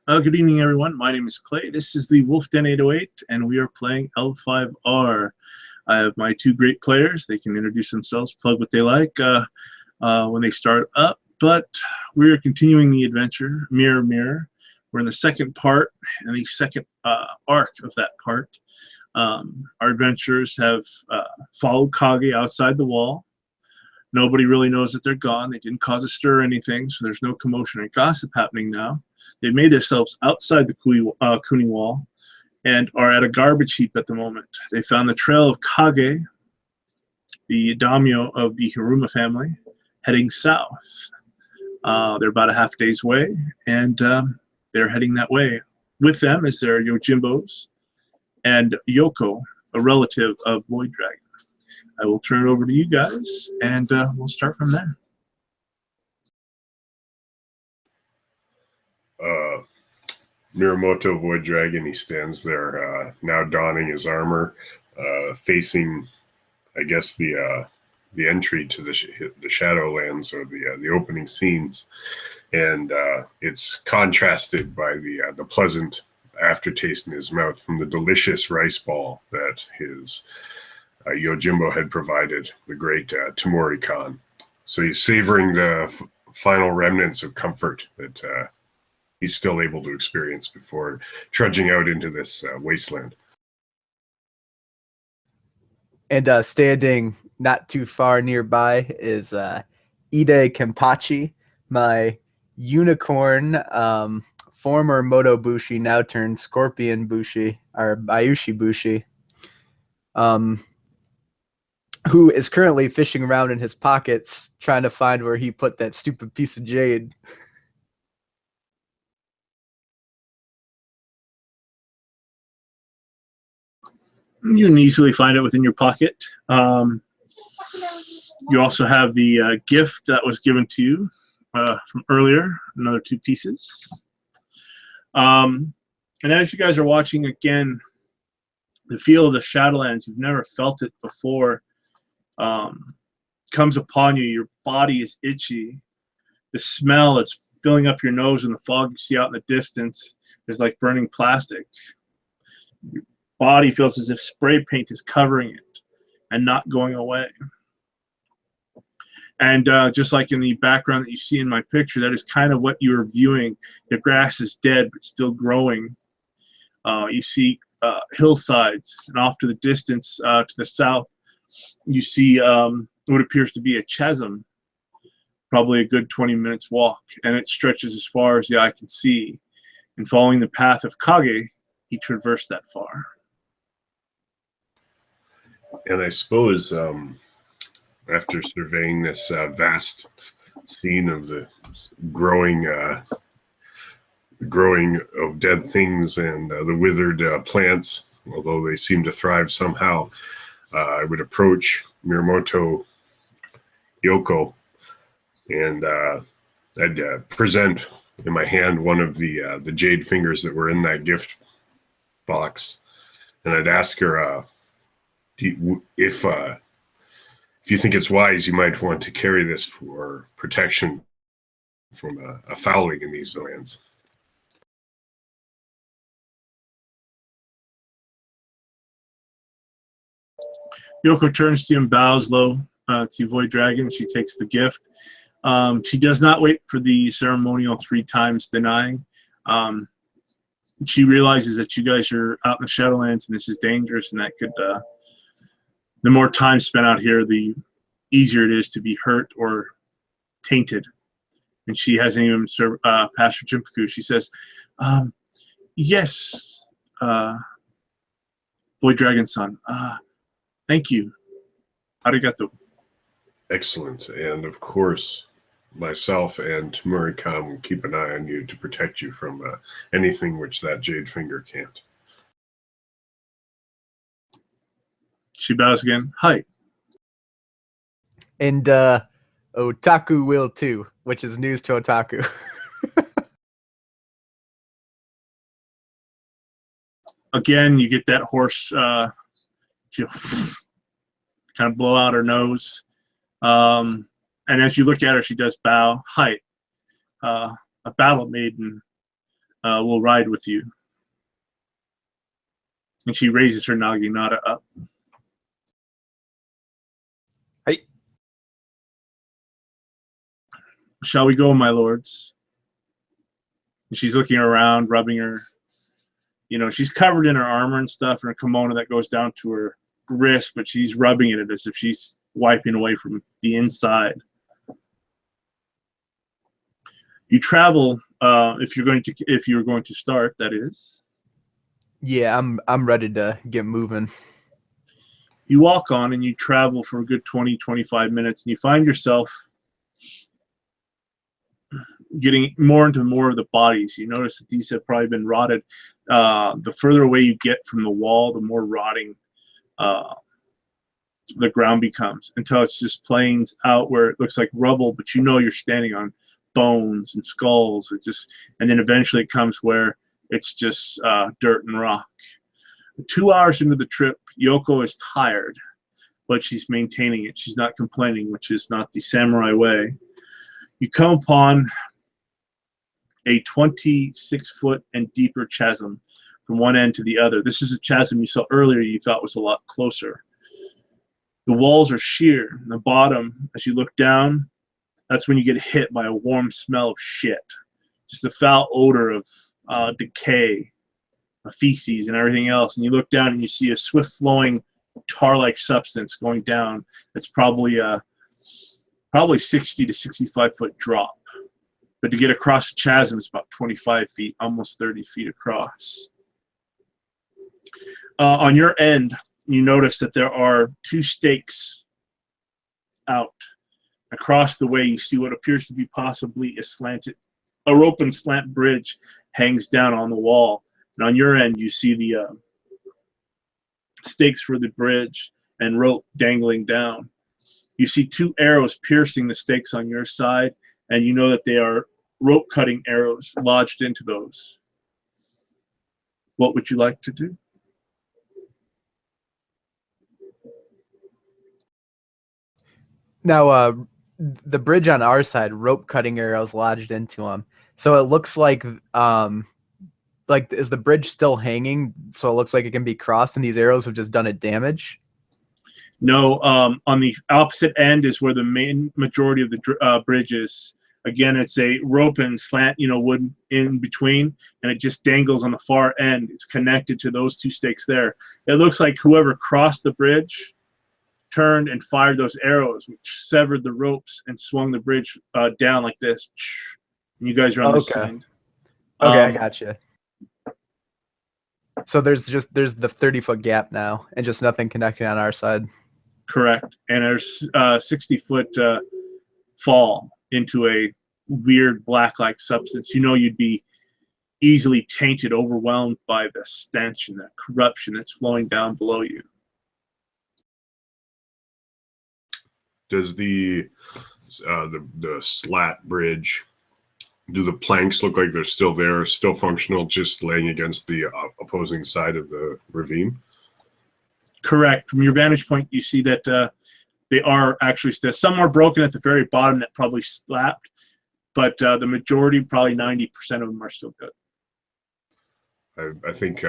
Good evening, everyone. My name is Clay. This is the Wolf Den 808, and we are playing L5R. I have my two great players. They can introduce themselves, plug what they like when they start up. But we're continuing the adventure, Mirror Mirror. We're in the second part, and the second arc of that part. Our adventurers have followed Kaga outside the wall. Nobody really knows that they're gone. They didn't cause a stir or anything, so there's no commotion or gossip happening now. They've made themselves outside the Kuni wall and are at a garbage heap at the moment. They found the trail of Kage, the daimyo of the Hiruma family, heading south. They're about a half day's way, and they're heading that way. With them is their Yojimbos and Yoko, a relative of Void Dragon. I will turn it over to you guys, and we'll start from there. Miramoto Void Dragon, he stands there, now donning his armor, facing, I guess, the entry to the Shadowlands, or the opening scenes, and it's contrasted by the pleasant aftertaste in his mouth from the delicious rice ball that his Yojimbo had provided, the great Tamori Khan. So he's savoring the final remnants of comfort that he's still able to experience before trudging out into this wasteland. And standing not too far nearby is Ide Kempachi, my unicorn, former Moto Bushi, now turned Scorpion Bushi, or Bayushi Bushi, who is currently fishing around in his pockets trying to find where he put that stupid piece of jade. You can easily find it within your pocket. You also have the gift that was given to you from earlier, another 2 pieces. And as you guys are watching again, the feel of the Shadowlands, you've never felt it before, comes upon you. Your body is itchy. The smell that's filling up your nose and the fog you see out in the distance is like burning plastic. Your body feels as if spray paint is covering it and not going away. And just like in the background that you see in my picture, that is kind of what you're viewing. The grass is dead but still growing. You see hillsides, and off to the distance, to the south, you see what appears to be a chasm, probably a good 20 minutes walk, and it stretches as far as the eye can see. And following the path of Kage, he traversed that far. And I suppose after surveying this vast scene of the growing of dead things and the withered plants, although they seem to thrive somehow, I would approach Miramoto Yoko, and I'd present in my hand one of the jade fingers that were in that gift box, and I'd ask her if you think it's wise, you might want to carry this for protection from a fouling in these lands. Yoko turns to you and bows low to Void Dragon. She takes the gift. She does not wait for the ceremonial 3 times denying. She realizes that you guys are out in the Shadowlands and this is dangerous, and that could, the more time spent out here, the easier it is to be hurt or tainted. And she hasn't even passed her Jimpaku. She says, yes, Void Dragon-san. Thank you. Arigato. Excellent. And of course, myself and Tamori-kan will keep an eye on you to protect you from anything which that jade finger can't. She bows again. Hi. And Otaku will too, which is news to Otaku. Again, you get that horse kind of blow out her nose. And as you look at her, she does bow. Hi. A battle maiden. will ride with you. And she raises her naginata up. Hey. Shall we go, my lords? And she's looking around, rubbing her. You know, she's covered in her armor and stuff, and her kimono that goes down to her wrist, but she's rubbing it as if she's wiping away from the inside. You travel if you're going to start, that is. Yeah, I'm ready to get moving. You walk on and you travel for a good 20-25 minutes, and you find yourself getting more into more of the bodies. You notice that these have probably been rotted. The further away you get from the wall, the more rotting the ground becomes, until it's just plains out where it looks like rubble, but you know you're standing on bones and skulls. And then eventually it comes where it's just dirt and rock. 2 hours into the trip, Yoko is tired, but she's maintaining it. She's not complaining, which is not the samurai way. You come upon a 26-foot and deeper chasm from one end to the other. This is a chasm you saw earlier you thought was a lot closer. The walls are sheer. The bottom, as you look down, that's when you get hit by a warm smell of shit. Just a foul odor of decay, feces, and everything else. And you look down and you see a swift-flowing tar-like substance going down. It's probably 60 to 65-foot drop. But to get across the chasm, it's about 25 feet, almost 30 feet across. On your end, you notice that there are 2 stakes out. Across the way, you see what appears to be possibly a rope and slant bridge hangs down on the wall. And on your end, you see the stakes for the bridge and rope dangling down. You see 2 arrows piercing the stakes on your side, and you know that they are rope cutting arrows lodged into those. What would you like to do? Now, the bridge on our side, rope cutting arrows lodged into them. So it looks like is the bridge still hanging? So it looks like it can be crossed, and these arrows have just done it damage. No, on the opposite end is where the main majority of the bridge is. Again, it's a rope and slant, wood in between, and it just dangles on the far end. It's connected to those 2 stakes there. It looks like whoever crossed the bridge turned and fired those arrows, which severed the ropes and swung the bridge down like this. And you guys are on this end. Okay, I gotcha. So there's the 30-foot gap now, and just nothing connecting on our side. Correct. And there's 60-foot fall into a weird black-like substance. You'd be easily tainted, overwhelmed by the stench and the corruption that's flowing down below you. Does the slat bridge, do the planks look like they're still there, still functional, just laying against the opposing side of the ravine? Correct. From your vantage point, you see that they are actually still. Some are broken at the very bottom that probably slapped, but the majority, probably 90% of them, are still good. I think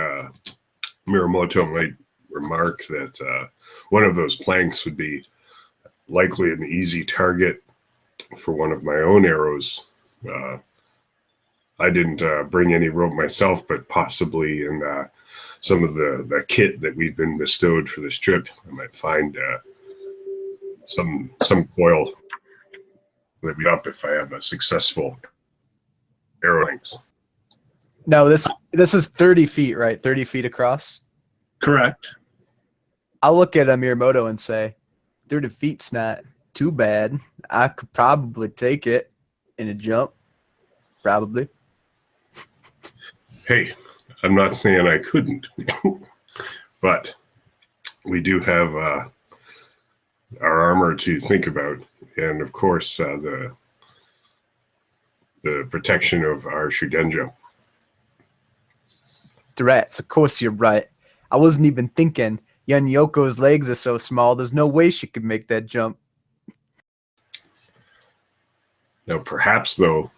Miramoto might remark that one of those planks would be likely an easy target for one of my own arrows. I didn't bring any rope myself, but possibly in some of the kit that we've been bestowed for this trip, I might find some coil that we up if I have a successful arrow length. No, this is 30 feet, right? 30 feet across? Correct. I'll look at Miyamoto and say, 30 feet's not too bad. I could probably take it in a jump. Probably. Hey, I'm not saying I couldn't, but we do have our armor to think about, and of course the protection of our Shugenja. Threats, of course you're right. I wasn't even thinking. Young Yoko's legs are so small, there's no way she could make that jump. Now, perhaps, though,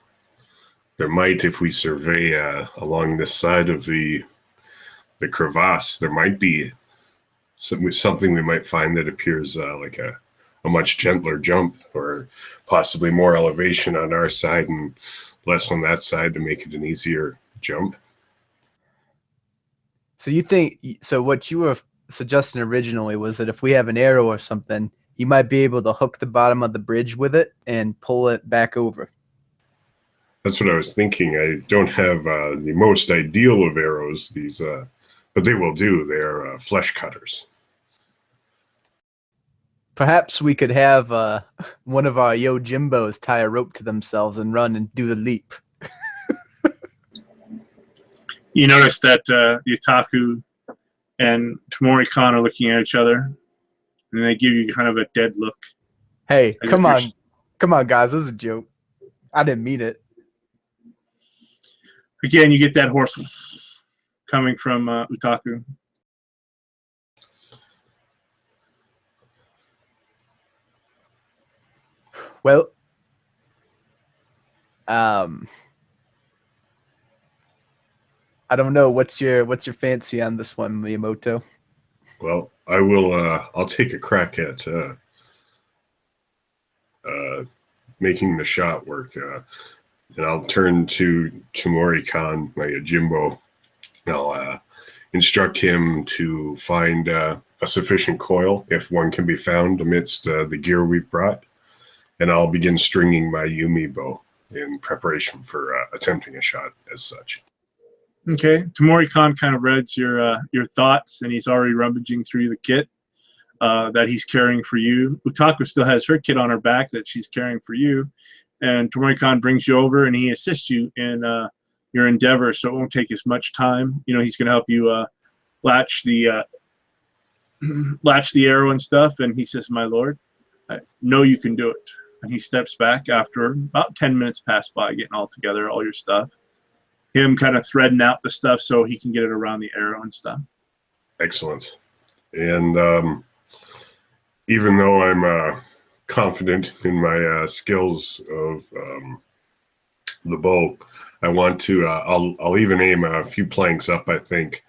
there might, if we survey along this side of the crevasse, there might be something we might find that appears like a much gentler jump, or possibly more elevation on our side and less on that side to make it an easier jump. So you think, so what you were suggesting originally was that if we have an arrow or something, you might be able to hook the bottom of the bridge with it and pull it back over. That's what I was thinking. I don't have the most ideal of arrows, these, but they will do. They're flesh cutters. Perhaps we could have one of our Yojimbos tie a rope to themselves and run and do the leap. You notice that Yutaku and Tomori-kan are looking at each other, and they give you kind of a dead look. Hey, come on, guys, this is a joke. I didn't mean it. Again, you get that horse coming from Utaku. Well, I don't know. What's your fancy on this one, Miyamoto? Well, I will. I'll take a crack at making the shot work, and I'll turn to Tomori-kan, my Yojimbo, and I'll instruct him to find a sufficient coil, if one can be found amidst the gear we've brought, and I'll begin stringing my Yumi bow in preparation for attempting a shot as such. Okay, Tomori-kan kind of reads your thoughts, and he's already rummaging through the kit that he's carrying for you. Utaku still has her kit on her back that she's carrying for you, and Tomori-kan brings you over, and he assists you in your endeavor, so it won't take as much time. You know, he's going to help you latch the arrow and stuff, and he says, "My lord, I know you can do it." And he steps back after about 10 minutes pass by, getting all together, all your stuff. Him kind of threading out the stuff so he can get it around the arrow and stuff. Excellent. And even though I'm confident in my skills of the bow, I want to, I'll even aim a few planks up, I think,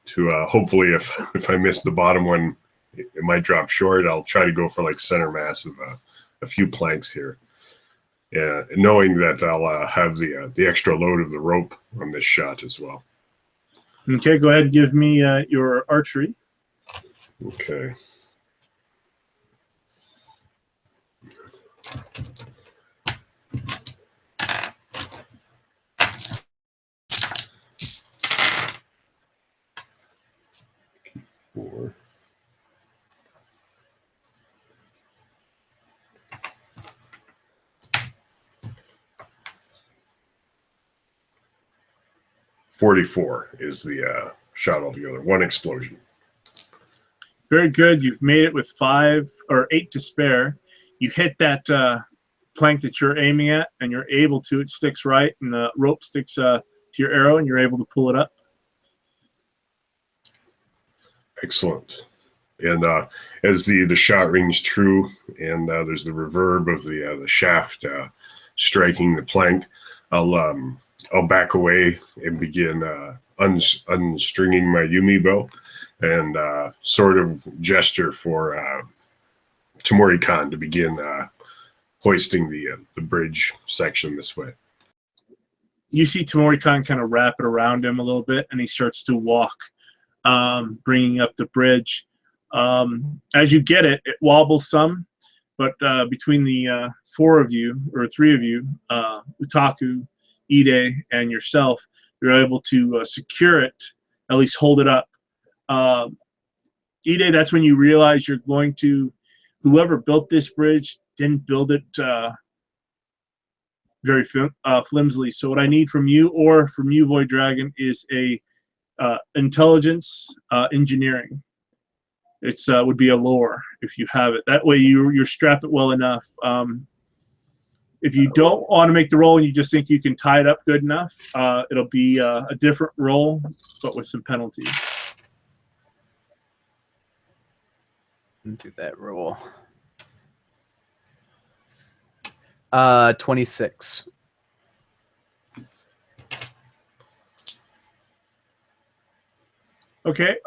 to hopefully if I miss the bottom one, it might drop short. I'll try to go for like center mass of a few planks here. Yeah, knowing that I'll have the extra load of the rope on this shot as well. Okay, go ahead and give me your archery. Okay. Four. .44 is the shot altogether. One explosion. Very good. You've made it with 5 or 8 to spare. You hit that plank that you're aiming at, and you're able to. It sticks right, and the rope sticks to your arrow, and you're able to pull it up. Excellent. And as the shot rings true, and there's the reverb of the shaft striking the plank, I'll back away and begin unstringing my Yumi bow, and sort of gesture for Tomori-kan to begin hoisting the bridge section this way. You see Tomori-kan kind of wrap it around him a little bit, and he starts to walk, bringing up the bridge. As you get it, it wobbles some, but between the 4 of you, or 3 of you, Utaku, Ide, and yourself, you're able to secure it, at least hold it up. Ide, that's when you realize you're going to, whoever built this bridge didn't build it very flimsily. So what I need from you, or from you, Void Dragon, is a intelligence engineering. It's would be a lore if you have it. That way you strap it well enough. If you don't want to make the roll and you just think you can tie it up good enough, it'll be a different roll, but with some penalties. Do that roll. 26. Okay.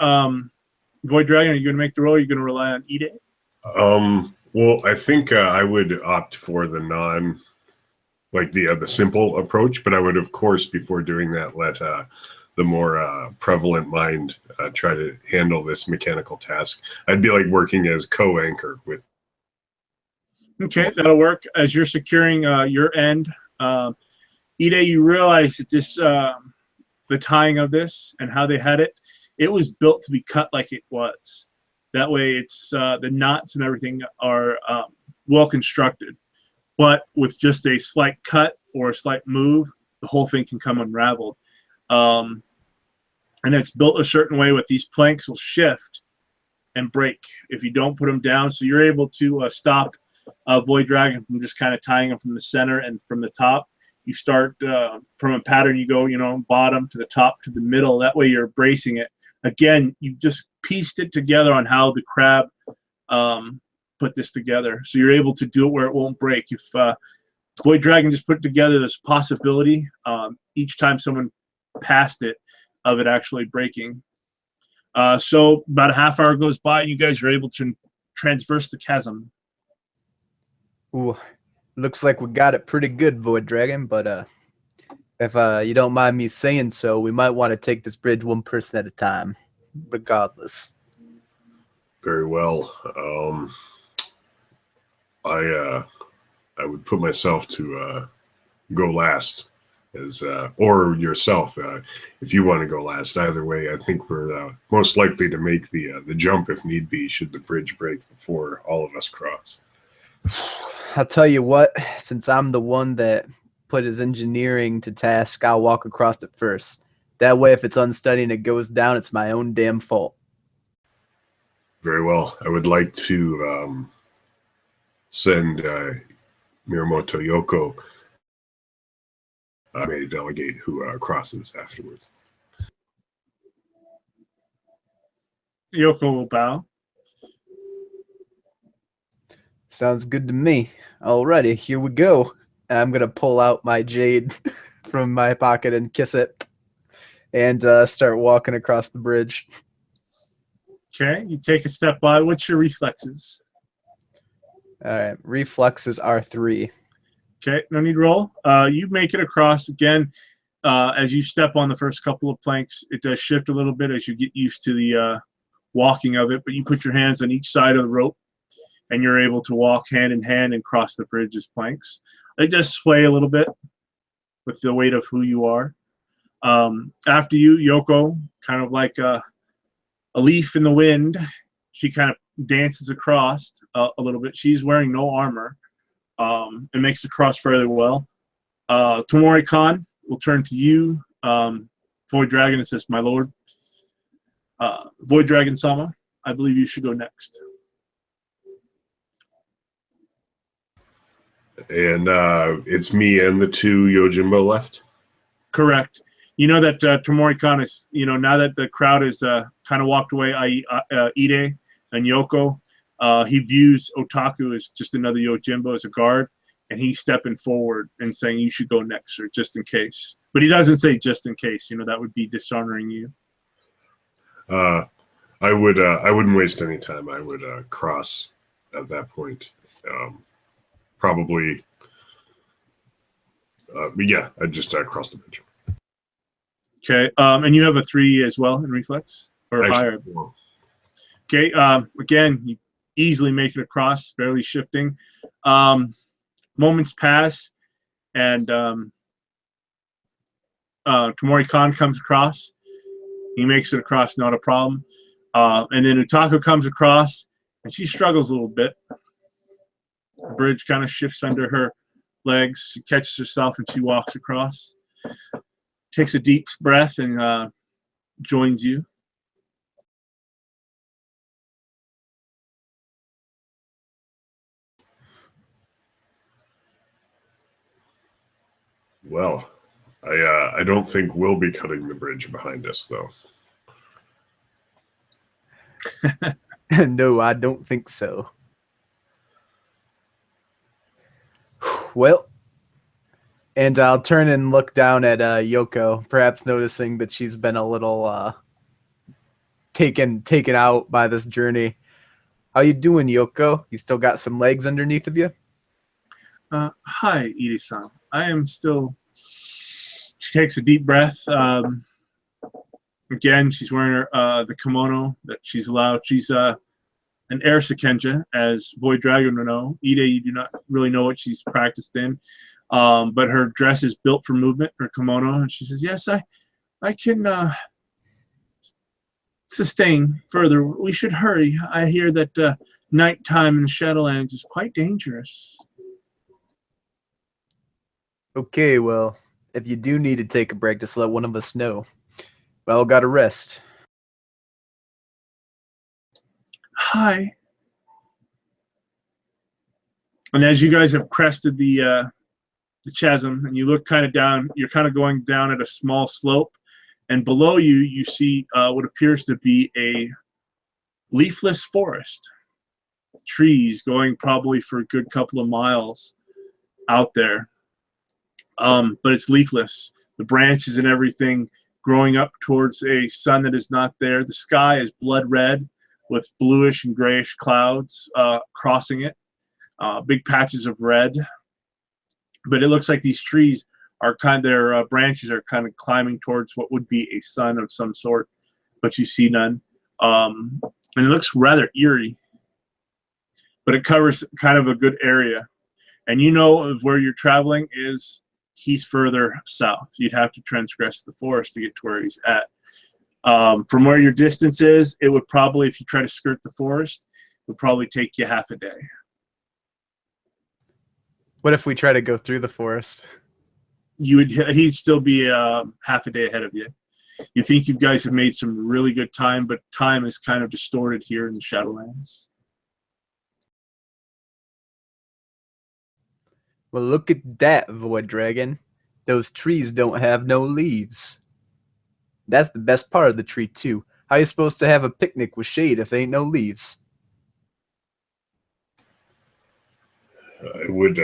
Void Dragon, are you going to make the roll? Or are you going to rely on Ide? Well, I think I would opt for the the simple approach, but I would, of course, before doing that, let the more prevalent mind try to handle this mechanical task. I'd be like working as co-anchor with. Okay, that'll work. As you're securing your end, Ide, you realize that the tying of this and how they had it, it was built to be cut like it was. That way, it's the knots and everything are well constructed. But with just a slight cut or a slight move, the whole thing can come unraveled. And it's built a certain way with these planks will shift and break if you don't put them down. So you're able to stop Void Dragon from just kind of tying them from the center and from the top. You start from a pattern, you go, bottom to the top to the middle. That way you're bracing it. Again, you just pieced it together on how the crab put this together. So you're able to do it where it won't break. If Void Dragon just put it together, there's a possibility each time someone passed it of it actually breaking. So about a half hour goes by and you guys are able to transverse the chasm. Ooh, looks like we got it pretty good, Void Dragon, but if you don't mind me saying so, we might want to take this bridge one person at a time, regardless. Very well. I would put myself to go last, or yourself if you want to go last. Either way, I think we're most likely to make the jump if need be, should the bridge break before all of us cross. I'll tell you what, since I'm the one that put his engineering to task, I'll walk across it first. That way, if it's unsteady and it goes down, it's my own damn fault. Very well. I would like to send Miyamoto Yoko. I may delegate who crosses afterwards. Yoko will bow. Sounds good to me. Alrighty, here we go. I'm going to pull out my jade from my pocket and kiss it and start walking across the bridge. Okay, you take a step by. What's your reflexes? All right, reflexes are 3. Okay, no need to roll. You make it across again. As you step on the first couple of planks, it does shift a little bit as you get used to the walking of it, but you put your hands on each side of the rope and you're able to walk hand in hand and cross the bridge's planks. They just sway a little bit with the weight of who you are. After you, Yoko, kind of like a leaf in the wind, she kind of dances across a little bit. She's wearing no armor. It makes the cross fairly well. Tomori Khan will turn to you, Void Dragon, and says, "My lord, Void Dragon Sama, I believe you should go next." And it's me and the 2 Yojimbo left? Correct. You know that Tomori Khan is, now that the crowd is kind of walked away, i.e. Ide and Yoko, he views Otaku as just another Yojimbo, as a guard, and he's stepping forward and saying, "You should go next, sir, just in case." But he doesn't say just in case. That would be dishonoring you. I wouldn't waste any time. I would cross at that point. Probably, but yeah, I'd just cross the bridge. Okay, and you have a 3 as well in reflex, or higher. Okay, again, you easily make it across, barely shifting. Moments pass, and Tomori Khan comes across. He makes it across, not a problem. And then Utaku comes across, and she struggles a little bit. The bridge kind of shifts under her legs. She catches herself, and she walks across. Takes a deep breath and joins you. Well, I don't think we'll be cutting the bridge behind us, though. No, I don't think so. Well, and I'll turn and look down at Yoko, perhaps noticing that she's been a little taken out by this journey. How you doing, Yoko? You still got some legs underneath of you? Hi, Ide-san. I am still. She takes a deep breath. Again, she's wearing her the kimono that she's allowed. She's an air Sekenja, as Void Dragon would know. Ide, you do not really know what she's practiced in, but her dress is built for movement, her kimono, and she says, "Yes, I can sustain further. We should hurry. I hear that nighttime in the Shadowlands is quite dangerous." Okay, well, if you do need to take a break, just let one of us know. Well, gotta rest. Hi. And as you guys have crested the chasm and you look kind of down, you're kind of going down at a small slope, and below you, you see what appears to be a leafless forest. Trees going probably for a good couple of miles out there. But it's leafless. The branches and everything growing up towards a sun that is not there. The sky is blood red with bluish and grayish clouds crossing it. Big patches of red. But it looks like these trees are their branches are kind of climbing towards what would be a sun of some sort, but you see none. And it looks rather eerie, but it covers kind of a good area. And you know of where you're traveling is he's further south. You'd have to transgress the forest to get to where he's at. From where your distance is, it would probably, if you try to skirt the forest, it would probably take you half a day. What if we try to go through the forest? He'd still be half a day ahead of you. You think you guys have made some really good time, but time is kind of distorted here in the Shadowlands. Well, look at that, Void Dragon. Those trees don't have no leaves. That's the best part of the tree, too. How you supposed to have a picnic with shade if there ain't no leaves? I would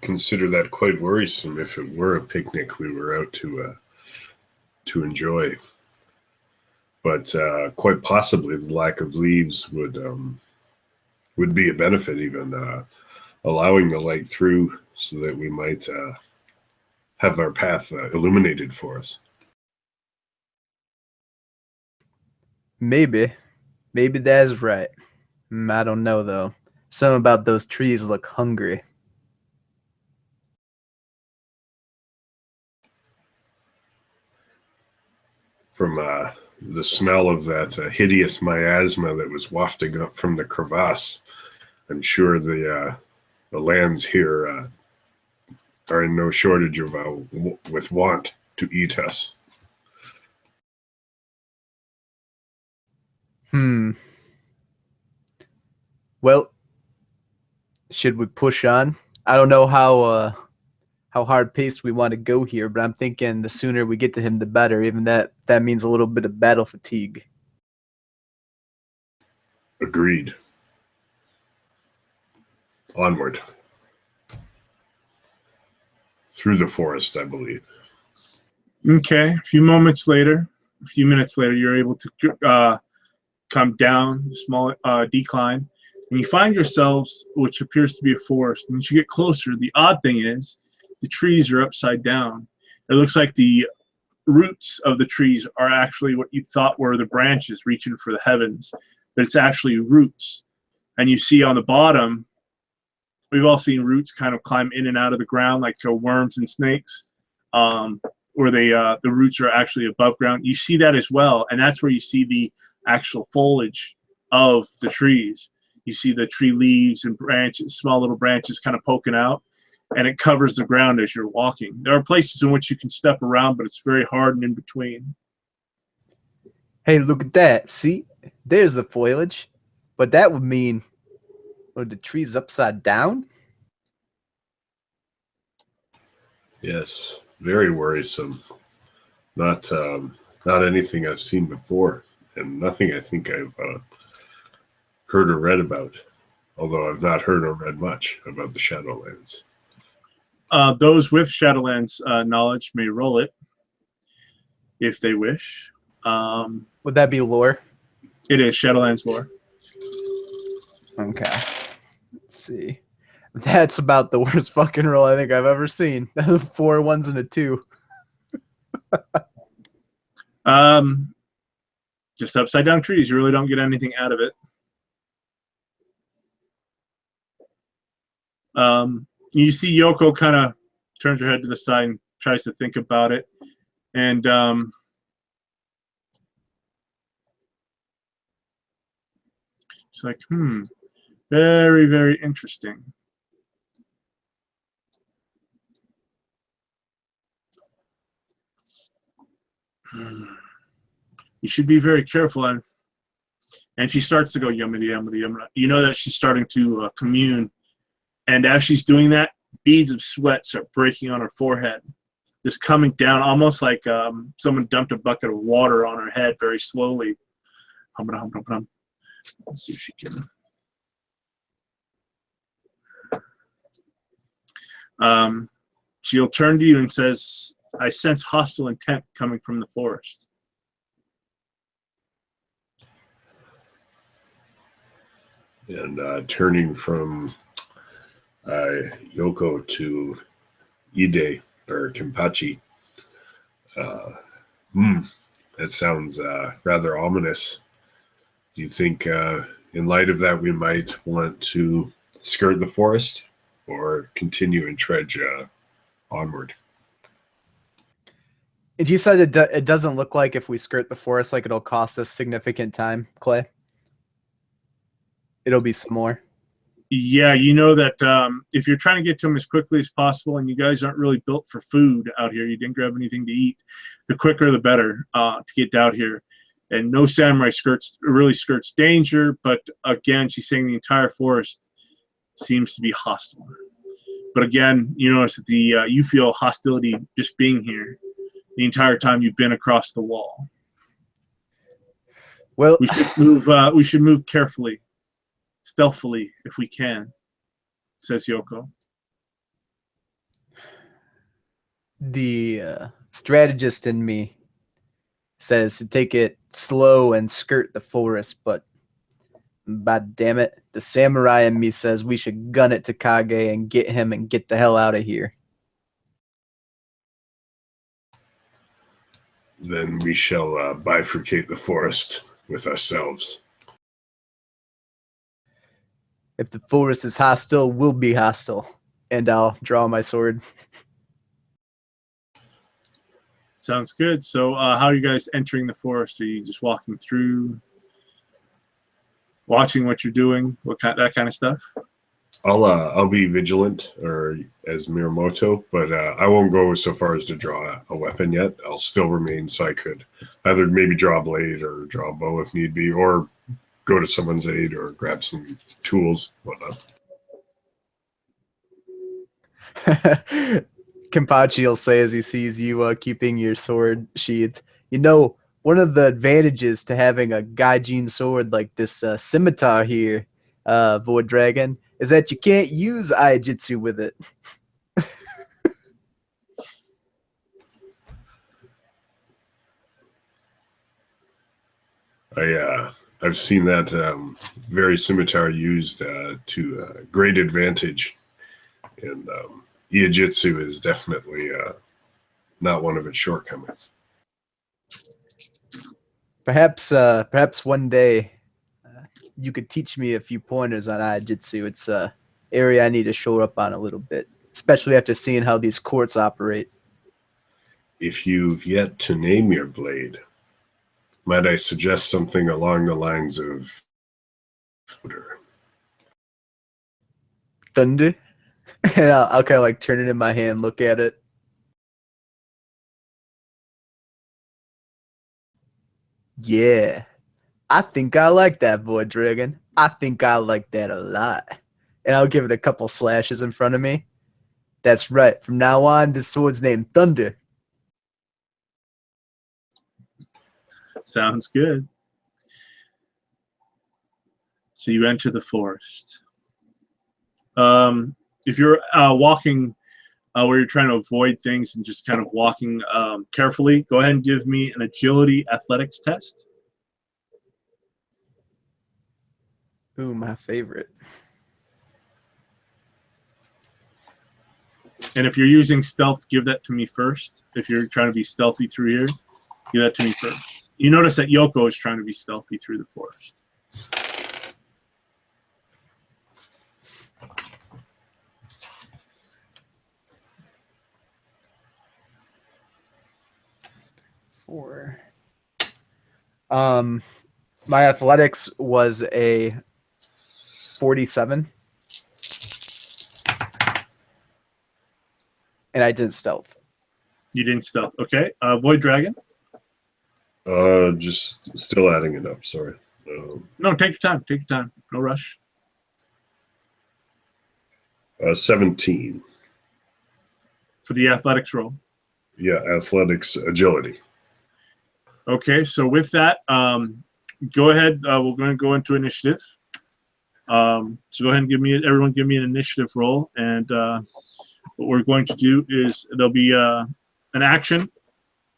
consider that quite worrisome if it were a picnic we were out to enjoy. But quite possibly the lack of leaves would be a benefit, even allowing the light through so that we might have our path illuminated for us. Maybe. Maybe that's right. I don't know, though. Something about those trees look hungry. From the smell of that hideous miasma that was wafting up from the crevasse, I'm sure the lands here are in no shortage of with want to eat us. Well, should we push on? I don't know how hard paced we want to go here, but I'm thinking the sooner we get to him, the better. Even that means a little bit of battle fatigue. Agreed. Onward. Through the forest, I believe. Okay, a few minutes later, you're able to come down the small decline, and you find yourselves, which appears to be a forest. And as you get closer, the odd thing is the trees are upside down. It looks like the roots of the trees are actually what you thought were the branches reaching for the heavens, but it's actually roots. And you see on the bottom, we've all seen roots kind of climb in and out of the ground like worms and snakes, where the roots are actually above ground. You see that as well, and that's where you see the actual foliage of the trees. You see the tree leaves and branches, small little branches kind of poking out, and it covers the ground as you're walking. There are places in which you can step around, but it's very hard and in between. Hey, look at that. See? There's the foliage. But that would mean, are the trees upside down? Yes, very worrisome. Not anything I've seen before, and nothing I think I've heard or read about, although I've not heard or read much about the Shadowlands. Those with Shadowlands knowledge may roll it if they wish. Would that be lore? It is Shadowlands lore. Okay. Let's see. That's about the worst fucking roll I think I've ever seen. 4 1s and a 2. Just upside down trees. You really don't get anything out of it. You see Yoko kind of turns her head to the side and tries to think about it. And she's like, very, very interesting. You should be very careful. And she starts to go yummy, yummy, yummy. You know that she's starting to commune. And as she's doing that, beads of sweat start breaking on her forehead, just coming down almost like someone dumped a bucket of water on her head very slowly. Let's see if she can. She'll turn to you and says, I sense hostile intent coming from the forest. And turning from Yoko to Ide or Kimpachi, that sounds rather ominous. Do you think, in light of that, we might want to skirt the forest or continue and trudge onward? And you said it doesn't look like if we skirt the forest, like it'll cost us significant time, Clay. It'll be some more. Yeah, you know that if you're trying to get to them as quickly as possible, and you guys aren't really built for food out here, you didn't grab anything to eat, the quicker the better to get out here. And no samurai really skirts danger, but again, she's saying the entire forest seems to be hostile. But again, you notice that you feel hostility just being here the entire time you've been across the wall. Well, we should move carefully, stealthily if we can, says Yoko. The strategist in me says to take it slow and skirt the forest, but god damn it, the samurai in me says we should gun it to Kage and get him and get the hell out of here. Then we shall bifurcate the forest with ourselves. If the forest is hostile, we'll be hostile. And I'll draw my sword. Sounds good. So how are you guys entering the forest? Are you just walking through, watching what you're doing, that kind of stuff? I'll be vigilant, or as Miyamoto, but I won't go so far as to draw a weapon yet. I'll still remain, so I could either maybe draw a blade or draw a bow if need be, or go to someone's aid or grab some tools, whatnot. Kenpachi will say as he sees you keeping your sword sheathed, you know, one of the advantages to having a gaijin sword like this scimitar here, Void Dragon, is that you can't use Aijitsu with it. I've seen that very scimitar used to great advantage, and Iijitsu is definitely not one of its shortcomings. Perhaps one day you could teach me a few pointers on Aijitsu. It's a area I need to show up on a little bit, especially after seeing how these courts operate. If you've yet to name your blade, might I suggest something along the lines of Thunder? And I'll kind of like turn it in my hand, look at it. Yeah, I think I like that, Void Dragon. I think I like that a lot. And I'll give it a couple slashes in front of me. That's right. From now on, this sword's named Thunder. Sounds good. So you enter the forest. If you're walking where you're trying to avoid things and just kind of walking carefully. Go ahead and give me an agility athletics test. Ooh, my favorite. And if you're using stealth, give that to me first. If you're trying to be stealthy through here, give that to me first. You notice that Yoko is trying to be stealthy through the forest. Four. My athletics was a 47. And I didn't stealth. You didn't stealth. Okay. Void Dragon? Just still adding it up, sorry. No, take your time. Take your time. No rush. 17. For the athletics roll. Yeah, athletics, agility. Okay, so with that, go ahead. We're going to go into initiative. So go ahead and everyone give me an initiative roll. And what we're going to do is there'll be an action,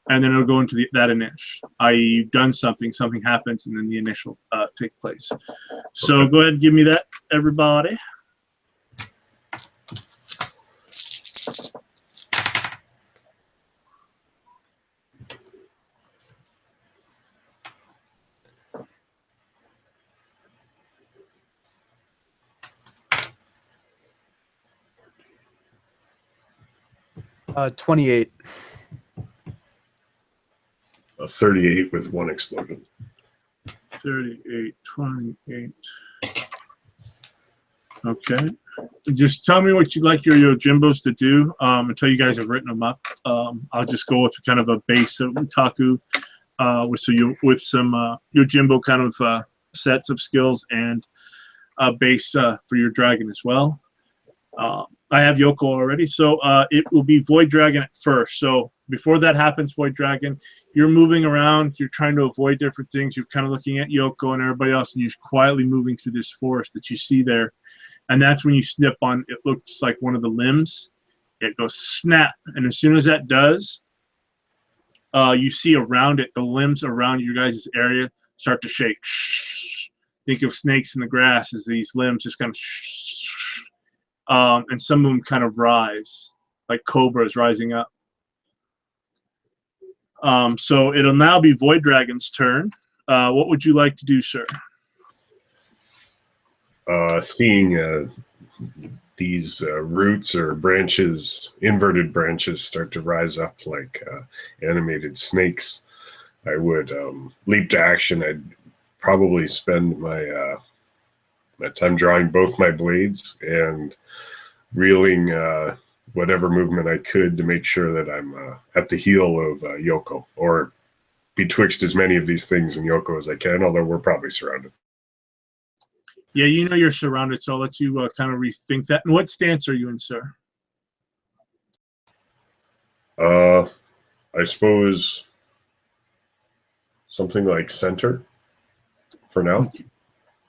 and then it'll go into that initial, i.e. you've done something, something happens, and then the initial take place. So Okay. go ahead and give me that, everybody. Uh, 28. 38 with one explosion. 38, 28. Okay. Just tell me what you'd like your Yojimbos to do until you guys have written them up. I'll just go with kind of a base of Utaku with some Yojimbo kind of sets of skills and a base for your dragon as well. I have Yoko already, so it will be Void Dragon at first. So before that happens, Void Dragon, you're moving around, you're trying to avoid different things, you're kind of looking at Yoko and everybody else, and you're quietly moving through this forest that you see there. And that's when you snip on, it looks like one of the limbs. It goes snap, and as soon as that does, you see around it, the limbs around your guys' area start to shake. Think of snakes in the grass as these limbs just kind of and some of them kind of rise, like cobras rising up. So it'll now be Void Dragon's turn. What would you like to do, sir? Seeing these roots or branches, inverted branches, start to rise up like animated snakes, I would leap to action. I'd probably spend my time drawing both my blades and reeling whatever movement I could to make sure that I'm at the heel of Yoko, or betwixt as many of these things in Yoko as I can, although we're probably surrounded. Yeah, you know you're surrounded, so I'll let you kind of rethink that. And what stance are you in, sir? I suppose something like center for now.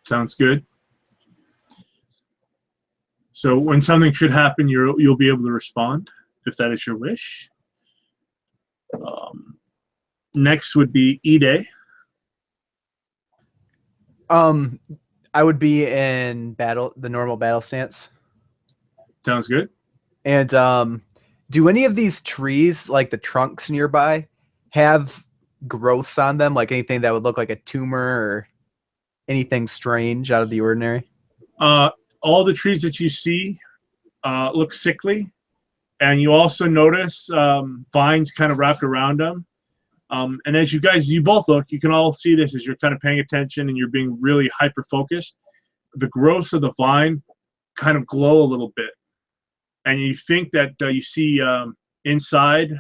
Sounds good. So when something should happen, you'll be able to respond if that is your wish. Next would be Ide. I would be in the normal battle stance. Sounds good. And do any of these trees, like the trunks nearby, have growths on them, like anything that would look like a tumor or anything strange out of the ordinary? All the trees that you see look sickly, and you also notice vines kind of wrapped around them. And as you both look, you can all see this as you're kind of paying attention and you're being really hyper-focused. The growths of the vine kind of glow a little bit. And you think that you see inside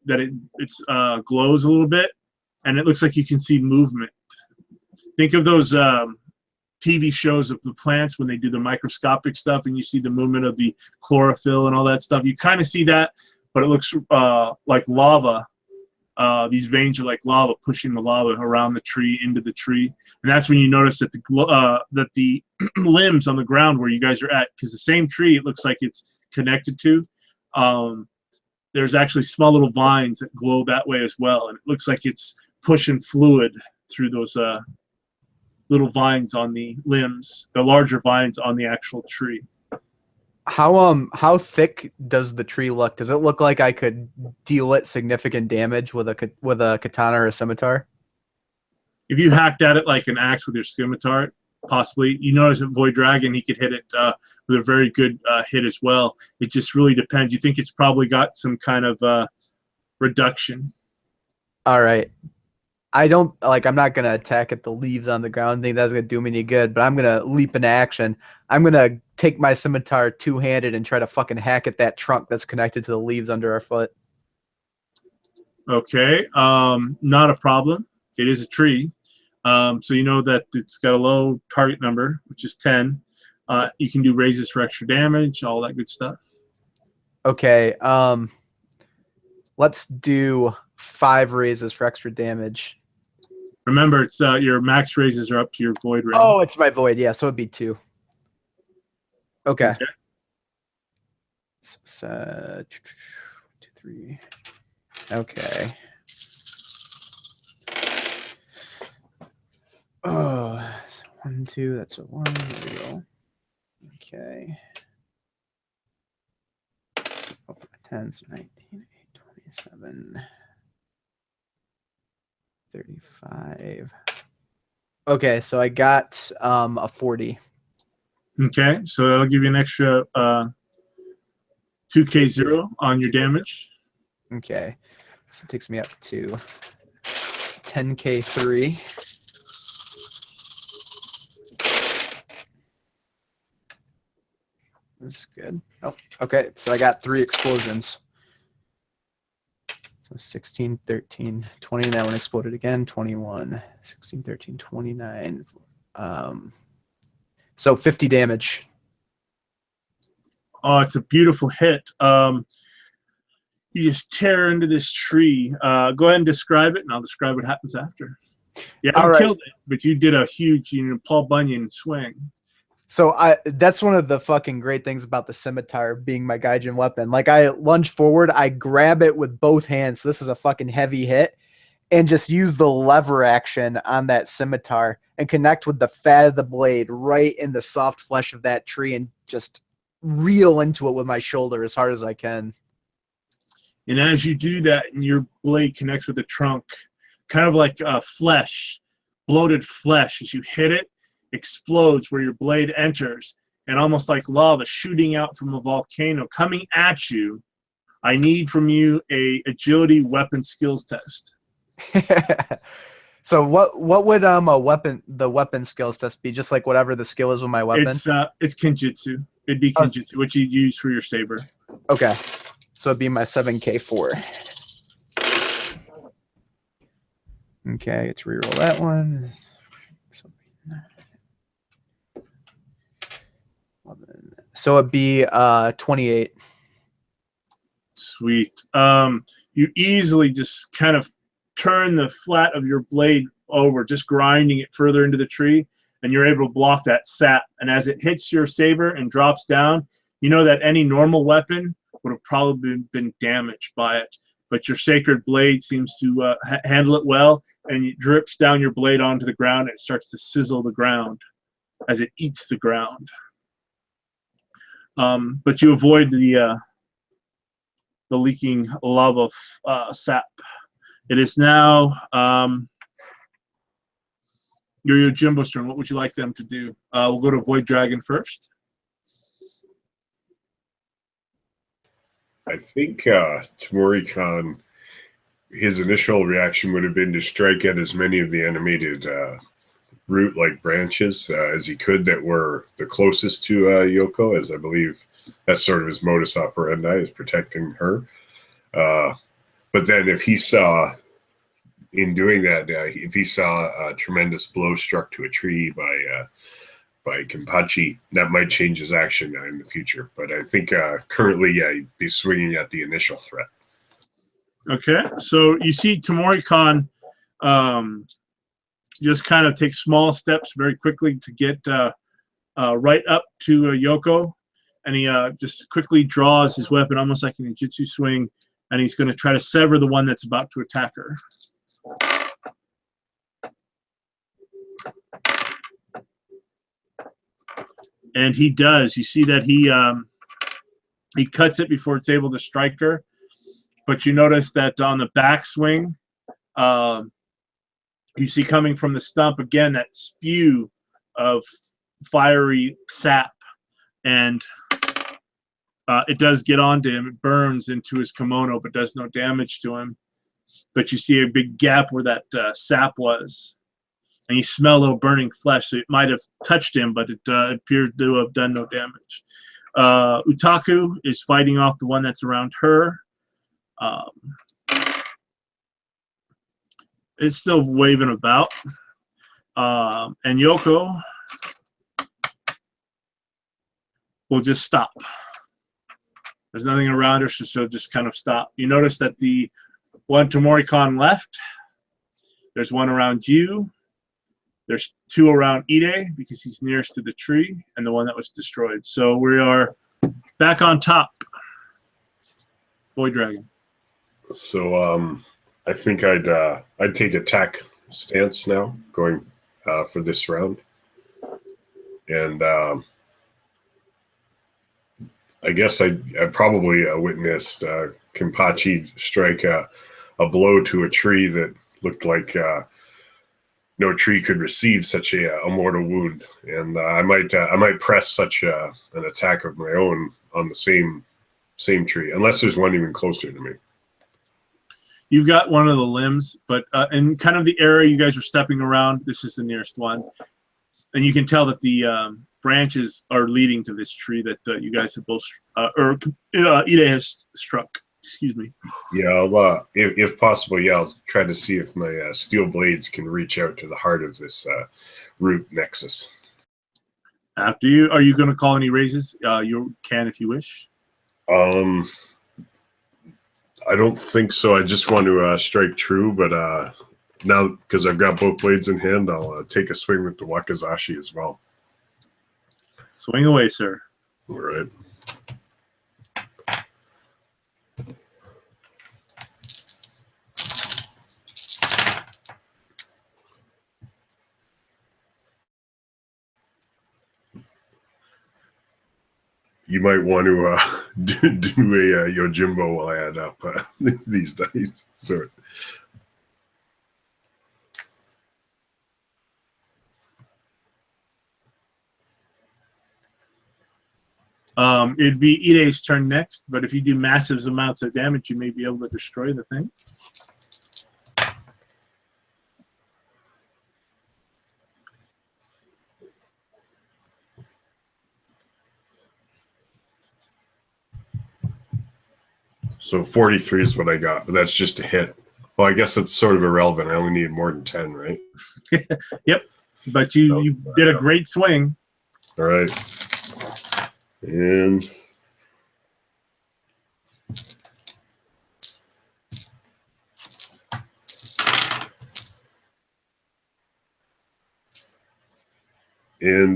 that it glows a little bit, and it looks like you can see movement. Think of those TV shows of the plants when they do the microscopic stuff and you see the movement of the chlorophyll and all that stuff. You kind of see that, but it looks like lava. These veins are like lava, pushing the lava around the tree, into the tree. And that's when you notice that the limbs on the ground where you guys are at, because the same tree it looks like it's connected to, there's actually small little vines that glow that way as well, and it looks like it's pushing fluid through those little vines on the limbs, the larger vines on the actual tree. How thick does the tree look? Does it look like I could deal it significant damage with a katana or a scimitar? If you hacked at it like an axe with your scimitar, possibly. You notice with Void Dragon, he could hit it with a very good hit as well. It just really depends. You think it's probably got some kind of reduction. All right. I'm not going to attack at the leaves on the ground. I think that's going to do me any good, but I'm going to leap into action. I'm going to take my scimitar two-handed and try to fucking hack at that trunk that's connected to the leaves under our foot. Okay. Not a problem. It is a tree. So you know that it's got a low target number, which is 10. You can do raises for extra damage, all that good stuff. Okay. Let's do 5 raises for extra damage. Remember, it's your max raises are up to your void range. Oh, it's my void. Yeah, so it'd be 2. Okay. So, 2, 3. Okay. Oh, so 1, 2. That's a 1. There we go. Okay. 10, so 19, 8, 27, 35. Okay, so I got a 40. Okay, so that'll give you an extra 2k0 on your damage. Okay, so it takes me up to 10k3. That's good. Oh, okay, so I got 3 explosions. So 16, 13, 20, and that one exploded again. 21, 16, 13, 29. So 50 damage. Oh, it's a beautiful hit. You just tear into this tree. Go ahead and describe it, and I'll describe what happens after. You haven't killed it, but you did a huge, Paul Bunyan swing. So that's one of the fucking great things about the scimitar being my Gaijin weapon. Like, I lunge forward, I grab it with both hands. So this is a fucking heavy hit, and just use the lever action on that scimitar and connect with the fat of the blade right in the soft flesh of that tree and just reel into it with my shoulder as hard as I can. And as you do that, and your blade connects with the trunk, kind of like flesh, bloated flesh, as you hit it, explodes where your blade enters, and almost like lava shooting out from a volcano coming at you. I need from you a agility weapon skills test. So what would the weapon skills test be? Just like whatever the skill is with my weapon? It's Kenjutsu. It'd be Kenjutsu, which you use for your saber. Okay. So it'd be my 7k4. Okay, I get to reroll that one. So it'd be 28. Sweet. You easily just kind of turn the flat of your blade over, just grinding it further into the tree, and you're able to block that sap. And as it hits your saber and drops down, you know that any normal weapon would have probably been damaged by it. But your sacred blade seems to handle it well, and it drips down your blade onto the ground, and it starts to sizzle the ground as it eats the ground. But you avoid the leaking lava sap. It is now your Jimbo's turn. What would you like them to do? We'll go to Void Dragon first. I think Tamori-Khan, his initial reaction would have been to strike at as many of the animated root-like branches as he could that were the closest to Yoko, as I believe that's sort of his modus operandi, is protecting her. But then if he saw, in doing that, if he saw a tremendous blow struck to a tree by Kenpachi, that might change his action in the future. But I think currently, he'd be swinging at the initial threat. Okay, so you see Tamori-Khan just kind of take small steps very quickly to get right up to Yoko. and he just quickly draws his weapon, almost like a ninjutsu swing, and he's going to try to sever the one that's about to attack her. And he does. You see that he cuts it before it's able to strike her. But you notice that on the backswing, you see coming from the stump again that spew of fiery sap, and it does get onto him. It burns into his kimono, but does no damage to him. But you see a big gap where that sap was, and you smell a little burning flesh. So it might have touched him, but it appeared to have done no damage. Utaku is fighting off the one that's around her. It's still waving about. And Yoko will just stop. There's nothing around her, so she'll just kind of stop. You notice that the one to Morikon left, there's one around you. There's two around Ide because he's nearest to the tree, and the one that was destroyed. So we are back on top. Void Dragon. So I think I'd take attack stance now, going for this round, and I guess I probably witnessed Kenpachi strike a blow to a tree that looked like no tree could receive such a mortal wound, and I might press such an attack of my own on the same tree, unless there's one even closer to me. You've got one of the limbs, but in kind of the area you guys are stepping around, this is the nearest one, and you can tell that the branches are leading to this tree that you guys have both, or Ide has struck. Excuse me. Yeah, I'll, if possible, yeah, I'll try to see if my steel blades can reach out to the heart of this root nexus. After you, are you going to call any raises? You can if you wish. I don't think so. I just want to strike true, but now because I've got both blades in hand, I'll take a swing with the wakizashi as well. Swing away, sir. All right. You might want to do a Yojimbo while I add up these dice. Sorry. It'd be Ide's turn next, but if you do massive amounts of damage, you may be able to destroy the thing. So 43 is what I got, but that's just a hit. Well, I guess that's sort of irrelevant. I only need more than 10, right? Yep, but you did a great swing. All right. And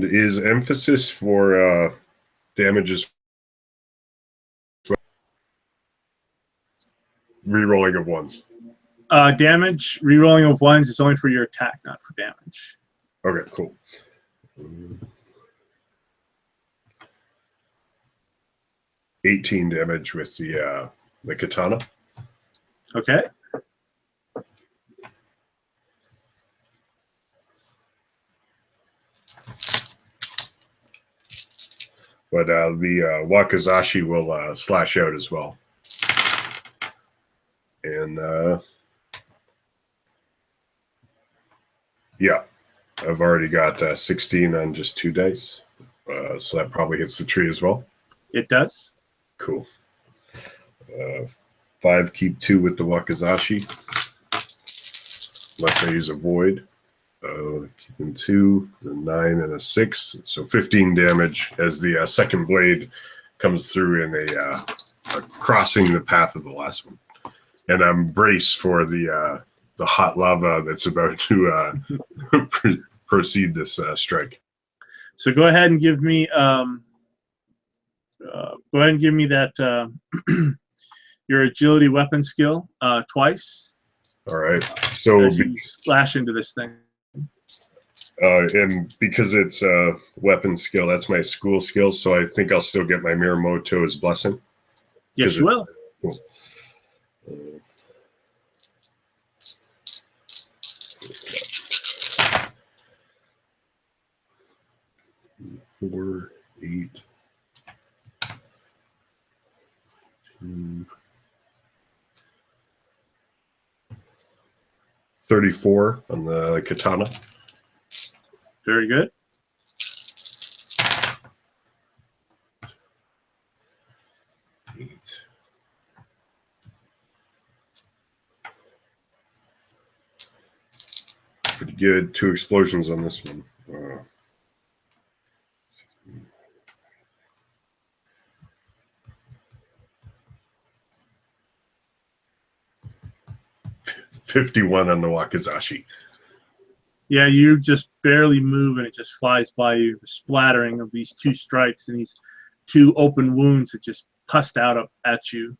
is emphasis for damages rerolling of ones? Damage, rerolling of ones is only for your attack, not for damage. Okay, cool. 18 damage with the katana. Okay. But the wakizashi will slash out as well. And yeah, I've already got 16 on just 2 dice. So that probably hits the tree as well. It does. Cool. 5, keep 2 with the wakizashi. Unless I use a void. Keeping 2, a 9, and a 6. So 15 damage as the second blade comes through in a crossing the path of the last one. And I'm braced for the hot lava that's about to proceed this strike. So go ahead and give me Go ahead and give me that your agility weapon skill twice. All right. So as you slash into this thing. And because it's a weapon skill, that's my school skill. So I think I'll still get my Miramoto's blessing. Yes, you will. Cool. 4, 8, 2, 34 on the katana. Very good. Pretty good. 2 explosions on this one. 51 on the Wakizashi. Yeah, you just barely move and it just flies by you. The splattering of these 2 strikes and these 2 open wounds that just pussed out up at you,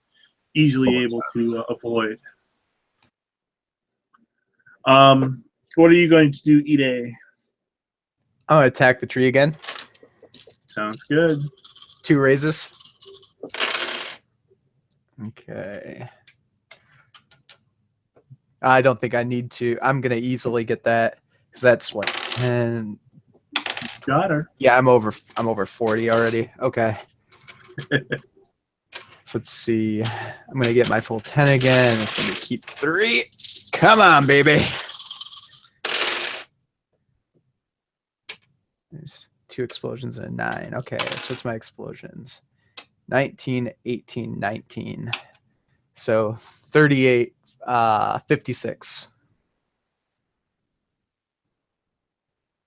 easily able to avoid. What are you going to do, Ide? I'm gonna attack the tree again. Sounds good. 2 raises. Okay. I don't think I need to. I'm gonna easily get that because that's what 10. Got her. Yeah, I'm over 40 already. Okay. So let's see. I'm gonna get my full 10 again. It's gonna keep 3. Come on, baby. There's 2 explosions and a 9. Okay, so it's my explosions. 19, 18, 19. So 38, 56.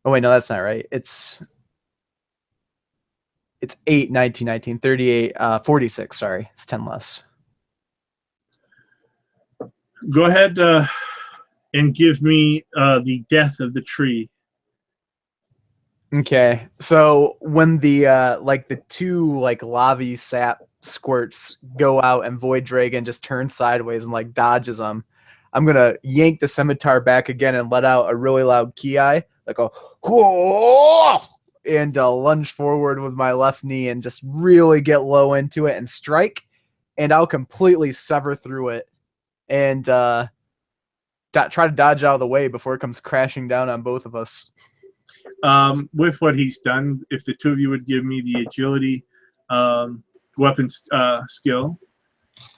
Oh wait, no, that's not right. It's 8, 19, 19, 38, 46. Sorry, it's 10 less. Go ahead and give me the death of the tree. Okay, so when the like the 2 like lava sap squirts go out and Void Dragon just turns sideways and like dodges them, I'm gonna yank the scimitar back again and let out a really loud ki, like a whoa, and lunge forward with my left knee and just really get low into it and strike, and I'll completely sever through it and try to dodge out of the way before it comes crashing down on both of us. With what he's done, if the 2 of you would give me the agility weapons skill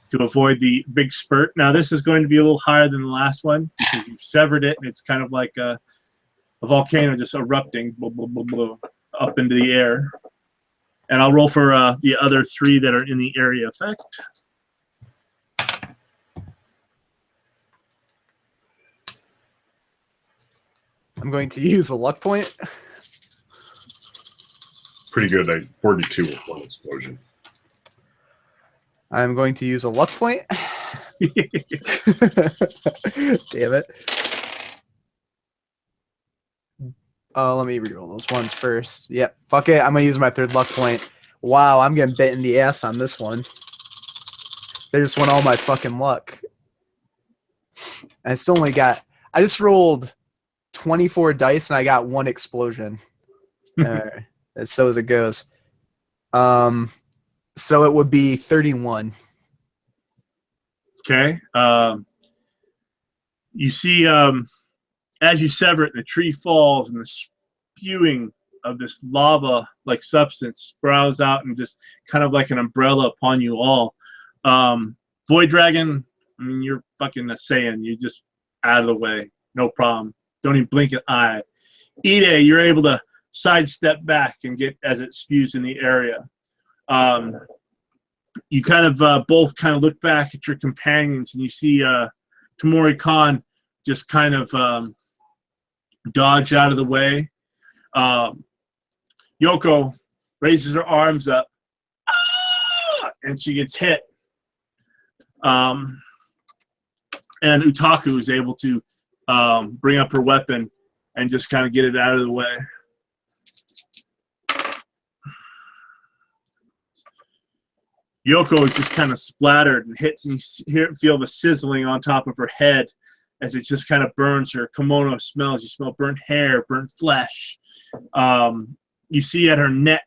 to avoid the big spurt. Now, this is going to be a little higher than the last one because you severed it, and it's kind of like a volcano just erupting blah, blah, blah, blah, up into the air. And I'll roll for the other 3 that are in the area effect. I'm going to use a luck point. Pretty good. 42 with 1 explosion. I'm going to use a luck point. Damn it. Let me reroll those ones first. Yep, fuck it. I'm going to use my 3rd luck point. Wow, I'm getting bit in the ass on this one. They just went all my fucking luck. I still only got... I just rolled 24 dice and I got 1 explosion. So as it goes. So it would be 31. Okay. You see, as you sever it, the tree falls and the spewing of this lava-like substance sprouts out and just kind of like an umbrella upon you all. Void Dragon, I mean, you're fucking a Saiyan. You're just out of the way. No problem. Don't even blink an eye. Ide, you're able to sidestep back and get as it spews in the area. You kind of both kind of look back at your companions and you see Tamori Khan just kind of dodge out of the way. Yoko raises her arms up and she gets hit. And Utaku is able to bring up her weapon and just kind of get it out of the way. Yoko is just kind of splattered and hits, and you feel the sizzling on top of her head as it just kind of burns her. Kimono smells. You smell burnt hair, burnt flesh. You see at her neck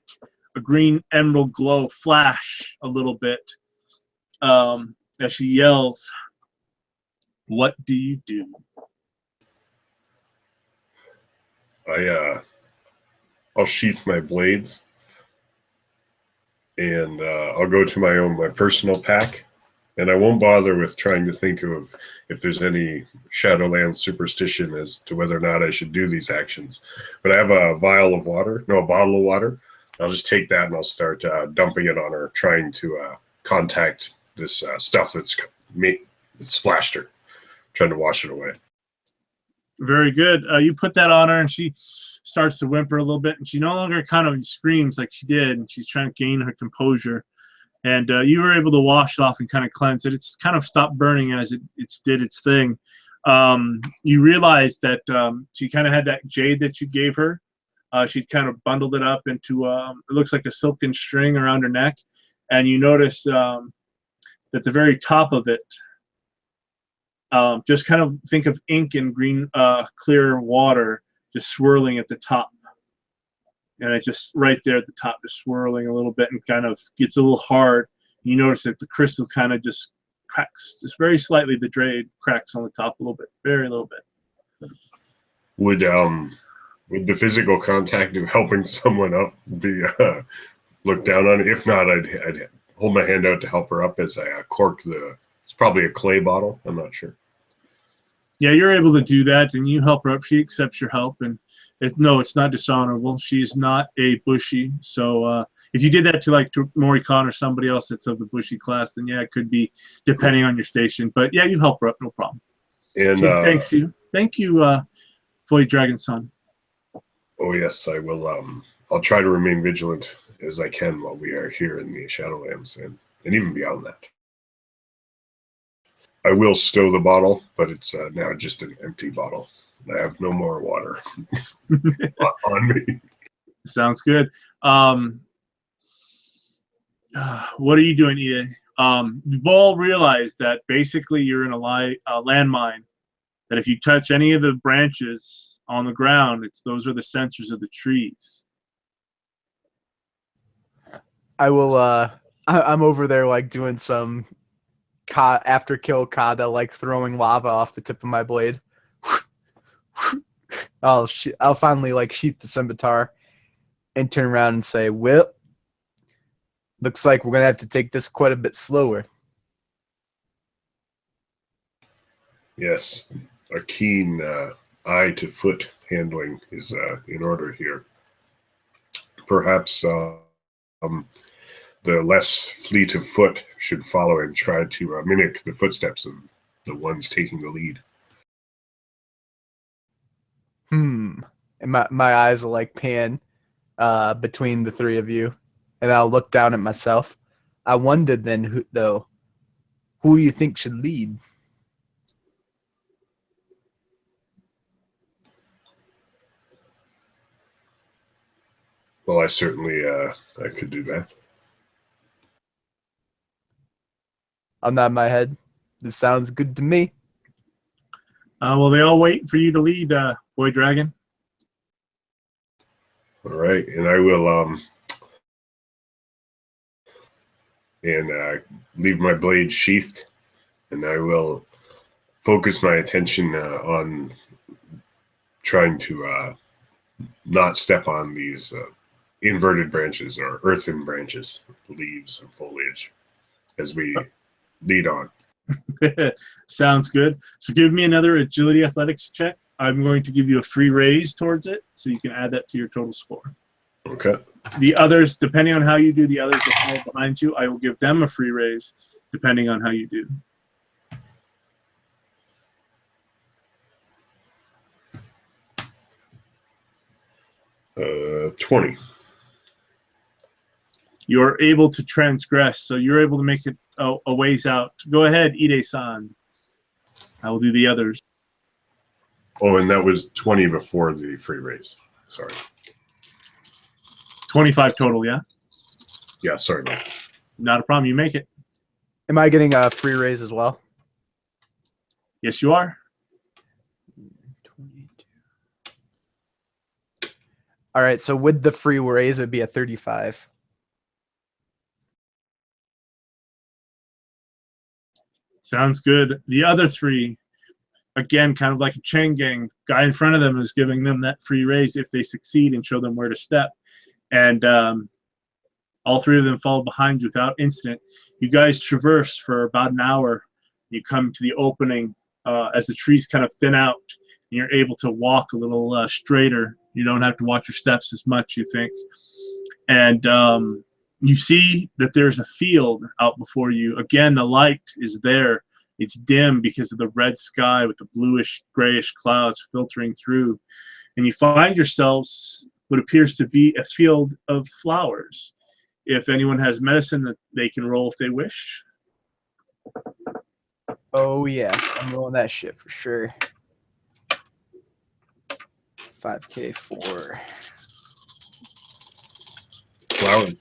a green emerald glow flash a little bit as she yells, "What do you do?" I'll sheath my blades, and I'll go to my personal pack, and I won't bother with trying to think of if there's any Shadowlands superstition as to whether or not I should do these actions. But I have a bottle of water. I'll just take that and I'll start dumping it on her, trying to contact this stuff that's splashed her, trying to wash it away. Very good. You put that on her, and she starts to whimper a little bit, and she no longer kind of screams like she did, and she's trying to gain her composure. And you were able to wash it off and kind of cleanse it. It's kind of stopped burning as it did its thing. You realize that she kind of had that jade that you gave her. She'd kind of bundled it up into, it looks like a silken string around her neck. And you notice that the very top of it, just kind of think of ink and green, clear water just swirling at the top. And it just right there at the top, just swirling a little bit and kind of gets a little hard. You notice that the crystal kind of just cracks, just very slightly. The jade cracks on the top a little bit, very little bit. Would the physical contact of helping someone up be looked down on? If not, I'd hold my hand out to help her up as I cork it's probably a clay bottle. I'm not sure. Yeah, you're able to do that, and you help her up. She accepts your help, and no, it's not dishonorable. She's not a Bushi, so if you did that to Morikon or somebody else that's of the Bushi class, then yeah, it could be depending on your station. But yeah, you help her up, no problem. And she thanks you. Thank you, Void Dragon Son. Oh yes, I will. I'll try to remain vigilant as I can while we are here in the Shadowlands, and even beyond that. I will stow the bottle, but it's now just an empty bottle. I have no more water on me. Sounds good. What are you doing, Ide? You've all realized that basically you're in a landmine, that if you touch any of the branches on the ground, those are the sensors of the trees. I will, I'm over there like doing some after kill kata, like throwing lava off the tip of my blade. I'll finally like sheath the scimitar and turn around and say, "Well, looks like we're gonna have to take this quite a bit slower." Yes, a keen eye to foot handling is in order here. Perhaps the less fleet of foot should follow and try to mimic the footsteps of the ones taking the lead. And my eyes will like pan between the three of you, and I'll look down at myself. I wonder then, who you think should lead? Well, I certainly I could do that. I'm nodding my head. This sounds good to me. Well, they all wait for you to lead, Boy Dragon. All right, and I will leave my blade sheathed, and I will focus my attention on trying to not step on these inverted branches or earthen branches, leaves and foliage as we lead on. Sounds good. So give me another agility athletics check. I'm going to give you a free raise towards it, so you can add that to your total score. Okay. The others, depending on how you do, the others that fall behind you, I will give them a free raise, depending on how you do. Uh, 20. You're able to transgress, so you're able to make it a ways out. Go ahead, Ide-san. I will do the others. Oh, and that was 20 before the free raise. Sorry. 25 total, yeah? Yeah, sorry. Not a problem. You make it. Am I getting a free raise as well? Yes, you are. 22. All right, so with the free raise, it'd be a 35. Sounds good. The other three, again, kind of like a chain gang, guy in front of them is giving them that free raise if they succeed and show them where to step. And all three of them follow behind you without incident. You guys traverse for about an hour. You come to the opening as the trees kind of thin out, and you're able to walk a little straighter. You don't have to watch your steps as much, you think. And you see that there's a field out before you. Again, the light is there. It's dim because of the red sky with the bluish, grayish clouds filtering through. And you find yourselves what appears to be a field of flowers. If anyone has medicine, that they can roll if they wish. Oh, yeah. I'm rolling that shit for sure. 5K 4. Flowers.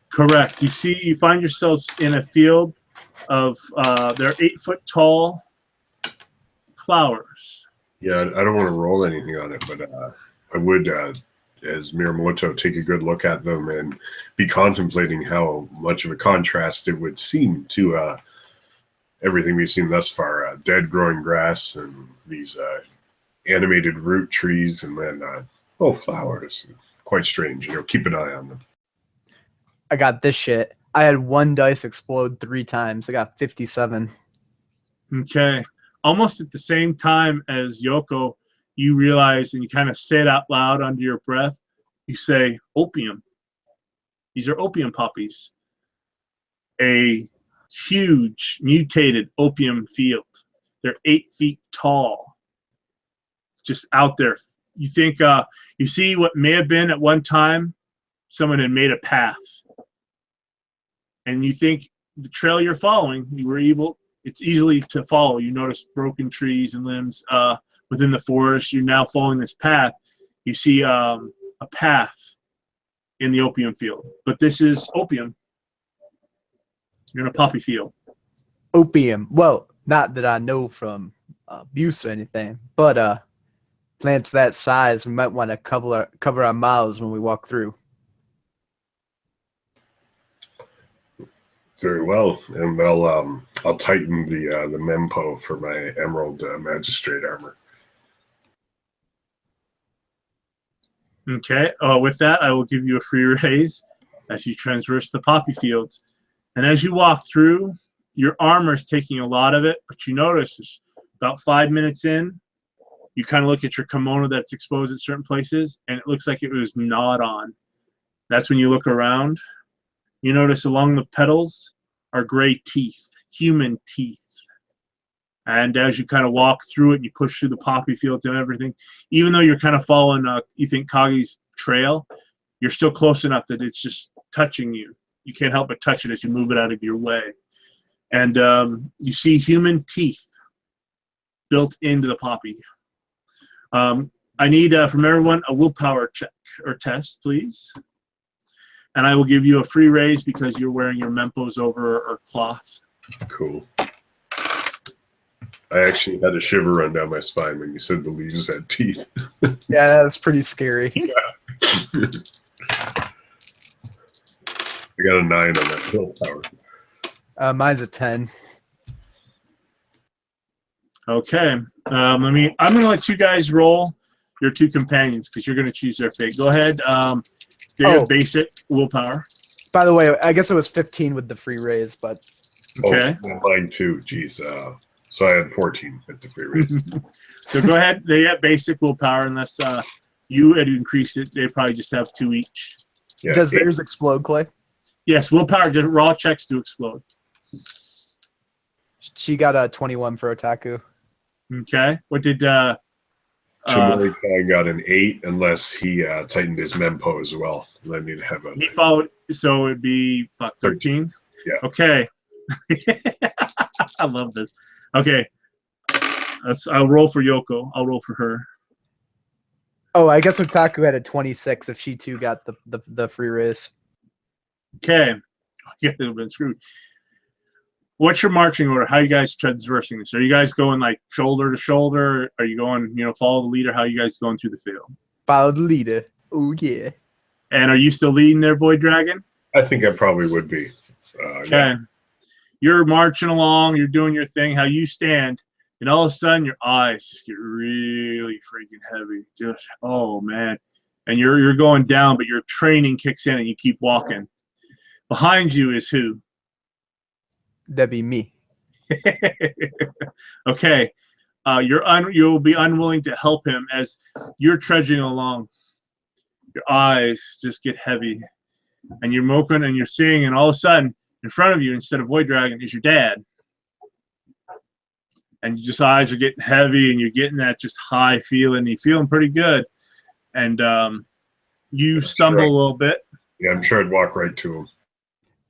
Correct. You find yourselves in a field of they're 8-foot tall flowers. Yeah, I don't want to roll anything on it, but I would, as Miramoto, take a good look at them and be contemplating how much of a contrast it would seem to everything we've seen thus far. Dead growing grass and these animated root trees, and then, flowers. Quite strange, keep an eye on them. I got this shit. I had one dice explode 3 times. I got 57. Okay. Almost at the same time as Yoko, you realize, and you kind of say it out loud under your breath, you say, opium. These are opium poppies. A huge, mutated opium field. They're 8 feet tall. Just out there. You think, you see what may have been at one time, someone had made a path. And you think the trail you're following, it's easily to follow. You notice broken trees and limbs within the forest. You're now following this path. You see a path in the opium field. But this is opium. You're in a poppy field. Opium. Well, not that I know from abuse or anything, but plants that size, we might want to cover our mouths when we walk through. Very well, and I'll tighten the mempo for my Emerald Magistrate armor. Okay. With that, I will give you a free raise as you traverse the poppy fields. And as you walk through, your armor is taking a lot of it, but you notice about 5 minutes in, you kind of look at your kimono that's exposed at certain places, and it looks like it was gnawed on. That's when you look around. You notice along the petals are gray teeth, human teeth. And as you kind of walk through it, and you push through the poppy fields and everything, even though you're kind of following, you think Kaga's trail, you're still close enough that it's just touching you. You can't help but touch it as you move it out of your way. And you see human teeth built into the poppy. I need from everyone a willpower check or test, please. And I will give you a free raise because you're wearing your mempos over or cloth. Cool. I actually had a shiver run down my spine when you said the leaves had teeth. Yeah, that's pretty scary. I got a 9 on that willpower. Mine's a 10. Okay. I'm going to let you guys roll your 2 companions because you're going to choose their fate. Go ahead. They have basic willpower. By the way, I guess it was 15 with the free raise, but... Okay. Mine too. Jeez. So I had 14 at the free raise. So go ahead. They have basic willpower unless you had increased it. They probably just have 2 each. Yeah, Does theirs explode, Clay? Yes, willpower. Raw checks do explode. She got a 21 for Otaku. Okay. What did... Tomori got an 8 unless he tightened his mempo as well. I need to have a... He followed, so it'd be 13? Yeah. Okay. I love this. Okay. I'll roll for Yoko. I'll roll for her. Oh, I guess Otaku had a 26 if she too got the free raise. Okay. Yeah, they've been screwed. What's your marching order? How are you guys traversing this? Are you guys going like shoulder to shoulder? Are you going, follow the leader? How are you guys going through the field? Follow the leader. Oh, yeah. And are you still leading there, Void Dragon? I think I probably would be. Okay. Yeah. You're marching along. You're doing your thing. How you stand. And all of a sudden, your eyes just get really freaking heavy. Just, oh, man. And you're going down, but your training kicks in and you keep walking. Behind you is who? That'd be me. Okay. You'll be unwilling to help him as you're trudging along. Your eyes just get heavy. And you're moping and you're seeing, and all of a sudden, in front of you, instead of Void Dragon, is your dad. And your just eyes are getting heavy, and you're getting that just high feeling. You're feeling pretty good. And you stumble a little bit. Yeah, I'm sure I'd walk right to him.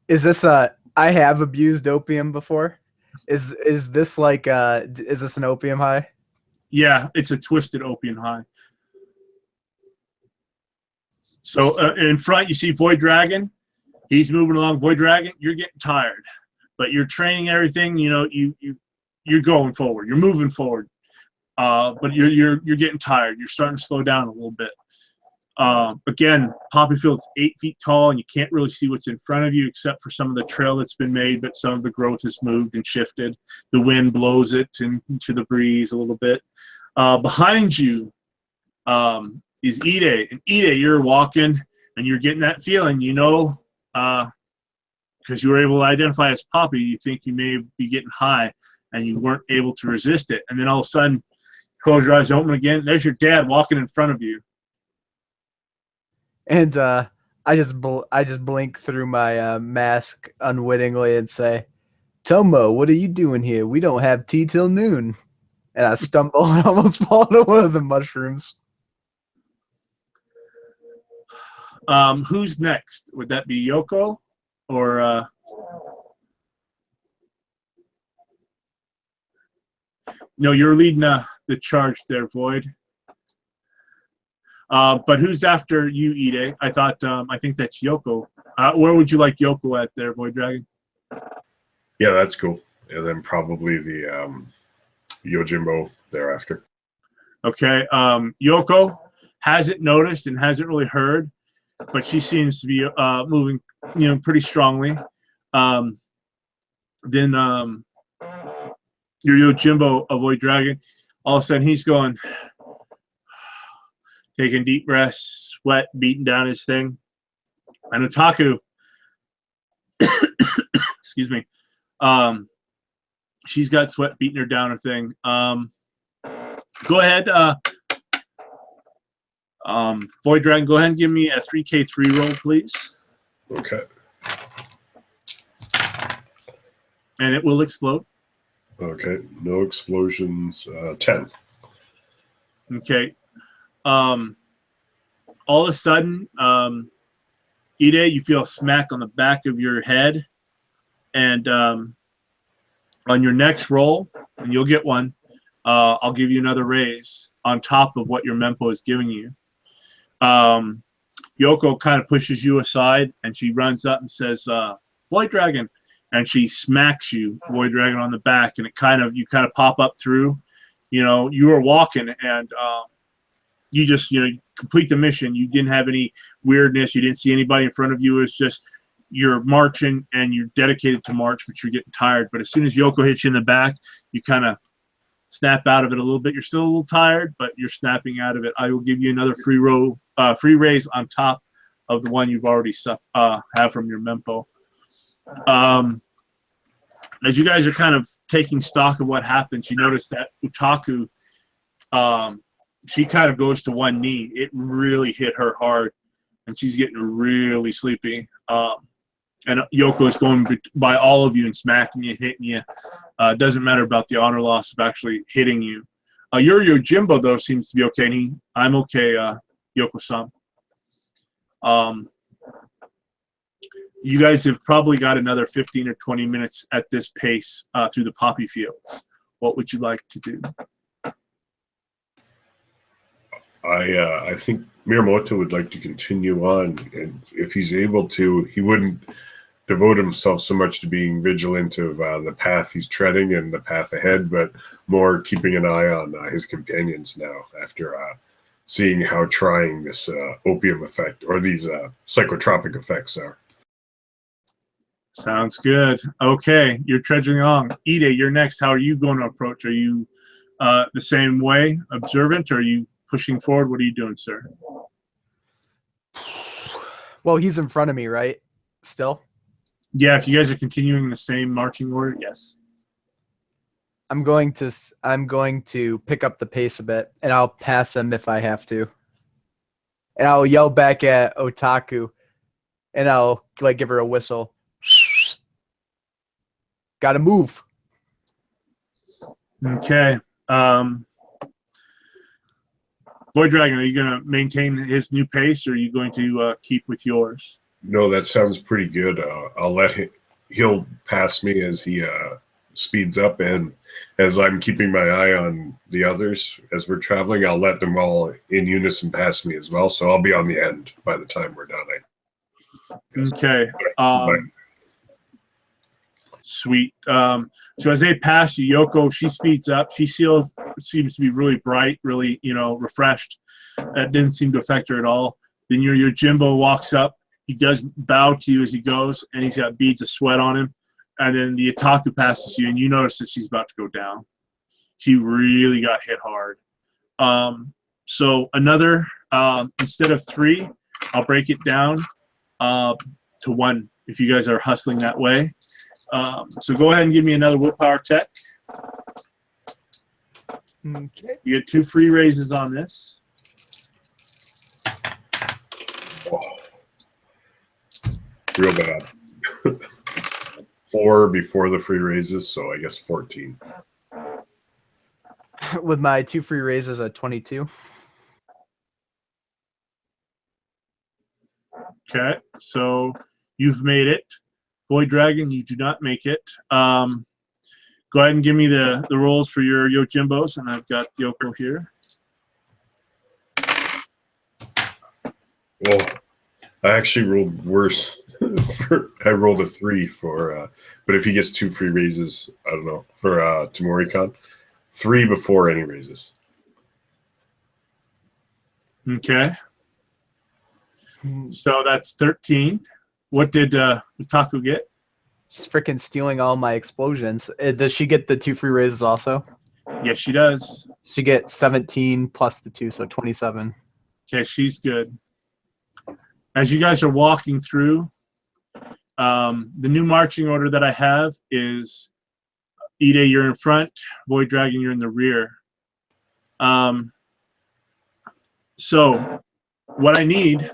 Is this I have abused opium before. Is this like is this an opium high? Yeah, it's a twisted opium high. So in front you see Void Dragon. He's moving along. Void Dragon, you're getting tired, but you're training everything. You're going forward. You're moving forward, but you're getting tired. You're starting to slow down a little bit. Again, Poppy Field's 8 feet tall, and you can't really see what's in front of you except for some of the trail that's been made, but some of the growth has moved and shifted. The wind blows it into the breeze a little bit. Behind you is Ide. And Ide, you're walking, and you're getting that feeling, because you were able to identify as Poppy, you think you may be getting high, and you weren't able to resist it. And then all of a sudden, close your eyes, open again. There's your dad walking in front of you. And I just blink through my mask unwittingly and say, "Tomo, what are you doing here? We don't have tea till noon." And I stumble and almost fall into one of the mushrooms. Who's next? Would that be Yoko or no? You're leading the charge there, Void. But who's after you, Ide? I think that's Yoko. Where would you like Yoko at there, Void Dragon? Yeah, that's cool. And then probably the Yojimbo thereafter. Okay. Yoko hasn't noticed and hasn't really heard, but she seems to be moving, pretty strongly. Then your Yojimbo, Void Dragon, all of a sudden he's going, taking deep breaths, sweat beating down his thing. And Otaku, excuse me, she's got sweat beating her down her thing. Go ahead, Void Dragon, go ahead and give me a 3K3 roll, please. Okay. And it will explode. Okay, no explosions. 10. Okay. All of a sudden, Ide, you feel a smack on the back of your head, and on your next roll, and you'll get one, I'll give you another raise on top of what your Mempo is giving you. Yoko kind of pushes you aside, and she runs up and says, Void Dragon, and she smacks you, Void Dragon, on the back, and you kind of pop up through. You were walking, and you just, complete the mission. You didn't have any weirdness. You didn't see anybody in front of you. It's just you're marching and you're dedicated to march, but you're getting tired. But as soon as Yoko hits you in the back, you kind of snap out of it a little bit. You're still a little tired, but you're snapping out of it. I will give you another free raise on top of the one you've already have from your Mempo. As you guys are kind of taking stock of what happens, you notice that Otaku, she kind of goes to one knee. It really hit her hard, and she's getting really sleepy. And Yoko is going by all of you and smacking you, hitting you. Doesn't matter about the honor loss of actually hitting you. Your Yojimbo, though, seems to be okay. And I'm okay, Yoko-san. You guys have probably got another 15 or 20 minutes at this pace through the poppy fields. What would you like to do? I think Miyamoto would like to continue on, and if he's able to, he wouldn't devote himself so much to being vigilant of the path he's treading and the path ahead, but more keeping an eye on his companions now after seeing how trying this opium effect or these psychotropic effects are. Sounds good. Okay, you're trudging along. Ide, you're next. How are you going to approach? Are you the same way, observant, or are you pushing forward? What are you doing, sir? Well, he's in front of me, right? Still? Yeah, if you guys are continuing the same marching order, yes. I'm going to pick up the pace a bit, and I'll pass him if I have to. And I'll yell back at Otaku, and I'll like give her a whistle. Gotta move. Okay. Void Dragon, are you going to maintain his new pace, or are you going to keep with yours? No, that sounds pretty good. I'll let him. He'll pass me as he speeds up, and as I'm keeping my eye on the others as we're traveling, I'll let them all in unison pass me as well. So I'll be on the end by the time we're done. Okay. Sweet. So as they pass you, Yoko, she speeds up. She still seems to be really bright, really, refreshed. That didn't seem to affect her at all. Then your Jimbo walks up. He does bow to you as he goes, and he's got beads of sweat on him. And then the Otaku passes you, and you notice that she's about to go down. She really got hit hard. So another, instead of 3, I'll break it down to 1 if you guys are hustling that way. So go ahead and give me another willpower check. Okay. You get 2 free raises on this. Real bad. 4 before the free raises, so I guess 14. With my 2 free raises at 22. Okay, so you've made it. Void Dragon, you do not make it. Go ahead and give me the rolls for your Yojimbos, and I've got Yoko here. Well, I actually rolled worse. I rolled a 3 for, but if he gets 2 free raises, I don't know, for Tamori-kan. 3 before any raises. Okay. So that's 13. What did Otaku get? She's freaking stealing all my explosions. Does she get the 2 free raises also? Yes, she does. She gets 17 plus the 2, so 27. Okay, she's good. As you guys are walking through, the new marching order that I have is Ide, you're in front, Void Dragon, you're in the rear. So what I need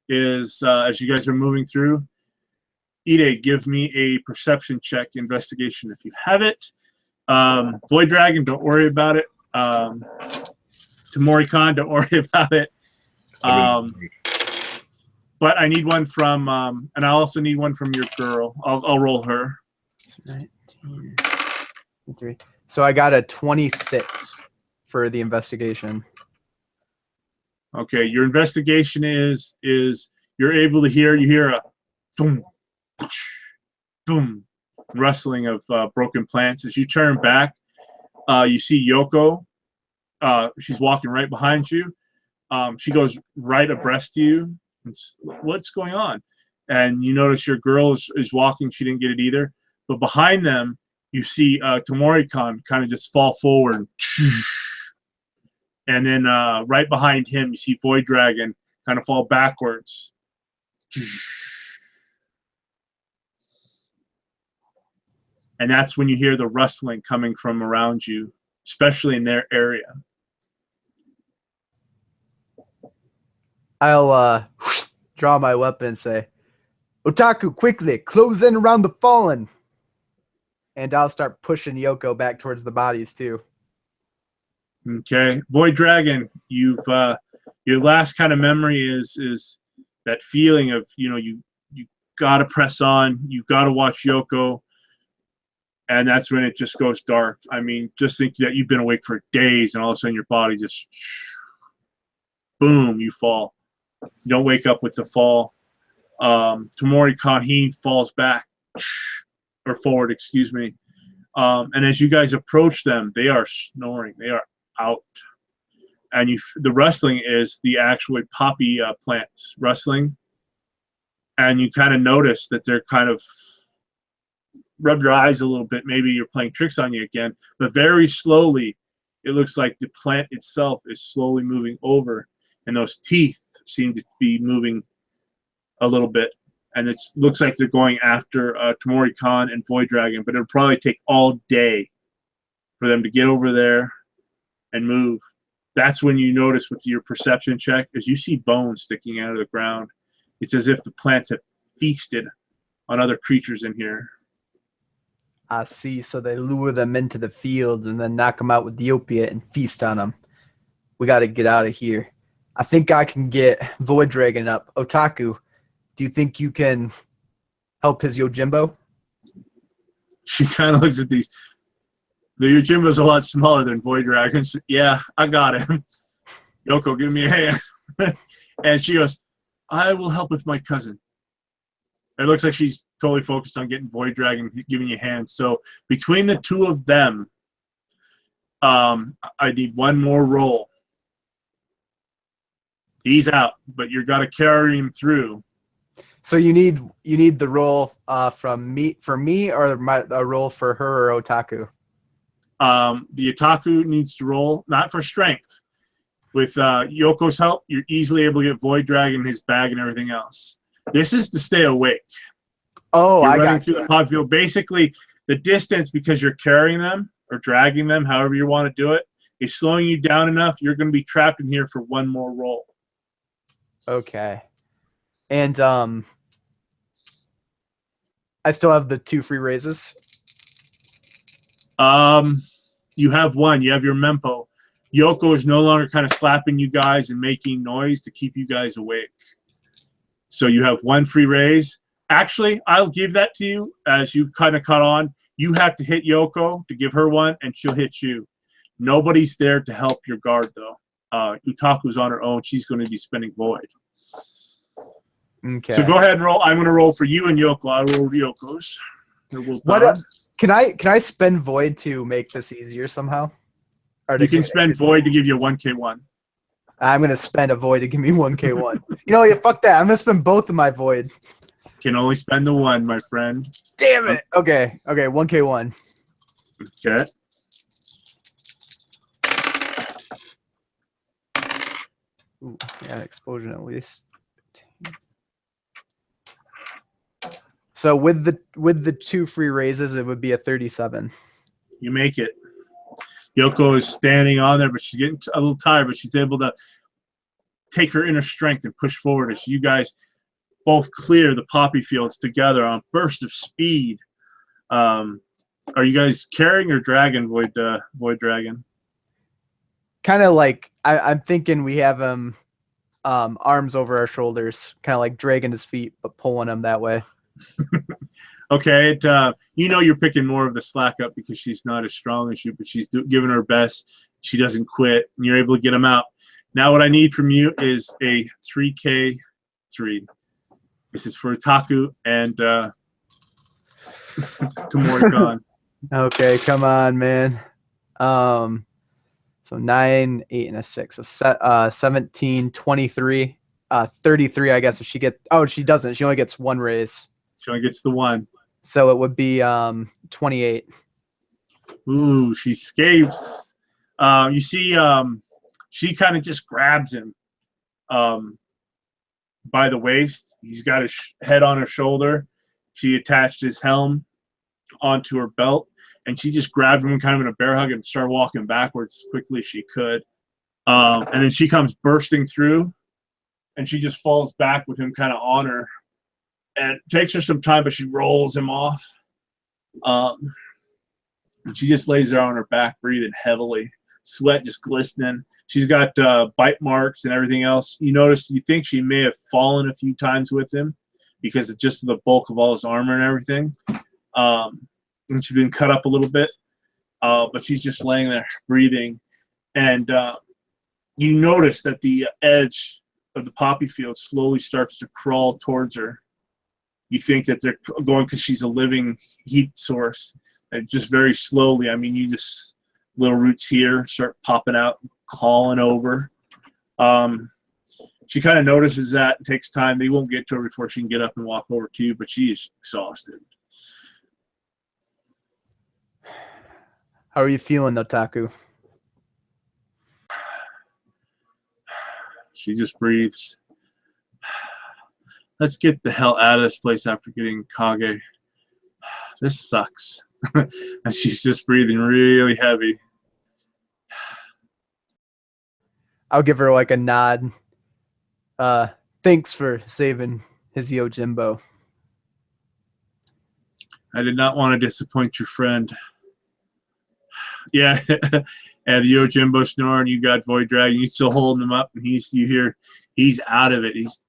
is, as you guys are moving through, Ide, give me a perception check, investigation if you have it. Void Dragon, don't worry about it. Tamori-kan, don't worry about it. But I need one from, and I also need one from your girl. I'll roll her. 19, 3. So I got a 26 for the investigation. Okay, your investigation is you're able to hear, you hear a boom, boom, rustling of broken plants. As you turn back, you see Yoko. She's walking right behind you. She goes right abreast to you. What's going on? And you notice your girl is walking. She didn't get it either. But behind them, you see Tamori-kan kind of just fall forward. And then right behind him, you see Void Dragon kind of fall backwards. And that's when you hear the rustling coming from around you, especially in their area. I'll draw my weapon and say, Otaku, quickly, close in around the fallen. And I'll start pushing Yoko back towards the bodies, too. Okay. Void Dragon, you've your last kind of memory is that feeling of, you got to press on, you got to watch Yoko. And that's when it just goes dark. I mean, just think that you've been awake for days and all of a sudden your body just boom, you fall. You don't wake up with the fall. Tamori Kahin falls back, or forward, excuse me. And as you guys approach them, they are snoring. They are out. And the rustling is the actual poppy plants rustling. And you kind of notice that they're kind of rub your eyes a little bit. Maybe you're playing tricks on you again. But very slowly, it looks like the plant itself is slowly moving over. And those teeth seem to be moving a little bit. And it looks like they're going after Tamori Khan and Void Dragon. But it'll probably take all day for them to get over there and move. That's when you notice with your perception check, as you see bones sticking out of the ground. It's as if the plants have feasted on other creatures in here. I see. So they lure them into the field and then knock them out with the opiate and feast on them. We got to get out of here. I think I can get Void Dragon up. Otaku, do you think you can help his Yojimbo? She kind of looks at these. The Yojimbo's a lot smaller than Void Dragon's. Yeah, I got him. Yoko, give me a hand. And she goes, I will help with my cousin. It looks like she's totally focused on getting Void Dragon, giving you hands. So between the two of them, I need one more roll. He's out, but you got to carry him through. So you need the roll from me for me, or a roll for her or Otaku. The Otaku needs to roll, not for strength. With Yoko's help, you're easily able to get Void Dragon, his bag, and everything else. This is to stay awake. Oh, you're I running got through the population. Basically, the distance, because you're carrying them or dragging them, however you want to do it, is slowing you down enough. You're going to be trapped in here for one more roll. Okay. And I still have the 2 free raises. You have one. You have your Mempo. Yoko is no longer kind of slapping you guys and making noise to keep you guys awake. So you have 1 free raise. Actually, I'll give that to you as you've kind of caught on. You have to hit Yoko to give her 1, and she'll hit you. Nobody's there to help your guard, though. Utaku's on her own. She's going to be spending Void. Okay. So go ahead and roll. I'm going to roll for you and Yoko. I rolled Yoko's. What? Can I spend Void to make this easier somehow? You can spend Void to give you a 1K1. I'm going to spend a Void to give me 1K1. Yeah, fuck that. I'm going to spend both of my Void. Can only spend the 1, my friend. Damn it. Okay, 1K1. Okay. Ooh, yeah, explosion at least. So with the 2 free raises, it would be a 37. You make it. Yoko is standing on there, but she's getting a little tired, but she's able to take her inner strength and push forward as you guys both clear the poppy fields together on a burst of speed. Are you guys carrying or dragging Void Dragon? Kind of like I'm thinking we have him arms over our shoulders, kind of like dragging his feet, but pulling him that way. Okay, you're picking more of the slack up because she's not as strong as you, but she's giving her best. She doesn't quit, and you're able to get him out. Now what I need from you is a 3K3. This is for Otaku and Tamori Khan. Okay, come on, man. So 9, 8, and a 6. So 17, 23, 33. I guess if she gets. Oh, she doesn't. She only gets 1 raise. She only gets the 1. So it would be 28. Ooh, she escapes. You see, she kind of just grabs him by the waist. He's got his head on her shoulder. She attached his helm onto her belt, and she just grabbed him kind of in a bear hug and started walking backwards as quickly as she could. And then she comes bursting through, and she just falls back with him kind of on her. And it takes her some time, but she rolls him off. And she just lays there on her back, breathing heavily, sweat just glistening. She's got bite marks and everything else. You think she may have fallen a few times with him because of just the bulk of all his armor and everything. And she's been cut up a little bit, but she's just laying there breathing. And you notice that the edge of the poppy field slowly starts to crawl towards her. You think that they're going because she's a living heat source. And just very slowly, I mean, you just, little roots here start popping out, crawling over. She kind of notices that. It takes time. They won't get to her before she can get up and walk over to you, but she is exhausted. How are you feeling, Otaku? She just breathes. Let's get the hell out of this place after getting Kaga. This sucks. And she's just breathing really heavy. I'll give her like a nod. Thanks for saving his Yojimbo. I did not want to disappoint your friend. Yeah, and the Yojimbo snoring, you got Void Dragon, you still holding him up, and you hear he's out of it. He's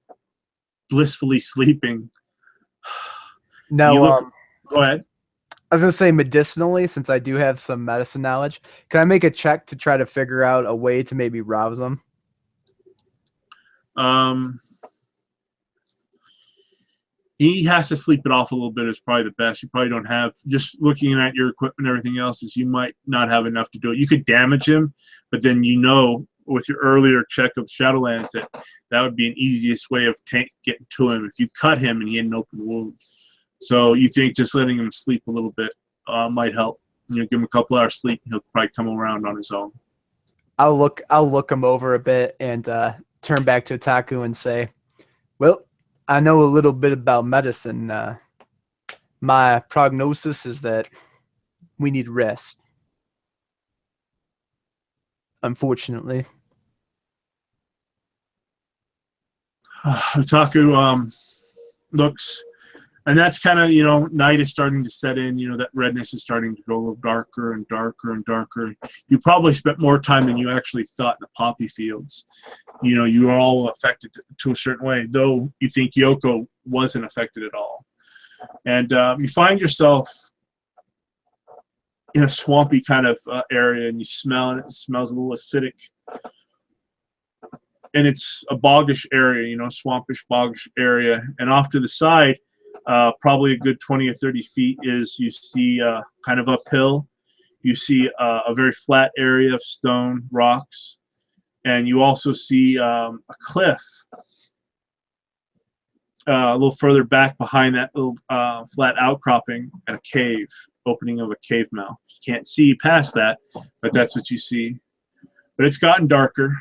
blissfully sleeping. Now, go ahead. I was gonna say medicinally, since I do have some medicine knowledge, can I make a check to try to figure out a way to maybe rouse them? He has to sleep it off a little bit is probably the best. You probably don't have, just looking at your equipment and everything else, is you might not have enough to do it. You could damage him, but then you know with your earlier check of Shadowlands that would be an easiest way of getting to him if you cut him and he had an open wound. So you think just letting him sleep a little bit might help. You know, give him a couple hours sleep, he'll probably come around on his own. I'll look him over a bit and turn back to Otaku and say, well, I know a little bit about medicine. My prognosis is that we need rest. Unfortunately. Otaku looks, and that's kind of, you know, night is starting to set in. You know, that redness is starting to go a little darker and darker and darker. You probably spent more time than you actually thought in the poppy fields. You know, you are all affected to a certain way, though you think Yoko wasn't affected at all. And you find yourself in a swampy kind of area, and you smell it. It smells a little acidic. And it's a boggish area, you know, swampish, boggish area. And off to the side, probably a good 20 or 30 feet is you see kind of uphill. You see a very flat area of stone, rocks. And you also see a cliff a little further back behind that little flat outcropping, and a cave, opening of a cave mouth. You can't see past that, but that's what you see. But it's gotten darker,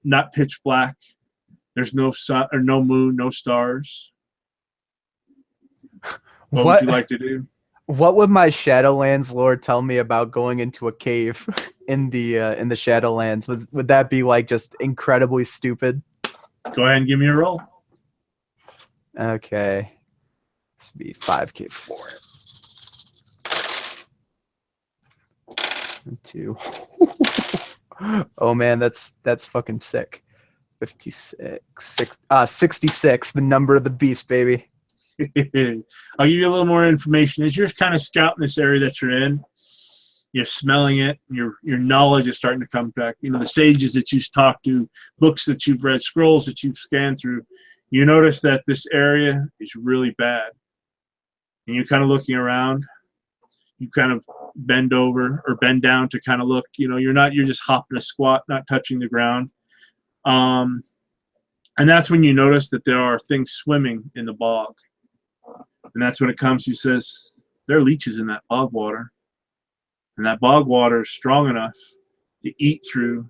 not pitch black. There's no sun or no moon, no stars. What would you like to do? What would my Shadowlands lore tell me about going into a cave in the Shadowlands? Would that be like just incredibly stupid? Go ahead and give me a roll. Okay. This would be 5K for it. 2. Oh man, that's fucking sick. 66, the number of the beast, baby. I'll give you a little more information. As you're kind of scouting this area that you're in, you're smelling it, your knowledge is starting to come back. You know, the sages that you've talked to, books that you've read, scrolls that you've scanned through, you notice that this area is really bad. And you're kind of looking around, you kind of bend over or bend down to kind of look. You know, you're just hopping a squat, not touching the ground. And that's when you notice that there are things swimming in the bog. And that's when it comes, he says, there are leeches in that bog water. And that bog water is strong enough to eat through,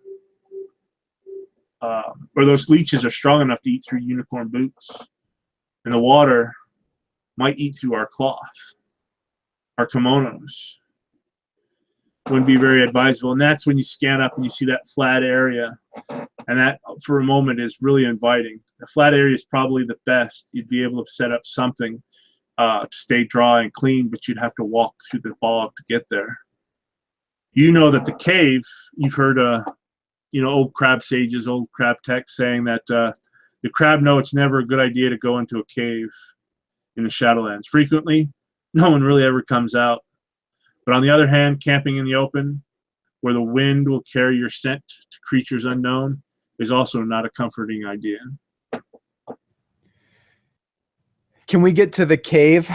or those leeches are strong enough to eat through unicorn boots. And the water might eat through our cloth, our kimonos. Wouldn't be very advisable. And that's when you scan up and you see that flat area. And that, for a moment, is really inviting. The flat area is probably the best. You'd be able to set up something to stay dry and clean, but you'd have to walk through the bog to get there. You know that the cave, you've heard, you know, old crab sages, old crab texts saying that the crab know it's never a good idea to go into a cave in the Shadowlands. Frequently, no one really ever comes out. But on the other hand, camping in the open, where the wind will carry your scent to creatures unknown is also not a comforting idea. Can we get to the cave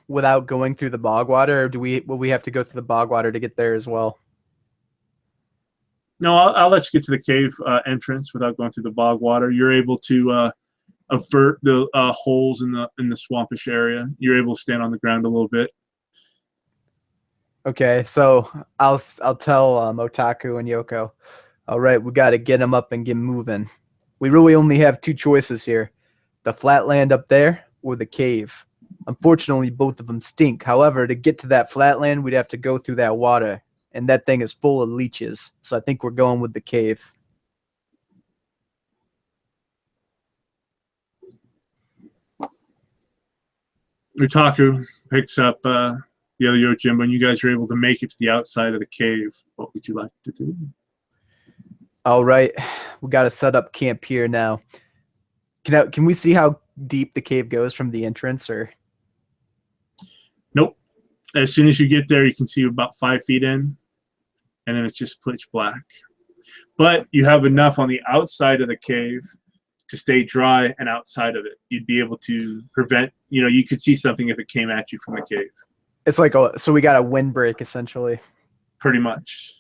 without going through the bog water, or will we have to go through the bog water to get there as well? No, I'll let you get to the cave entrance without going through the bog water. You're able to avert the holes in the swampish area. You're able to stand on the ground a little bit. Okay, so I'll tell Otaku and Yoko. All right, we got to get them up and get moving. We really only have two choices here: the flatland up there or the cave. Unfortunately, both of them stink. However, to get to that flatland, we'd have to go through that water, and that thing is full of leeches. So I think we're going with the cave. Utaku picks up the other Yojimbo, and you guys are able to make it to the outside of the cave. What would you like to do? All right, we got to set up camp here now. Can we see how deep the cave goes from the entrance, or? Nope. As soon as you get there, you can see about 5 feet in, and then it's just pitch black. But you have enough on the outside of the cave to stay dry, and outside of it, you'd be able to prevent. You could see something if it came at you from the cave. It's like so we got a windbreak essentially. Pretty much.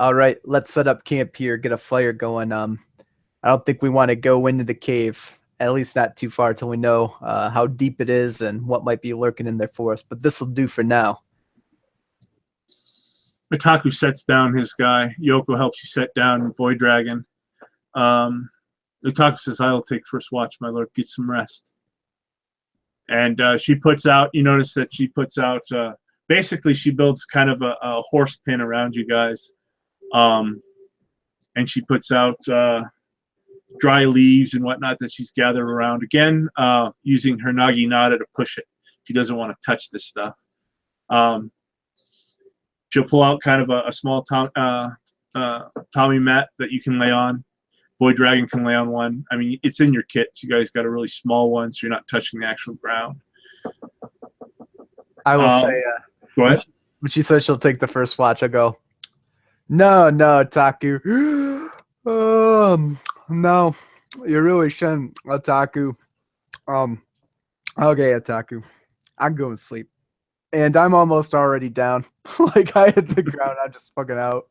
All right, let's set up camp here, get a fire going. I don't think we want to go into the cave, at least not too far till we know how deep it is and what might be lurking in there for us. But this will do for now. Itaku sets down his guy. Yoko helps you set down Void Dragon. Itaku says, "I'll take first watch, my lord. Get some rest." And she puts out. You notice that she puts out. Basically, she builds kind of a horse pin around you guys. And she puts out dry leaves and whatnot that she's gathered around. Again, using her naginata to push it. She doesn't want to touch this stuff. She'll pull out kind of a small Tommy mat that you can lay on. Void Dragon can lay on one. I mean, it's in your kit. So you guys got a really small one, so you're not touching the actual ground. I will say, go ahead. When she says she'll take the first watch, I go, no, Taku. No, you really shouldn't, Otaku. Okay, Otaku. I'm going to sleep. And I'm almost already down. Like, I hit the ground, I'm just fucking out.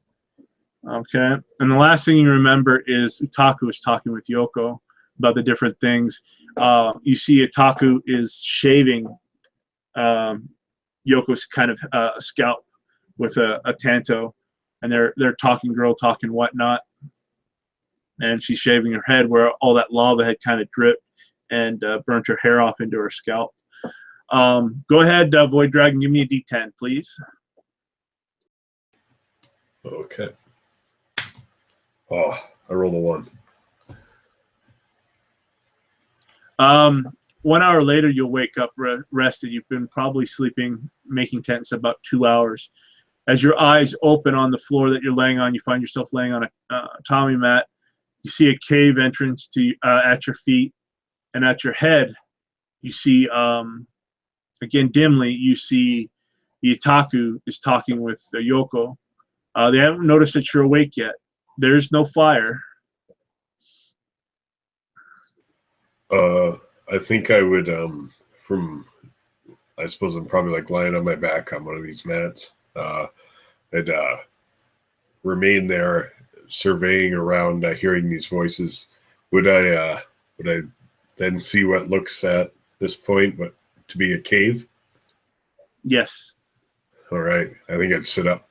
Okay. And the last thing you remember is Utaku is talking with Yoko about the different things. You see Utaku is shaving Yoko's kind of scalp with a tanto. And they're talking girl talk and whatnot. And she's shaving her head where all that lava had kind of dripped and burnt her hair off into her scalp. Go ahead, Void Dragon, give me a D10, please. Okay. Oh, I rolled a 1. 1 hour later, you'll wake up rested. You've been probably sleeping, making tents about 2 hours. As your eyes open on the floor that you're laying on, you find yourself laying on a Tommy mat. You see a cave entrance to at your feet, and at your head, you see, again dimly, you see the Itaku is talking with Yoko. They haven't noticed that you're awake yet. There's no fire. I think I would, I suppose I'm probably like lying on my back on one of these mats. I'd remain there, surveying around, hearing these voices. Would I then see what looks at this point, but to be a cave? Yes. All right. I think I'd sit up.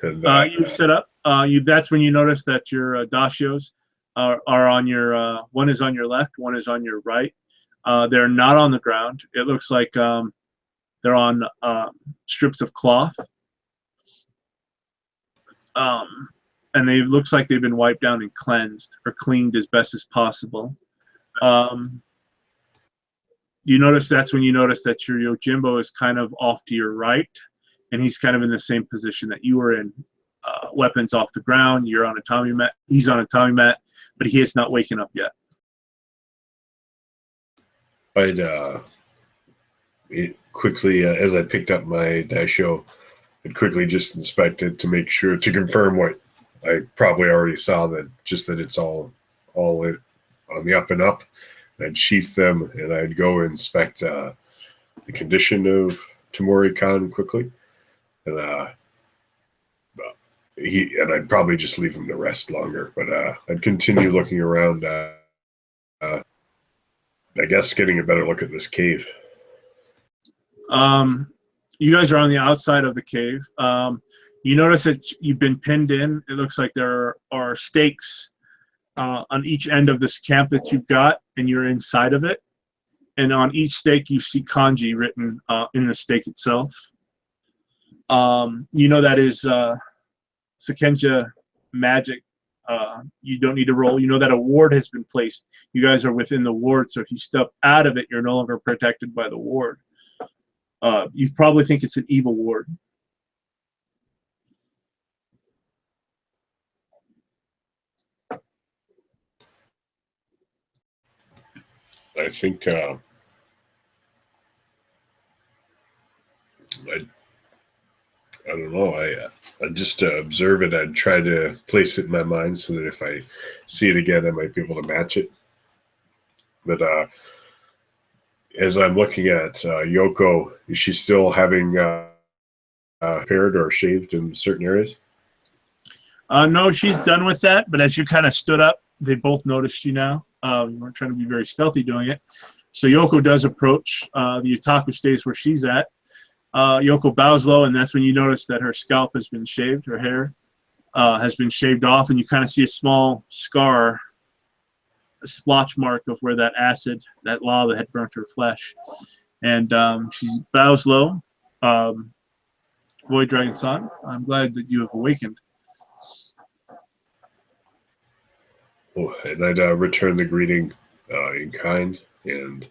And, you sit up. That's when you notice that your dashios are on your. One is on your left. One is on your right. They're not on the ground. It looks like they're on strips of cloth. And they looks like they've been wiped down and cleansed or cleaned as best as possible. You notice that's when you notice that your Yojimbo is kind of off to your right, and he's kind of in the same position that you were in. Weapons off the ground. You're on a Tommy mat. He's on a Tommy mat, but he is not waking up yet. I'd quickly, as I picked up my daisho, I'd quickly just inspect it to make sure, to confirm what I probably already saw, that it's all on the up and up. I'd sheath them, and I'd go inspect the condition of Tamori Khan quickly, and I'd probably just leave him to rest longer. But I'd continue looking around. I guess getting a better look at this cave. You guys are on the outside of the cave. You notice that you've been pinned in. It looks like there are stakes on each end of this camp that you've got, and you're inside of it. And on each stake, you see kanji written in the stake itself. You know that is Sekenja magic. You don't need to roll. You know that a ward has been placed. You guys are within the ward, so if you step out of it, you're no longer protected by the ward. You probably think it's an evil ward. I think I don't know. I'd just observe it. I'd try to place it in my mind so that if I see it again, I might be able to match it. But as I'm looking at Yoko, is she still having haired or shaved in certain areas? No, she's done with that. But as you kind of stood up, they both noticed you now. You weren't trying to be very stealthy doing it. So Yoko does approach. The otaku stays where she's at. Yoko bows low, and that's when you notice that her scalp has been shaved. Her hair has been shaved off, and you kind of see a small scar, a splotch mark of where that acid, that lava had burnt her flesh. And she bows low. Void Dragon Son, I'm glad that you have awakened. Oh, and I'd return the greeting in kind, and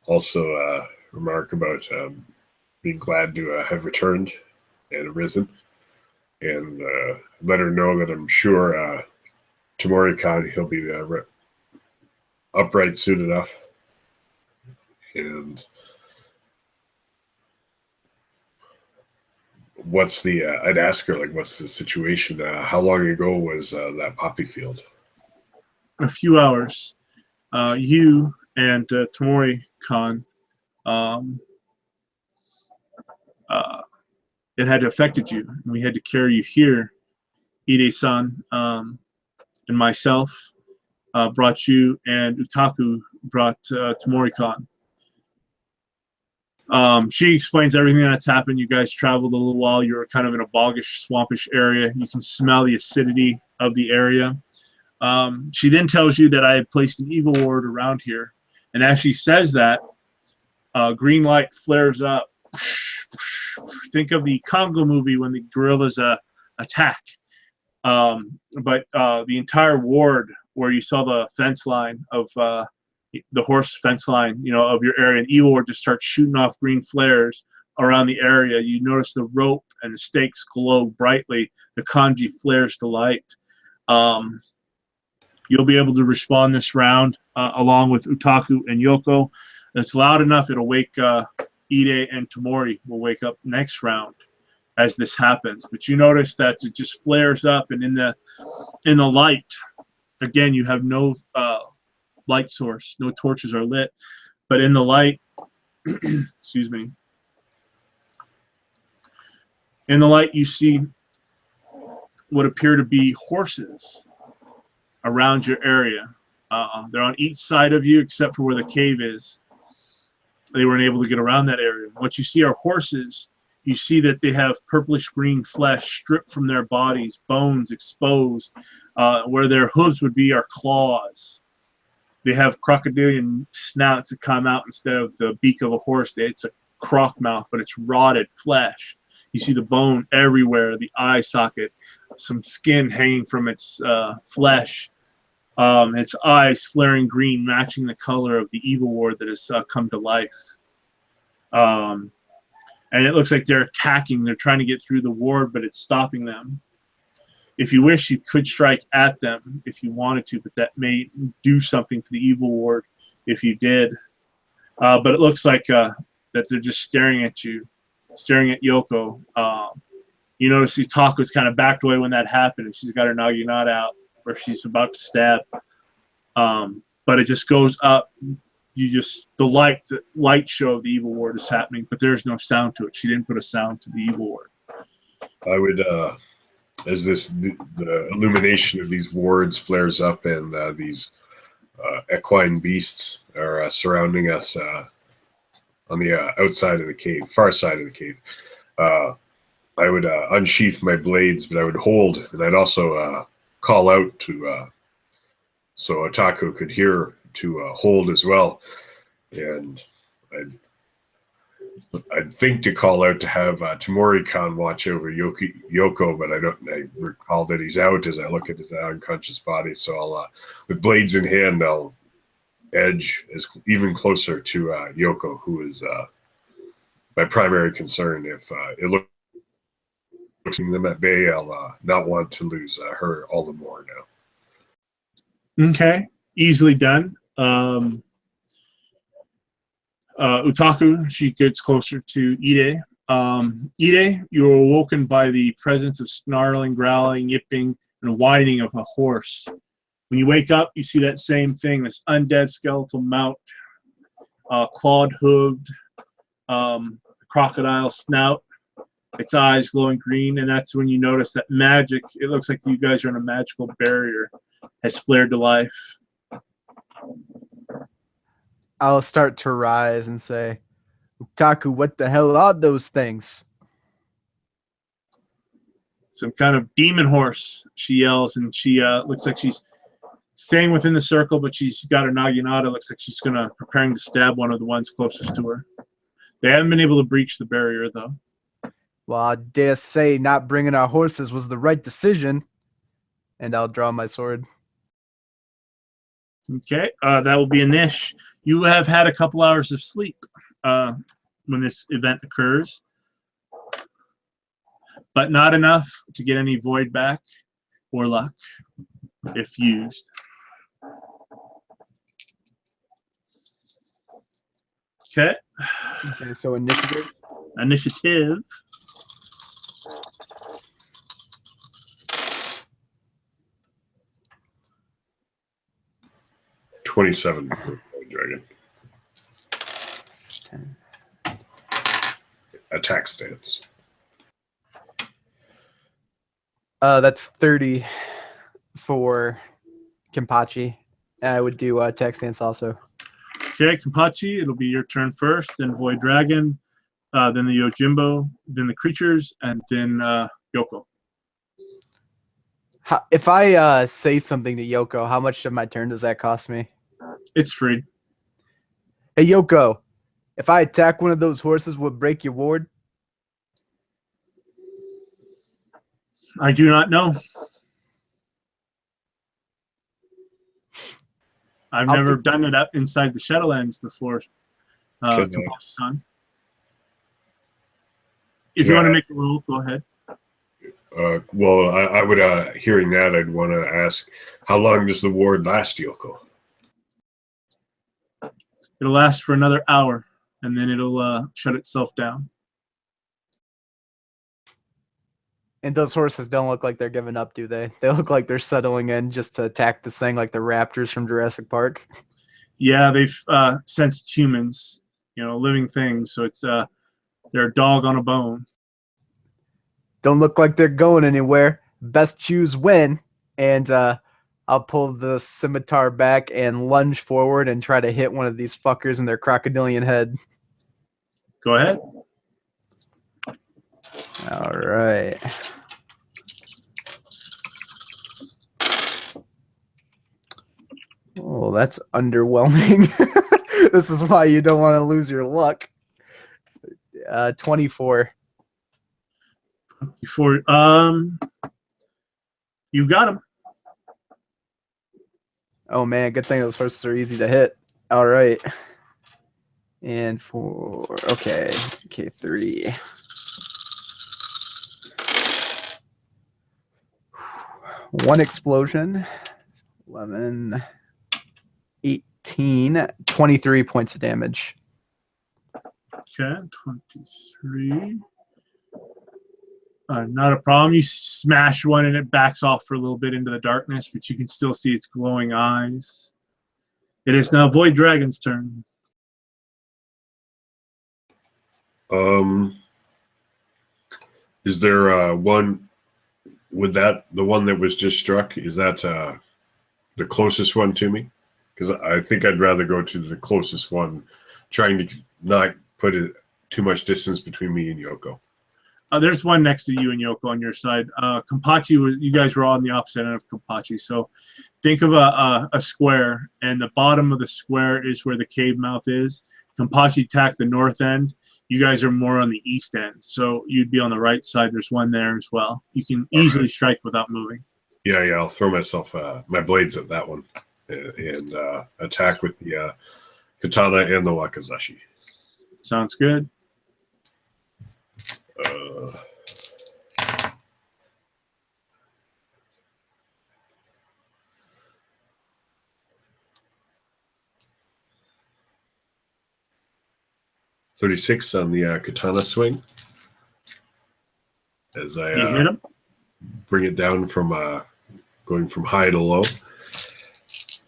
also remark about being glad to have returned and arisen, and let her know that I'm sure Tamori Khan, he'll be upright soon enough. And I'd ask her, like, what's the situation? How long ago was that poppy field? A few hours. You and Tamori Khan, it had affected you. We had to carry you here. Ide-san and myself brought you, and Utaku brought Tamori Khan. She explains everything that's happened. You guys traveled a little while. You were kind of in a boggish, swampish area. You can smell the acidity of the area. She then tells you that I had placed an evil ward around here. And as she says that, green light flares up. Think of the Congo movie when the gorillas attack. But the entire ward where you saw the fence line of the horse fence line, of your area, and evil ward just starts shooting off green flares around the area. You notice the rope and the stakes glow brightly. The kanji flares to light. You'll be able to respond this round along with Utaku and Yoko. It's loud enough, it'll wake Ide and Tamori will wake up next round as this happens. But you notice that it just flares up, and in the light, again, you have no light source, no torches are lit. But in the light, excuse me, in the light you see what appear to be horses around your area. They're on each side of you except for where the cave is. They weren't able to get around that area. What you see are horses. You see that they have purplish green flesh stripped from their bodies, bones exposed. Where their hooves would be are claws. They have crocodilian snouts that come out instead of the beak of a horse. It's a croc mouth, but it's rotted flesh. You see the bone everywhere, the eye socket, some skin hanging from its flesh. Its eyes flaring green, matching the color of the evil ward that has come to life. And it looks like they're attacking. They're trying to get through the ward, but it's stopping them. If you wish, you could strike at them if you wanted to, but that may do something to the evil ward if you did. But it looks like that they're just staring at you. staring at Yoko. You notice Utaku's kind of backed away when that happened, and she's got her naginata out where she's about to stab. But it just goes up. The light show of the evil ward is happening, but there's no sound to it. She didn't put a sound to the evil ward. I would, as the illumination of these wards flares up and these equine beasts are surrounding us on the outside of the cave, far side of the cave. I would unsheath my blades, but I would hold, and I'd also call out to so Otaku could hear to hold as well. And I'd think to call out to have Tamori-kan watch over Yoko, but I recall that he's out as I look at his unconscious body. So I'll, with blades in hand, I'll edge even closer to Yoko, who is my primary concern. If it looks them at bay, I'll not want to lose her all the more now. Okay, easily done. Utaku, she gets closer to Ide. Ide, you are awoken by the presence of snarling, growling, yipping, and whining of a horse. When you wake up, you see that same thing, this undead skeletal mount, clawed-hooved, crocodile snout, its eyes glowing green, and that's when you notice that magic, it looks like you guys are in a magical barrier, has flared to life. I'll start to rise and say, Utaku, what the hell are those things? Some kind of demon horse, she yells, and she looks like she's staying within the circle, but she's got her naginata. Looks like she's preparing to stab one of the ones closest to her. They haven't been able to breach the barrier, though. Well, I dare say not bringing our horses was the right decision. And I'll draw my sword. Okay, that will be a niche. You have had a couple hours of sleep when this event occurs, but not enough to get any void back or luck if used. Okay. Okay, so initiative. Initiative. $27 for dragon. 10. Attack stance. That's 30 for Kenpachi. I would do attack stance also. Okay, Kenpachi, it'll be your turn first, then Void Dragon, then the Yojimbo, then the creatures, and then Yoko. If I say something to Yoko, how much of my turn does that cost me? It's free. Hey, Yoko, if I attack one of those horses, will it break your ward? I do not know. I've never done it up inside the Shadowlands before, son. If you want to make a rule, go ahead. Well, I would, hearing that, I'd want to ask, how long does the ward last, Yoko? It'll last for another hour, and then it'll shut itself down. And those horses don't look like they're giving up, do they? They look like they're settling in just to attack this thing like the raptors from Jurassic Park. Yeah, they've sensed humans, living things, so it's they're a dog on a bone. Don't look like they're going anywhere. Best choose win. And I'll pull the scimitar back and lunge forward and try to hit one of these fuckers in their crocodilian head. Go ahead. All right. Oh, that's underwhelming. This is why you don't want to lose your luck. 24. Before you got him. Oh man, good thing those horses are easy to hit. All right. And 4. Okay. Okay, 3. One explosion. 11. 18. 23 points of damage. Okay, 23. Not a problem. You smash one and it backs off for a little bit into the darkness, but you can still see its glowing eyes. It is now Void Dragon's turn. Is there one? Would that the one that was just struck? Is that the closest one to me? Because I think I'd rather go to the closest one, trying to not put it too much distance between me and Yoko. There's one next to you and Yoko on your side. Kampachi, you guys were all on the opposite end of Kampachi. So think of a square, and the bottom of the square is where the cave mouth is. Kampachi attacked the north end. You guys are more on the east end. So you'd be on the right side. There's one there as well. You can easily strike without moving. Yeah, I'll throw myself, my blades at that one and attack with the katana and the wakizashi. Sounds good. 36 on the katana swing. As I you hit him. Bring it down from going from high to low.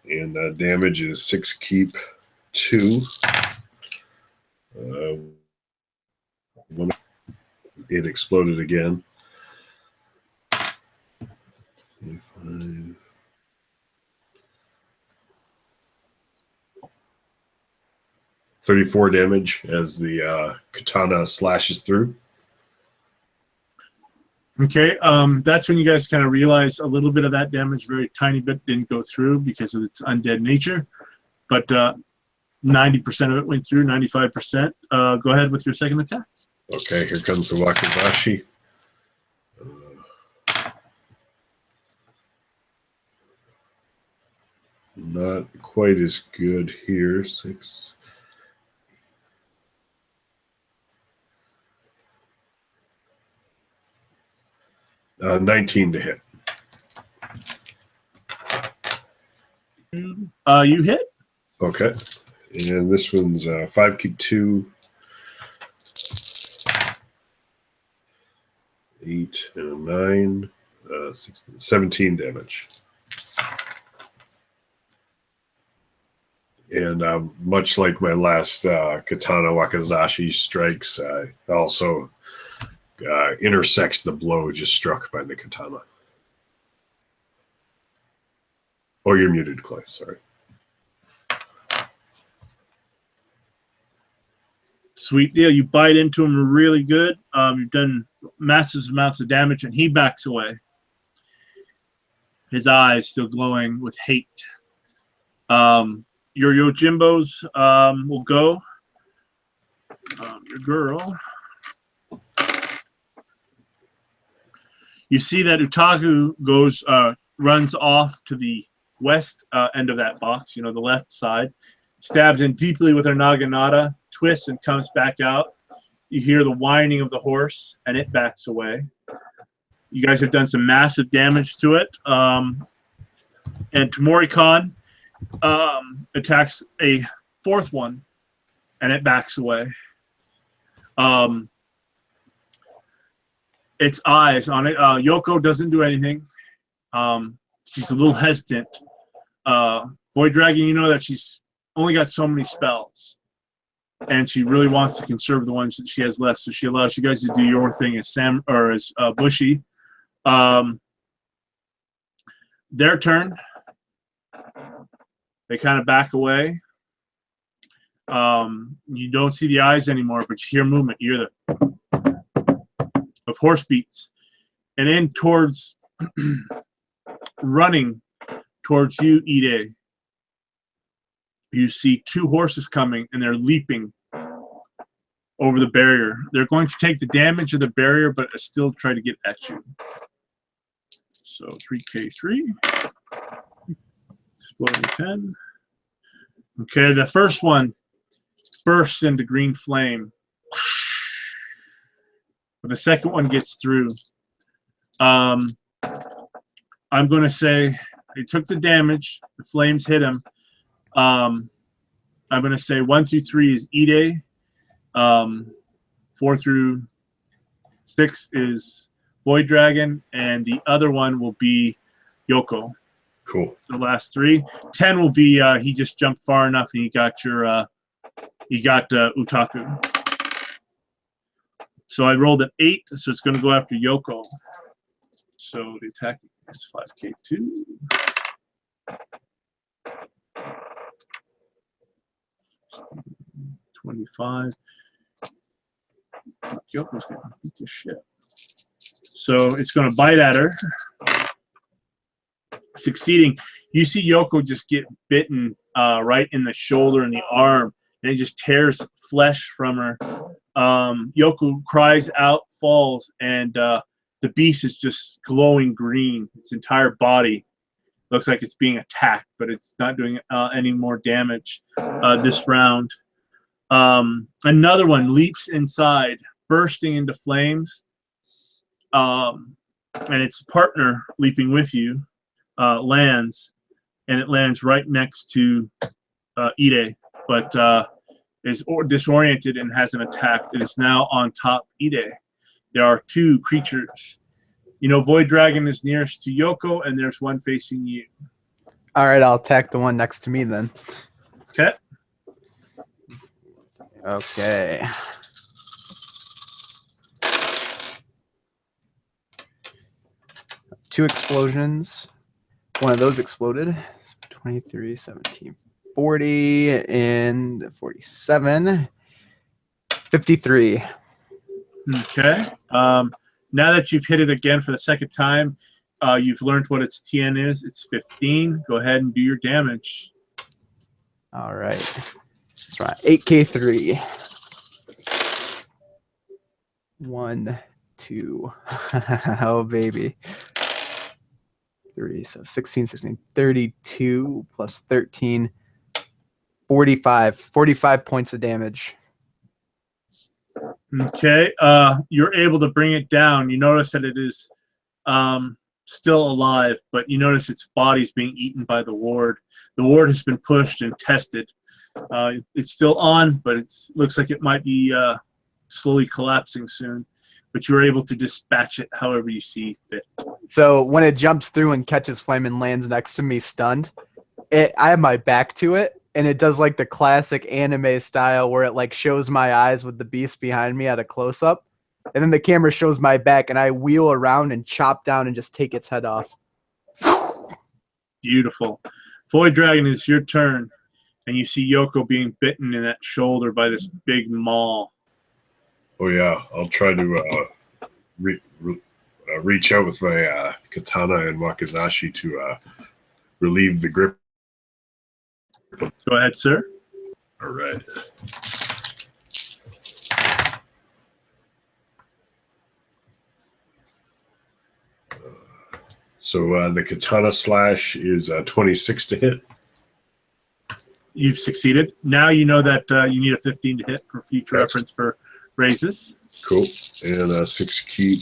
And damage is 6 keep 2. When it exploded again. 25. 34 damage as the katana slashes through. Okay, that's when you guys kind of realize a little bit of that damage, very tiny bit, didn't go through because of its undead nature. But 90% of it went through, 95%. Go ahead with your second attack. Okay, here comes the wakizashi. Not quite as good here. 6. Uh, 19 to hit. You hit. Okay. And this one's 5 keep 2. 8 and 9. 16, 17 damage. And much like my last katana wakizashi strikes, also intersects the blow just struck by the katana. Oh, you're muted, Clay. Sorry. Sweet deal. You bite into him really good. You've done massive amounts of damage, and he backs away. His eyes still glowing with hate. Your Yojimbos will go. Your girl. You see that Utagu goes, runs off to the west end of that box, the left side, stabs in deeply with her naginata, twists and comes back out. You hear the whining of the horse, and it backs away. You guys have done some massive damage to it. And Tamori-Khan attacks a fourth one, and it backs away. Its eyes on it. Yoko doesn't do anything. She's a little hesitant. Void Dragon, you know that she's only got so many spells, and she really wants to conserve the ones that she has left. So she allows you guys to do your thing as Bushy. Their turn. They kind of back away. You don't see the eyes anymore, but you hear movement. You hear the of horse beats, and in towards running towards you, Ide. You see 2 horses coming, and they're leaping over the barrier. They're going to take the damage of the barrier, but still try to get at you. So 3K3. Exploding 10. Okay, the first one bursts into green flame. But the second one gets through. I'm going to say he took the damage. The flames hit him. I'm going to say 1 through 3 is Ide. 4 through 6 is Void Dragon, and the other one will be Yoko. Cool. The last 3. 10 will be he just jumped far enough and he got your Utaku. So I rolled an 8, so it's going to go after Yoko. So the attack is 5k2. $25. Yoko's going to beat this shit. So it's going to bite at her. Succeeding. You see Yoko just get bitten right in the shoulder and the arm, and it just tears flesh from her. Yoko cries out, falls, and the beast is just glowing green. Its entire body looks like it's being attacked, but it's not doing any more damage this round. Another one leaps inside, bursting into flames, and its partner leaping with you lands, and it lands right next to Ide, but is disoriented and hasn't attacked. It is now on top Ide. There are 2 creatures. You know, Void Dragon is nearest to Yoko, and there's one facing you. All right, I'll attack the one next to me then. Okay. Okay. Two explosions. One of those exploded. 23, 17, 40, and 47. 53. Okay. Now that you've hit it again for the second time, you've learned what its TN is. It's 15. Go ahead and do your damage. All right. That's right. 8k3. 1, 2. Oh, baby. 3. So 16, 16, 32 plus 13. 45. 45 points of damage. Okay. You're able to bring it down. You notice that it is still alive, but you notice its body's being eaten by the ward. The ward has been pushed and tested. It's still on, but it looks like it might be slowly collapsing soon. But you're able to dispatch it however you see fit. So when it jumps through and catches flame and lands next to me stunned, I have my back to it, and it does like the classic anime style where it like shows my eyes with the beast behind me at a close-up, and then the camera shows my back, and I wheel around and chop down and just take its head off. Beautiful. Void Dragon, is your turn, and you see Yoko being bitten in that shoulder by this big maw. Oh yeah, I'll try to reach out with my katana and wakizashi to relieve the grip. Go ahead, sir. All right. So the katana slash is 26 to hit. You've succeeded. Now you know that you need a 15 to hit for future reference for raises. Cool. And 6 keep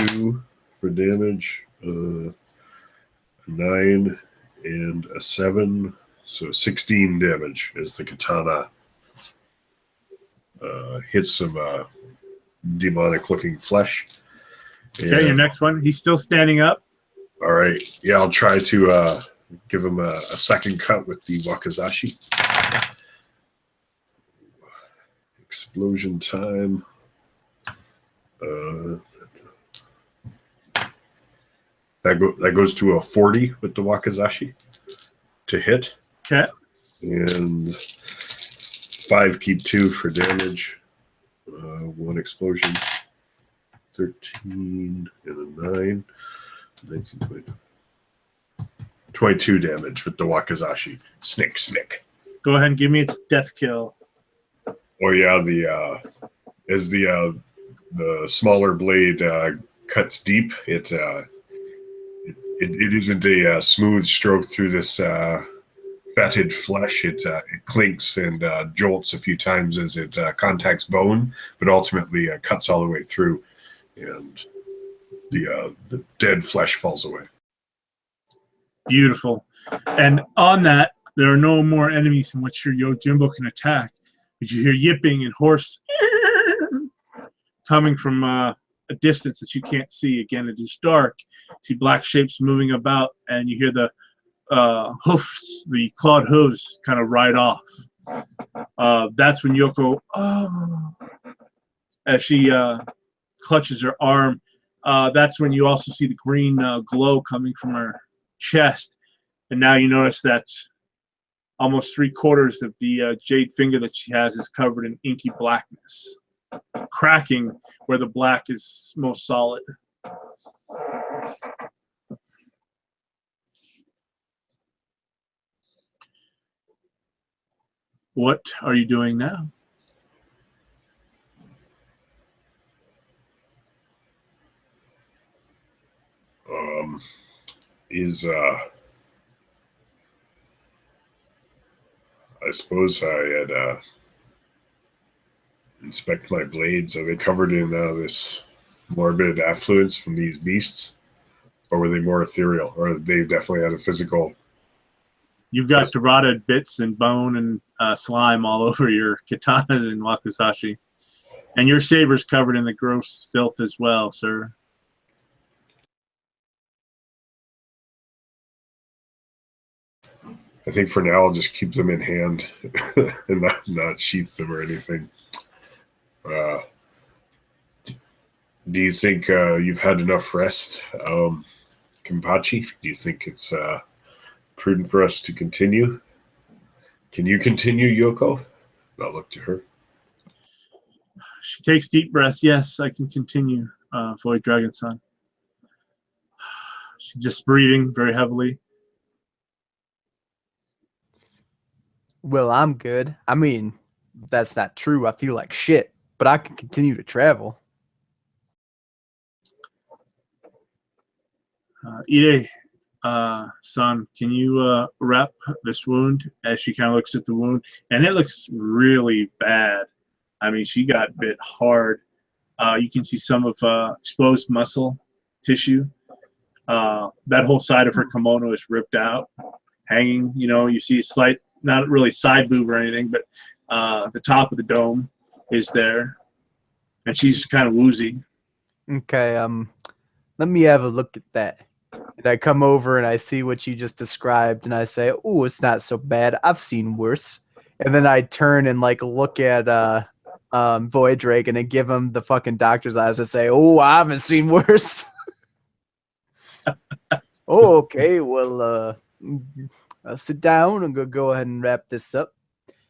2 for damage. 9 and a 7. So 16 damage as the katana hits some demonic-looking flesh. And, Okay, your next one. He's still standing up. all right. Yeah, I'll try to give him a second cut with the wakizashi. Explosion time. That goes to a 40 with the wakizashi to hit. Okay. And 5 keep 2 for damage. 1 explosion. 13 and a 9. 19, 20. 22 damage with the wakizashi. Snick. Go ahead and give me its death kill. Oh yeah, as the smaller blade cuts deep, it isn't a smooth stroke through this fetid flesh. It clinks and jolts a few times as it contacts bone, but ultimately cuts all the way through, and the dead flesh falls away. Beautiful. And on that, there are no more enemies in which your Yojimbo can attack. But you hear yipping and hoarse coming from a distance that you can't see. Again, it is dark. You see black shapes moving about, and you hear the hoofs, the clawed hooves, kind of ride off. That's when Yoko, oh, as she clutches her arm. That's when you also see the green glow coming from her chest, and now you notice that almost 3/4 of the jade finger that she has is covered in inky blackness, cracking where the black is most solid. What are you doing now? I suppose I had inspect my blades. Are they covered in this morbid affluence from these beasts, or were they more ethereal, or they definitely had a physical? You've got rotted bits and bone and slime all over your katanas and wakizashi, and your saber's covered in the gross filth as well, sir. I think for now I'll just keep them in hand and not sheath them or anything. Do you think you've had enough rest, Kenpachi? Do you think it's prudent for us to continue? Can you continue, Yoko? I'll look to her. She takes deep breaths. Yes, I can continue, Void Dragon Son. She's just breathing very heavily. Well, I'm good. I mean, that's not true. I feel like shit, but I can continue to travel. Ide, son, can you wrap this wound? As she kind of looks at the wound, and it looks really bad. I mean, she got bit hard. You can see some of exposed muscle tissue. That whole side of her kimono is ripped out, hanging. You know, you see a slight, not really side boob or anything, but the top of the dome is there, and she's kind of woozy. Okay, let me have a look at that. And I come over and I see what you just described, and I say, "Oh, it's not so bad. I've seen worse." And then I turn and like look at Void Dragon and give him the fucking doctor's eyes and say, "Oh, I haven't seen worse." Oh, okay. Well, I'll sit down and go ahead and wrap this up.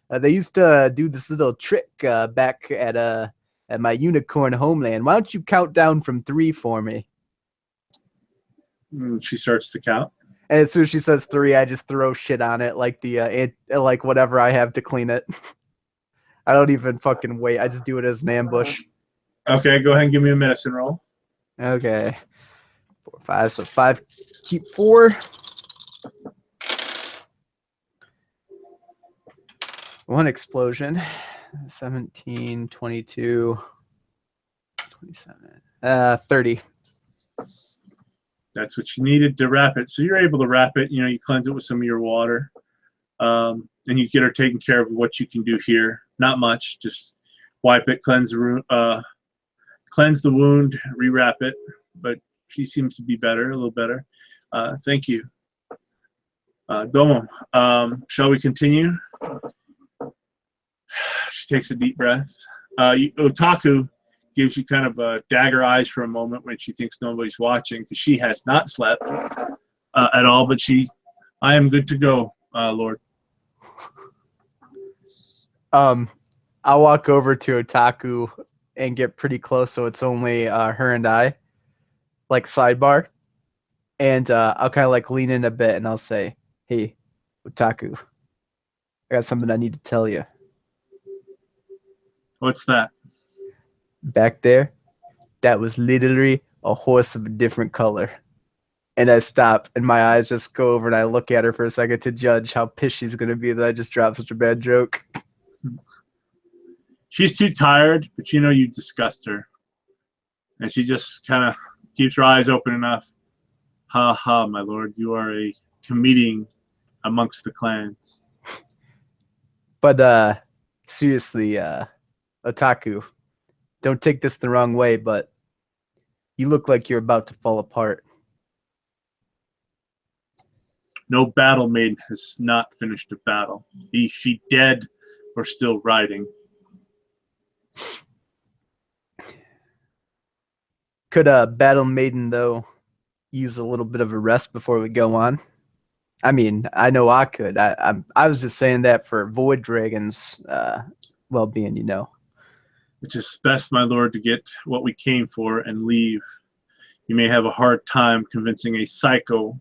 They used to do this little trick back at my unicorn homeland. Why don't you count down from 3 for me? She starts to count. And as soon as she says 3, I just throw shit on it, like like whatever I have to clean it. I don't even fucking wait. I just do it as an ambush. Okay, go ahead and give me a medicine roll. Okay. 4, 5. So 5. Keep 4. 1 explosion. 17, 22, 27. 30. That's what you needed to wrap it. So you're able to wrap it. You know, you cleanse it with some of your water, and you get her taken care of what you can do here. Not much. Just wipe it, cleanse the wound, rewrap it. But she seems to be better, a little better. Thank you. Domo, shall we continue? She takes a deep breath. Otaku gives you kind of dagger eyes for a moment when she thinks nobody's watching, because she has not slept at all, but I am good to go, Lord. I'll walk over to Otaku and get pretty close so it's only her and I, like sidebar. And I'll kind of like lean in a bit and I'll say, "Hey, Otaku, I got something I need to tell you." What's that? Back there, that was literally a horse of a different color. And I stop and my eyes just go over and I look at her for a second to judge how pissed she's going to be that I just dropped such a bad joke. She's too tired, but you know you disgust her. And she just kind of keeps her eyes open enough. Ha ha, my lord, you are a comedian amongst the clans. But seriously, Otaku, don't take this the wrong way, but you look like you're about to fall apart. No battle maiden has not finished a battle. Be she dead or still riding. Could a battle maiden, though, use a little bit of a rest before we go on? I mean, I know I could. I was just saying that for Void Dragon's well-being, you know. It is best, my lord, to get what we came for and leave. You may have a hard time convincing a psycho,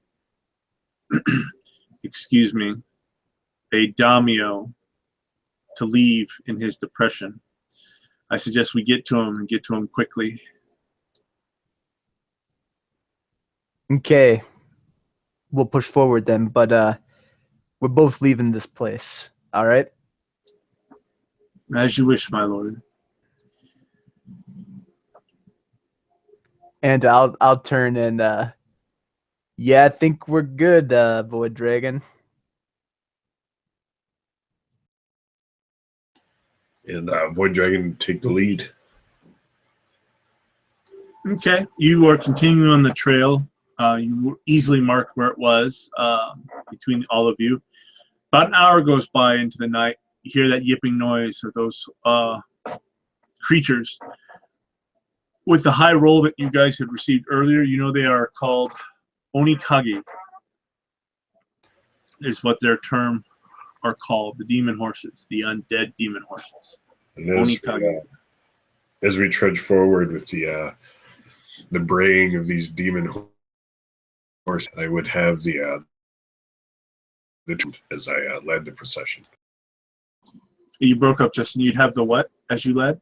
excuse me, a daimyo, to leave in his depression. I suggest we get to him and get to him quickly. Okay, we'll push forward then, but we're both leaving this place. All right? As you wish, my lord. And I'll turn and yeah, I think we're good, Void Dragon. And Void Dragon take the lead. Okay, you are continuing on the trail. You easily marked where it was between all of you. About an hour goes by into the night. You hear that yipping noise of those creatures. With the high roll that you guys had received earlier, you know they are called onikage, is what their term are called, the demon horses, the undead demon horses. And as we trudge forward with the braying of these demon horses, I would have the as I led the procession. You broke up, Justin. You'd have the what as you led?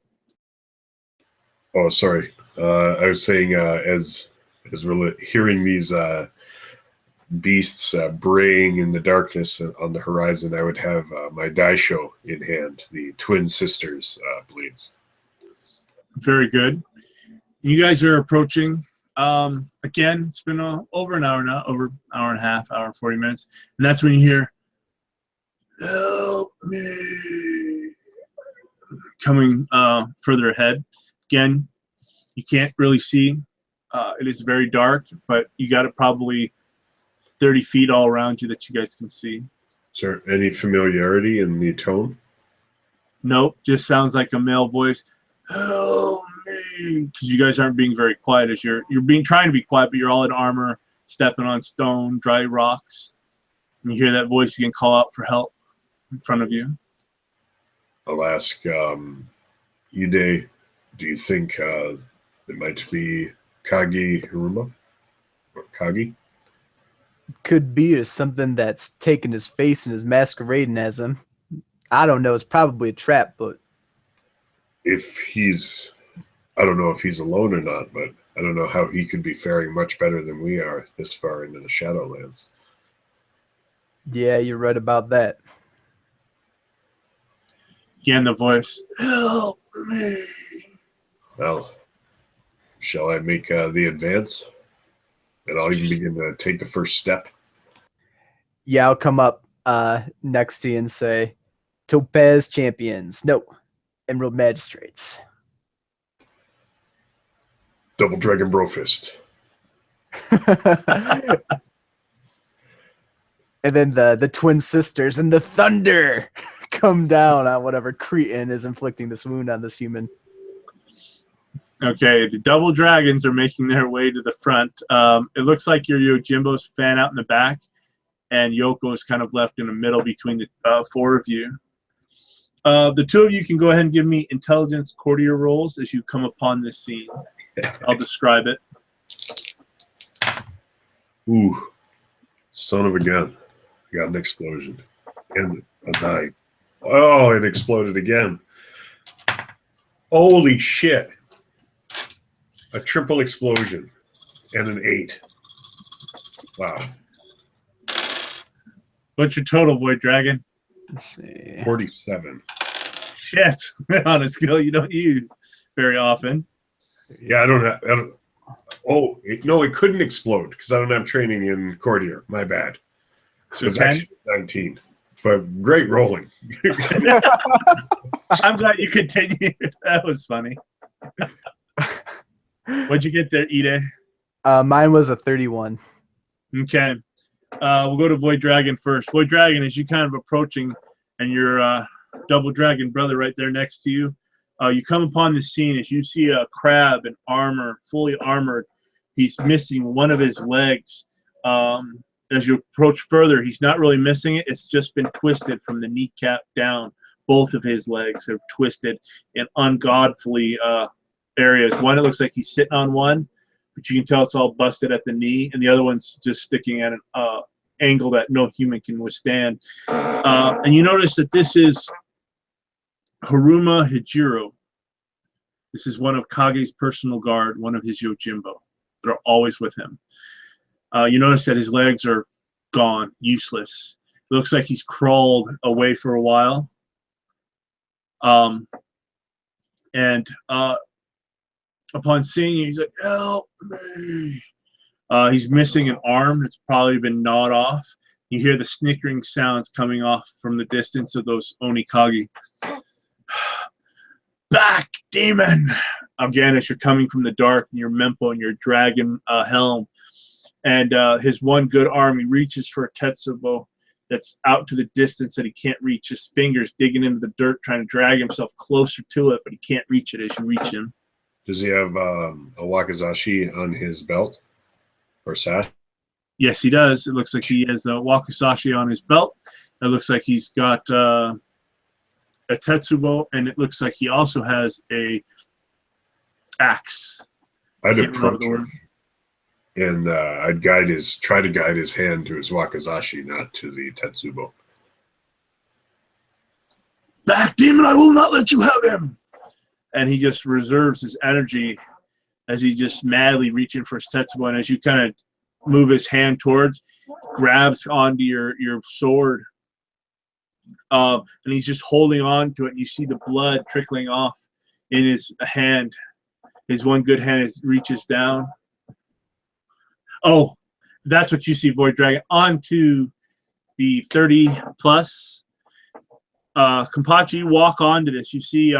Oh, sorry. I was saying as we're hearing these beasts braying in the darkness on the horizon, I would have my daisho in hand, the twin sisters blades. Very good. You guys are approaching. Again, it's been over an hour now, over an hour and a half, hour and 40 minutes. And that's when you hear, "Help me," coming further ahead. Again, you can't really see. It is very dark, but you got it probably 30 feet all around you that you guys can see. Is there any familiarity in the tone? Nope, just sounds like a male voice. Help me, because you guys aren't being very quiet as you're being trying to be quiet, but you're all in armor, stepping on stone, dry rocks, and you hear that voice again call out for help in front of you. I'll ask Ide, do you think it might be Kagi Hiruma? Or Kagi? Could be or something that's taken his face and is masquerading as him. I don't know. It's probably a trap, but If he's, I don't know if he's alone or not, but I don't know how he could be faring much better than we are this far into the Shadowlands. yeah, you're right about that. Again, the voice, help me. Well, shall I make the advance? And I'll even begin to take the first step. Yeah, I'll come up next to you and say, Topaz champions. No, Emerald magistrates. Double Dragon Brofist. And then the twin sisters and the thunder come down on whatever cretin is inflicting this wound on this human. Okay, the double dragons are making their way to the front. It looks like your Yojimbo's fan out in the back, and Yoko's kind of left in the middle between the four of you. The two of you can go ahead and give me intelligence courtier rolls as you come upon this scene. I'll describe it. Ooh, son of a gun. I got an explosion. And a die. Oh, it exploded again. Holy shit. A triple explosion and an 8. Wow. What's your total, Void Dragon? Let's see. 47. Shit, on a skill you don't use very often. Yeah, I don't oh, no, it couldn't explode because I don't have training in courtier. My bad. So it's 10? actually 19. But great rolling. I'm glad you continued. That was funny. What'd you get there, Ide? Mine was a 31. Okay. We'll go to Void Dragon first. Void Dragon, as you kind of approaching, and your double dragon brother right there next to you, you come upon the scene as you see a crab in armor, fully armored. He's missing one of his legs. As you approach further, he's not really missing it. It's just been twisted from the kneecap down. Both of his legs are twisted in ungodly areas. One, it looks like he's sitting on one, but you can tell it's all busted at the knee, and the other one's just sticking at an angle that no human can withstand. And you notice that this is Haruma Hijiro. This is one of Kage's personal guard, one of his Yojimbo. They're always with him. You notice that his legs are gone, useless. It looks like he's crawled away for a while. Upon seeing you, he's like, "Help me!" He's missing an arm that's probably been gnawed off. You hear the snickering sounds coming off from the distance of those Onikage. Back, demon! Again, as you're coming from the dark in your Mempo and your dragon helm. And his one good arm, he reaches for a Tetsubo that's out to the distance that he can't reach. His fingers digging into the dirt, trying to drag himself closer to it, but he can't reach it as you reach him. Does he have a wakizashi on his belt or sash? Yes, he does. It looks like he has a wakizashi on his belt. It looks like he's got a Tetsubo, and it looks like he also has a axe. I'd approach him, and I'd try to guide his hand to his wakizashi, not to the Tetsubo. Back, demon! I will not let you have him. And he just reserves his energy as he just madly reaching for his Tetsubo. And as you kind of move his hand towards, grabs onto your sword. And he's just holding on to it. And you see the blood trickling off in his hand. His one good hand reaches down. Oh, that's what you see, Void Dragon. On to the 30 plus. Kampachi, walk onto this. You see,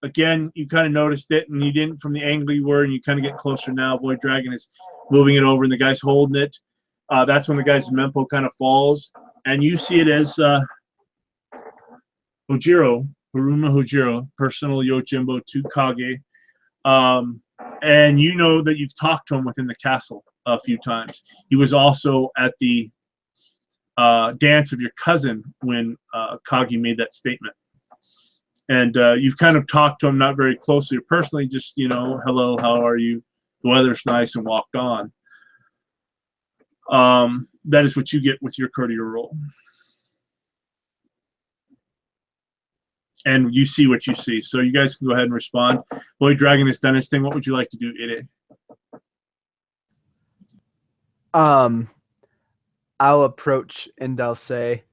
again, you kind of noticed it, and you didn't from the angle you were, and you kind of get closer now. Void Dragon is moving it over, and the guy's holding it. That's when the guy's Mempo kind of falls, and you see it as Haruma Hojiro, personal Yojimbo to Kage. And you know that you've talked to him within the castle a few times. He was also at the dance of your cousin when Kage made that statement. And you've kind of talked to him, not very closely or personally, just, hello, how are you? The weather's nice, and walked on. That is what you get with your courtier roll. And you see what you see. So you guys can go ahead and respond. Void Dragon has done his thing. What would you like to do, Ide? I'll approach and I'll say,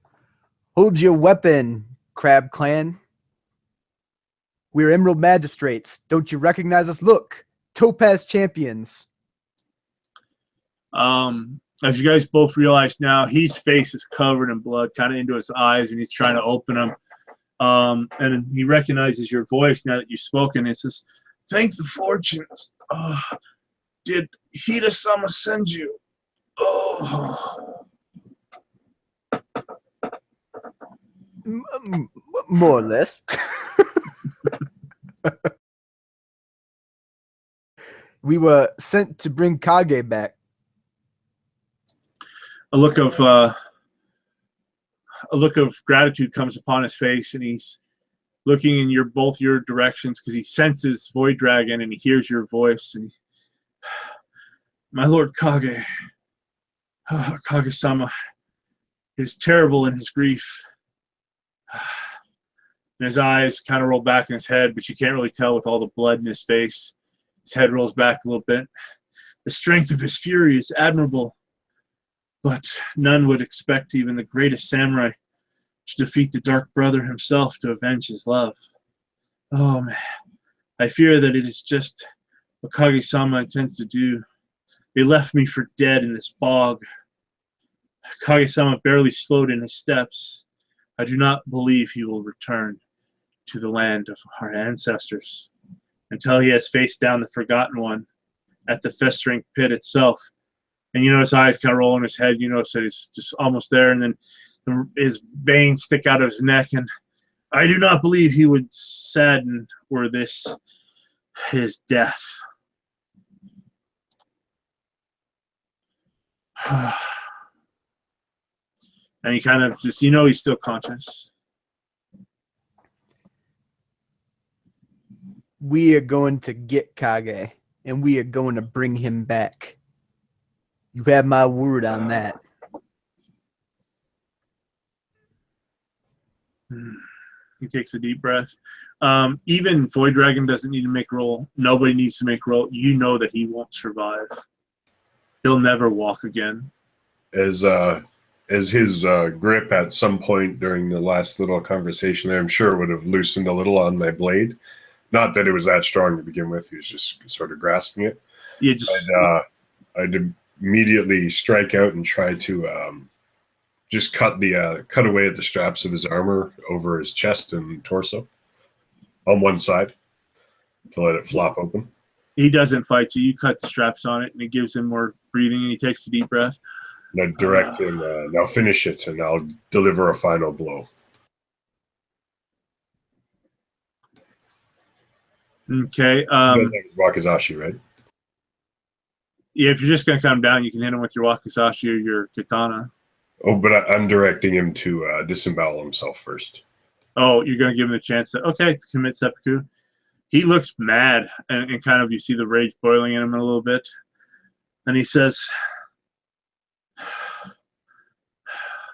"Hold your weapon, Crab Clan. We're Emerald Magistrates. Don't you recognize us? Look, Topaz Champions." As you guys both realize now, his face is covered in blood, kind of into his eyes, and he's trying to open them. And he recognizes your voice now that you've spoken. It says, "Thank the fortunes. Did Hida-sama send you?" Oh. More or less. We were sent to bring Kage back. A look of gratitude comes upon his face, and he's looking in both your directions because he senses Void Dragon and he hears your voice. And my lord Kage, Kage-sama, is terrible in his grief. And his eyes kind of roll back in his head, but you can't really tell with all the blood in his face. His head rolls back a little bit. The strength of his fury is admirable, but none would expect even the greatest samurai to defeat the Dark Brother himself to avenge his love. Oh, man. I fear that it is just what Kage-sama intends to do. They left me for dead in this bog. Kage-sama barely slowed in his steps. I do not believe he will return to the land of our ancestors. until he has faced down the Forgotten One at the festering pit itself. And you notice his eyes kind of roll in his head. You notice that he's just almost there, and then his veins stick out of his neck. And I do not believe he would sadden were this his death. And he kind of just, he's still conscious. We are going to get Kaga, and we are going to bring him back. You have my word on that. He takes a deep breath. Even Void Dragon doesn't need to make a roll. Nobody needs to make a roll. You know that he won't survive. He'll never walk again. As his grip at some point during the last little conversation there, I'm sure would have loosened a little on my blade. Not that it was that strong to begin with. He was just sort of grasping it. Yeah, just I'd immediately strike out and try to just cut away at the straps of his armor over his chest and torso on one side to let it flop open. He doesn't fight you. You cut the straps on it, and it gives him more breathing, and he takes a deep breath. And I direct him, now finish it, and I'll deliver a final blow. Okay. Wakizashi, right? Yeah, if you're just going to come down, you can hit him with your wakizashi or your katana. Oh, but I'm directing him to disembowel himself first. Oh, you're going to give him the chance to commit seppuku. He looks mad, and kind of you see the rage boiling in him a little bit. And he says,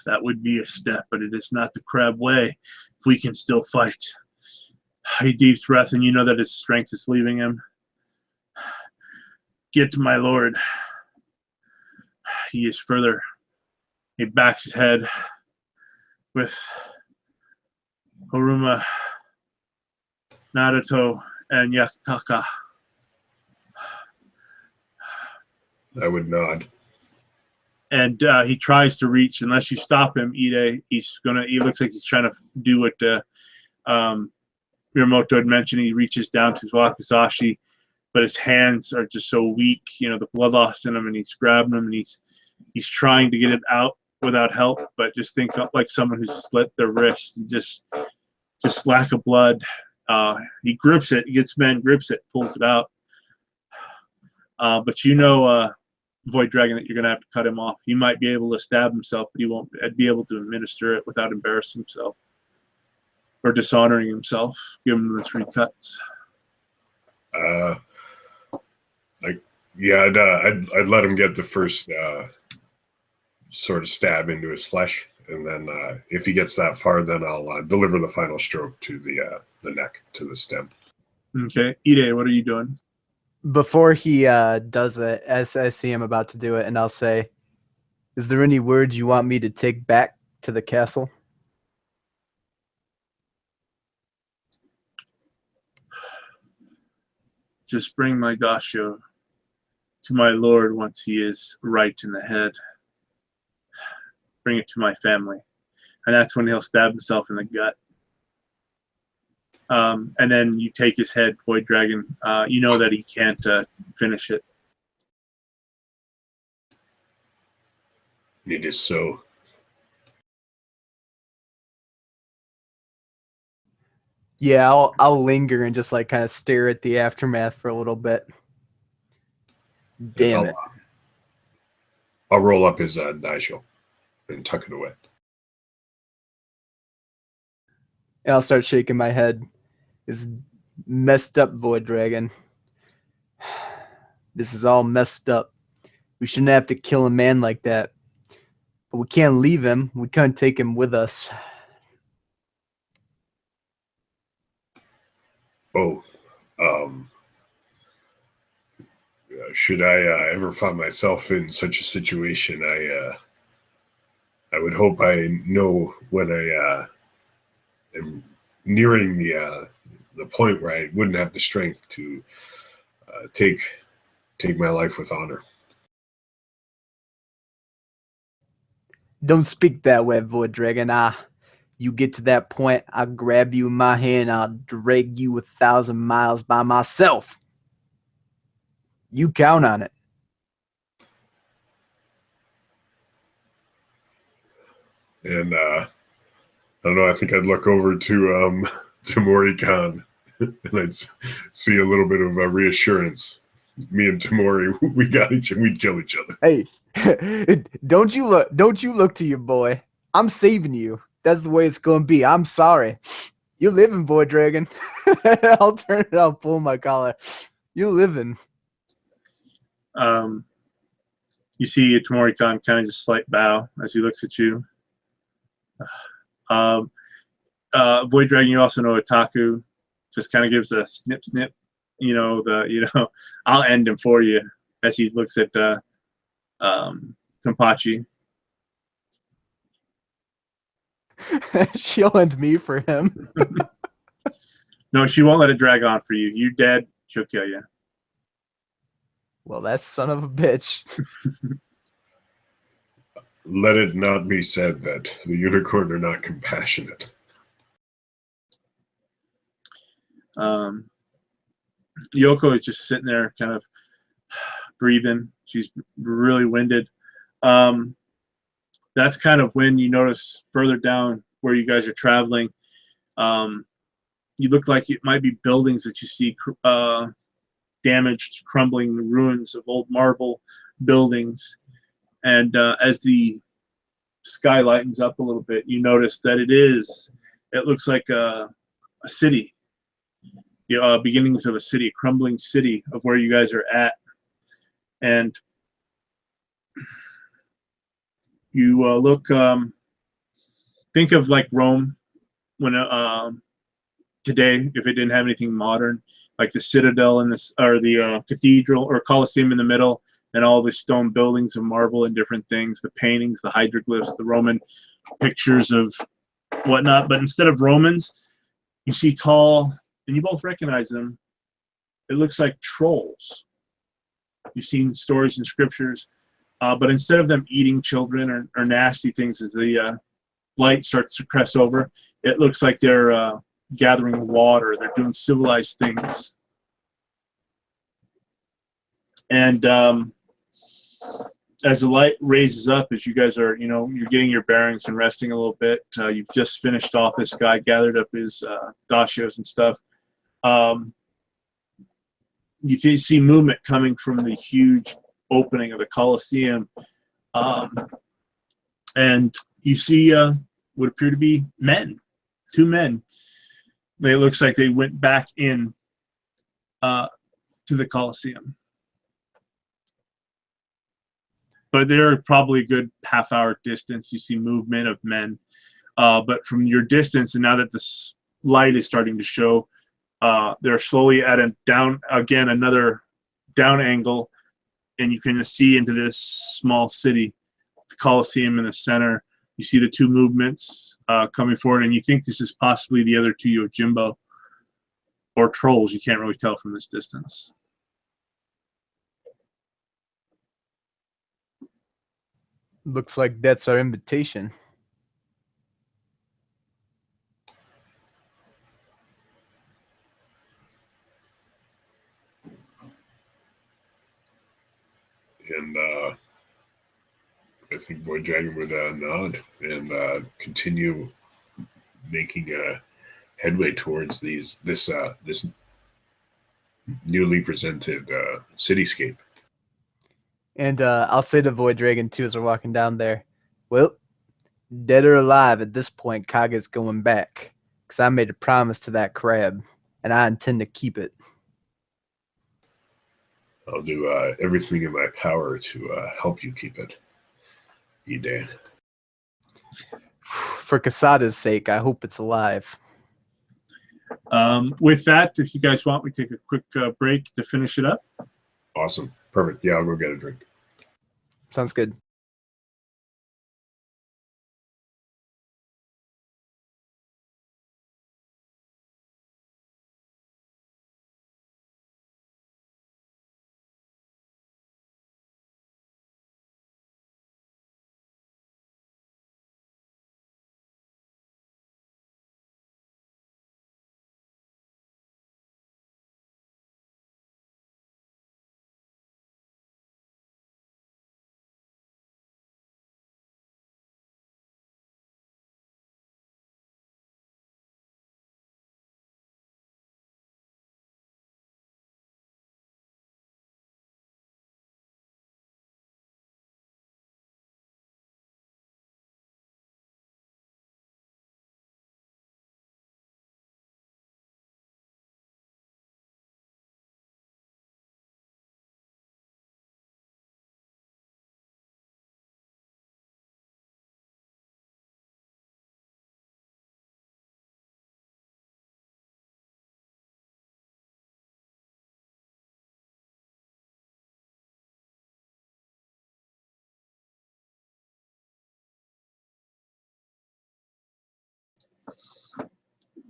that would be a step, but it is not the crab way. We can still fight. He deep breath, and you know that his strength is leaving him. Get to my lord. He is further. He backs his head with Haruma, Naruto, and Yaktaka. I would nod. And he tries to reach, unless you stop him, Ide. He looks like he's trying to do what Miyamoto had mentioned. He reaches down to his wakizashi, but his hands are just so weak. The blood loss in him, and he's grabbing him, and he's trying to get it out without help. But just think of like someone who's slit their wrist. He just lack of blood. He grips it. He gets men, grips it, pulls it out. But Void Dragon, that you're going to have to cut him off. He might be able to stab himself, but he won't be able to administer it without embarrassing himself or dishonoring himself. Give him the 3 cuts. I'd let him get the first sort of stab into his flesh, and then if he gets that far, then I'll deliver the final stroke to the neck, to the stem. Okay, Ide, what are you doing? Before he does it, as I see him about to do it, and I'll say, is there any words you want me to take back to the castle? Just bring my Gashio to my lord once he is right in the head. Bring it to my family. And that's when he'll stab himself in the gut. And then you take his head, Void Dragon. You know that he can't finish it. It is so. Yeah, I'll linger and just like kind of stare at the aftermath for a little bit. Damn it. I'll roll up his daisho and tuck it away. And I'll start shaking my head. This messed up, Void Dragon. This is all messed up. We shouldn't have to kill a man like that. But we can't leave him. We can't take him with us. Oh, should I ever find myself in such a situation, I would hope I know when I am nearing the point where I wouldn't have the strength to take my life with honor. Don't speak that way, Void Dragon. You get to that point, I'll grab you in my hand, I'll drag you 1,000 miles by myself. You count on it. And I don't know. I think I'd look over to Tamori Khan, and I'd see a little bit of reassurance. Me and Tamori, we got each, and we'd kill each other. Hey, don't you look to your boy. I'm saving you. That's the way it's gonna be. I'm sorry. You're living, boy dragon. I'll turn it. I'll pull my collar. You're living. You see Tamori Khan kind of just slight bow as he looks at you. Void Dragon, you also know Otaku, just kind of gives a snip snip. I'll end him for you as he looks at Kampachi. She'll end me for him. No, she won't let it drag on for you. You're dead. She'll kill you. Well, that son of a bitch. Let it not be said that the unicorn are not compassionate. Yoko is just sitting there kind of breathing. She's really winded. That's kind of when you notice further down where you guys are traveling, you look like it might be buildings that you see damaged, crumbling ruins of old marble buildings. And as the sky lightens up a little bit, you notice that it looks like a city, beginnings of a city, a crumbling city of where you guys are at. And you think of like Rome when today, if it didn't have anything modern, like the Citadel and the Cathedral or Colosseum in the middle, and all the stone buildings of marble and different things, the paintings, the hieroglyphs, the Roman pictures of whatnot. But instead of Romans, you see tall, and you both recognize them. It looks like trolls. You've seen stories in scriptures, but instead of them eating children or nasty things as the light starts to crest over, it looks like they're gathering water. They're doing civilized things. And as the light raises up, as you guys are, you're getting your bearings and resting a little bit. You've just finished off this guy, gathered up his dashios and stuff. You see movement coming from the huge opening of the Colosseum. And you see what appear to be men, 2 men. It looks like they went back in to the Colosseum. But they're probably a good half-hour distance. You see movement of men. But from your distance, and now that this light is starting to show, they're slowly at another down angle, and you can see into this small city, the Colosseum in the center. You see the 2 movements coming forward, and you think this is possibly the other 2 Yojimbo or trolls. You can't really tell from this distance. Looks like that's our invitation. And I think Boy Dragon would nod and continue making a headway towards this newly presented cityscape. And I'll say to Void Dragon too as we're walking down there, well, dead or alive at this point, Kaga's going back. Because I made a promise to that crab, and I intend to keep it. I'll do everything in my power to help you keep it, Ide. For Kasada's sake, I hope it's alive. With that, if you guys want, we take a quick break to finish it up. Awesome. Perfect. Yeah, I'll go get a drink. Sounds good.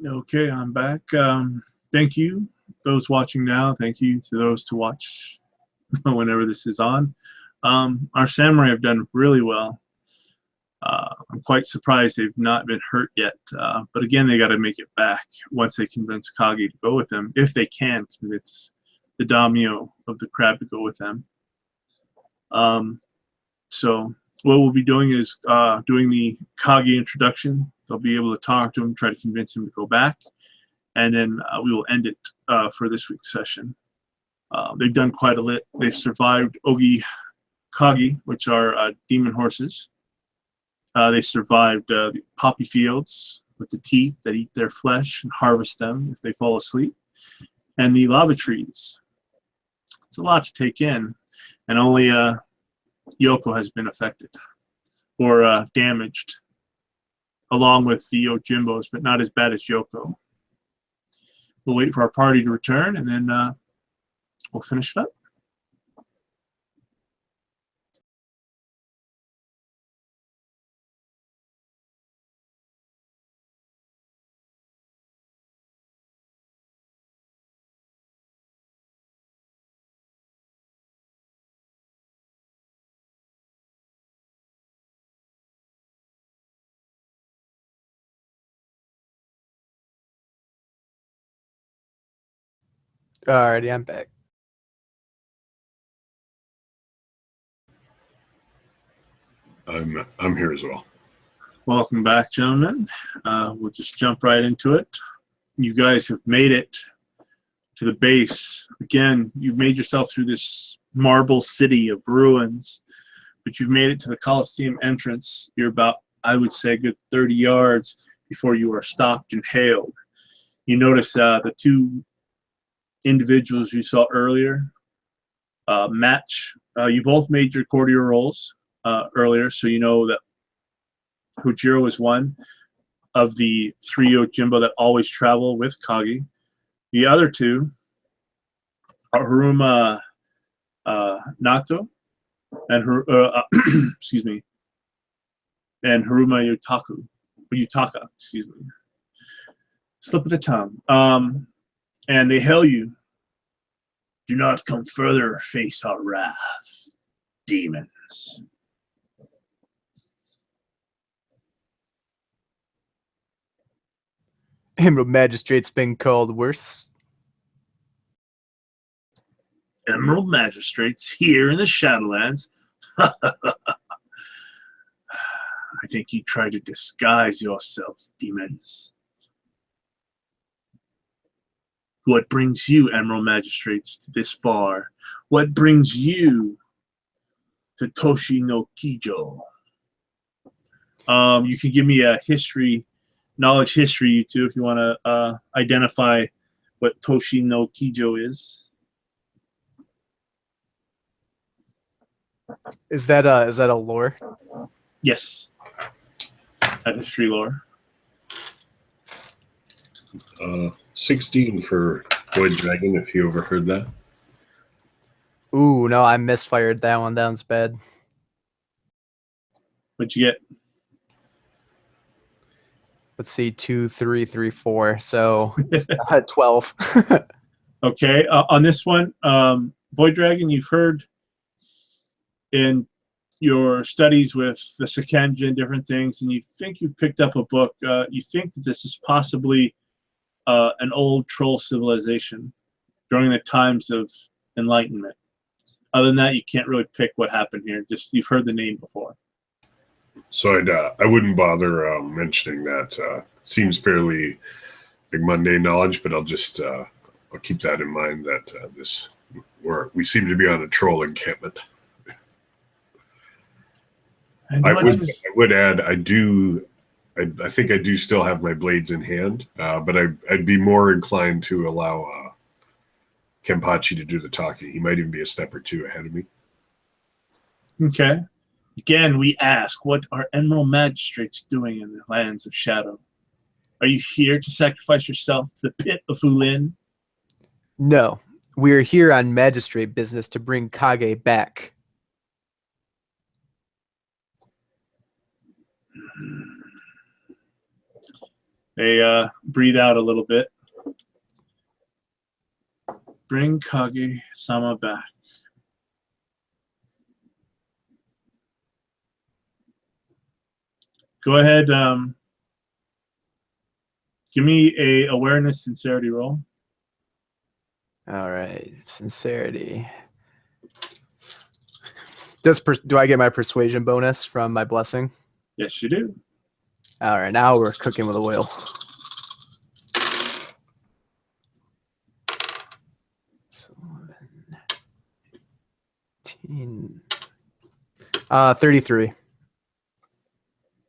Okay, I'm back. Thank you, those watching now. Thank you to those to watch whenever this is on. Our samurai have done really well. I'm quite surprised they've not been hurt yet. But again, they got to make it back once they convince Kage to go with them, if they can convince the daimyo of the crab to go with them. So what we'll be doing is doing the Kage introduction. They'll be able to talk to him, try to convince him to go back, and then we will end it for this week's session. They've done quite a lit. They've survived Ogi Kage, which are demon horses. They survived the poppy fields with the teeth that eat their flesh and harvest them if they fall asleep, and the lava trees. It's a lot to take in, and only Yoko has been affected or damaged, along with the Yojimbos, but not as bad as Yoko. We'll wait for our party to return, and then we'll finish it up. Alrighty, I'm back. I'm here as well. Welcome back, gentlemen. We'll just jump right into it. You guys have made it to the base. Again, you've made yourself through this marble city of ruins, but you've made it to the Colosseum entrance. You're about, I would say, a good 30 yards before you are stopped and hailed. You notice the two individuals you saw earlier match. You both made your courtier rolls earlier, so you know that Hojiro is one of the three Yojimbo that always travel with Kage. The other two are Haruma Nato and excuse me, and Haruma Yutaka, excuse me. Slip of the tongue. And they hail you. Do not come further, face our wrath, demons. Emerald Magistrate's been called worse. Emerald Magistrates here in the Shadowlands. I think you try to disguise yourself, demons. What brings you, Emerald Magistrates, to this far? What brings you to Toshi no Kijo? You can give me a knowledge history, you two, if you want to identify what Toshi no Kijo is. Is that a lore? Yes. A history lore. 16 for Void Dragon, if you overheard that. Ooh, no, I misfired that one. That one's bad. What'd you get? Let's see, 2, 3, 3, 4. So 12. Okay. On this one, Void Dragon, you've heard in your studies with the Sekenja and different things, and you think you picked up a book. You think that this is possibly an old troll civilization during the times of Enlightenment. Other than that, you can't really pick what happened here. Just you've heard the name before. So I wouldn't bother mentioning that. Seems fairly like mundane knowledge, but I'll just I'll keep that in mind that we seem to be on a troll encampment. I would add I think I do still have my blades in hand, but I'd be more inclined to allow Kenpachi to do the talking. He might even be a step or two ahead of me. Okay. Again, we ask, what are Emerald Magistrates doing in the lands of Shadow? Are you here to sacrifice yourself to the pit of Fulin? No, we're here on magistrate business to bring Kage back. They breathe out a little bit. Bring Kage-sama back. Go ahead. Give me a awareness sincerity roll. All right, sincerity. Do I get my persuasion bonus from my blessing? Yes, you do. All right, now we're cooking with oil. So 33.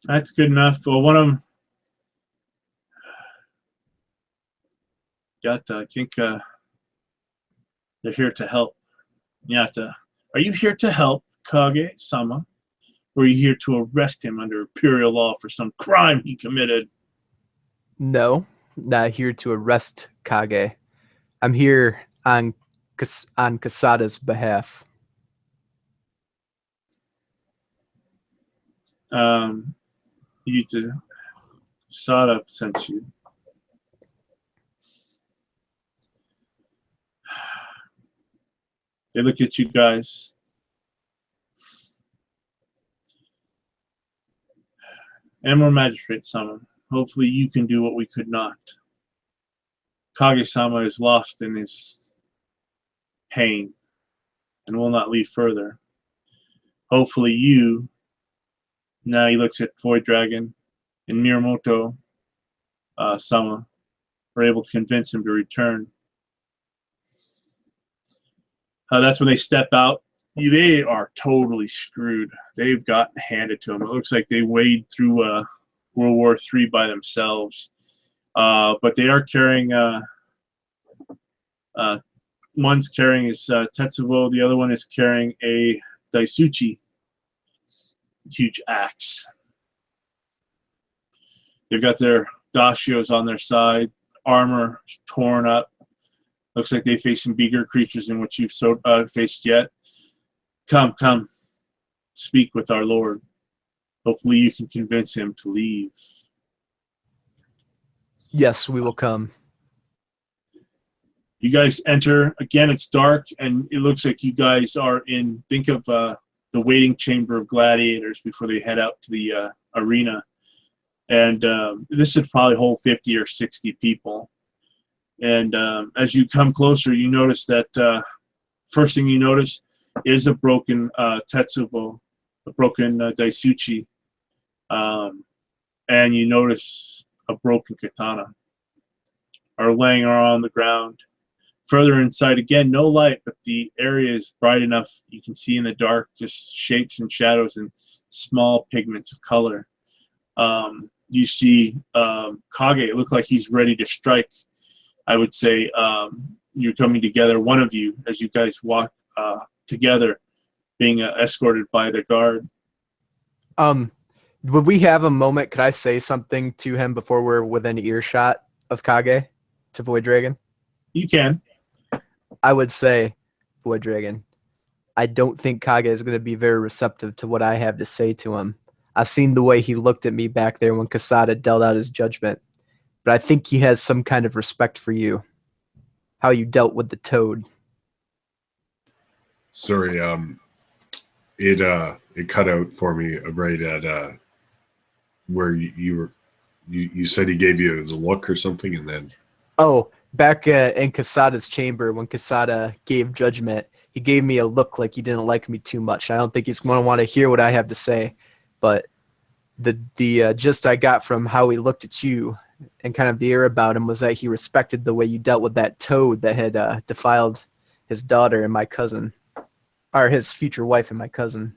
That's good enough. Well, one of them got. I think they're here to help. Yata, are you here to help Kage-sama? Or are you here to arrest him under imperial law for some crime he committed? No, not here to arrest Kage. I'm here on Kasada's behalf. Yuta, Sada sent you. They look at you guys. Emerald Magistrate Sama, hopefully you can do what we could not. Kage-sama is lost in his pain and will not leave further. Hopefully you, now he looks at Void Dragon and Miyamoto Sama, are able to convince him to return. That's when they step out. They are totally screwed. They've gotten handed to them. It looks like they wade through World War III by themselves. But they are carrying, one's carrying his Tetsubo, the other one is carrying a Daisuchi, huge axe. They've got their dashios on their side, armor torn up. Looks like they face some bigger creatures than what you've faced yet. Come, come, speak with our Lord. Hopefully you can convince him to leave. Yes, we will come. You guys enter. Again, it's dark, and it looks like you guys are in, think of the waiting chamber of gladiators before they head out to the arena. And this would probably hold 50 or 60 people. And as you come closer, you notice that first thing you notice is a broken Tetsubo, a broken Daisuchi. And you notice a broken katana are laying on the ground. Further inside, again, no light, but the area is bright enough. You can see in the dark just shapes and shadows and small pigments of color. You see Kage. It looks like he's ready to strike. I would say you're coming together, one of you, as you guys walk together, being escorted by the guard. Would we have a moment? Could I say something to him before we're within earshot of Kage, to Void Dragon? You can. I would say, Void Dragon, I don't think Kage is going to be very receptive to what I have to say to him. I've seen the way he looked at me back there when Kasada dealt out his judgment, but I think he has some kind of respect for you, how you dealt with the toad. Sorry, it cut out for me right at where you said he gave you the look or something, and then back in Kasada's chamber when Kasada gave judgment, he gave me a look like he didn't like me too much. I don't think he's going to want to hear what I have to say, but the gist I got from how he looked at you and kind of the air about him was that he respected the way you dealt with that toad that had defiled his daughter and my cousin, or his future wife and my cousin.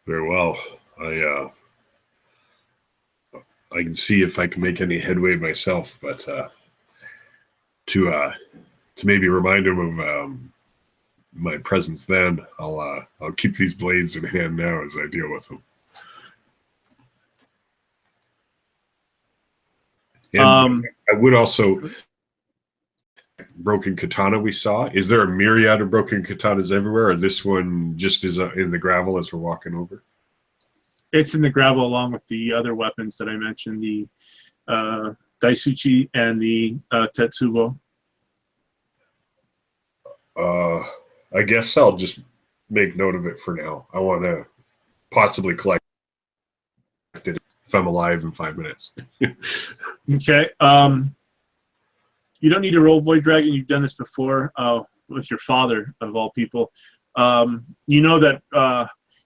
Very well. I can see if I can make any headway myself, but to maybe remind him of my presence then, I'll keep these blades in hand now as I deal with them. And I would also, broken katana we saw. Is there a myriad of broken katanas everywhere, or this one just is in the gravel as we're walking over? It's in the gravel along with the other weapons that I mentioned, the Daisuchi and the Tetsubo. I guess I'll just make note of it for now. I want to possibly collect it if I'm alive in 5 minutes. Okay. You don't need to roll Void Dragon. You've done this before with your father, of all people. You know that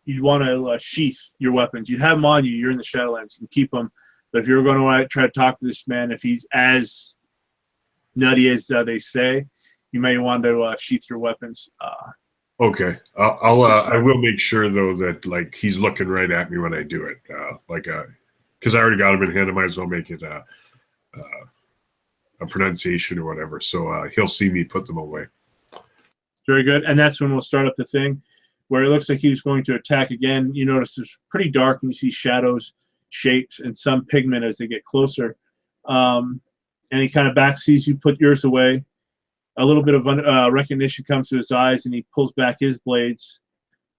you'd want to sheath your weapons. You'd have them on you. You're in the Shadowlands. You can keep them. But if you're going to try to talk to this man, if he's as nutty as they say, you may want to sheath your weapons. Okay, I will make sure though that like he's looking right at me when I do it. Because I already got him in hand, I might as well make it a pronunciation or whatever. So he'll see me put them away. Very good, and that's when we'll start up the thing where it looks like he was going to attack again. You notice it's pretty dark, and you see shadows, shapes, and some pigment as they get closer. And he kind of back sees you put yours away. A little bit of recognition comes to his eyes, and he pulls back his blades.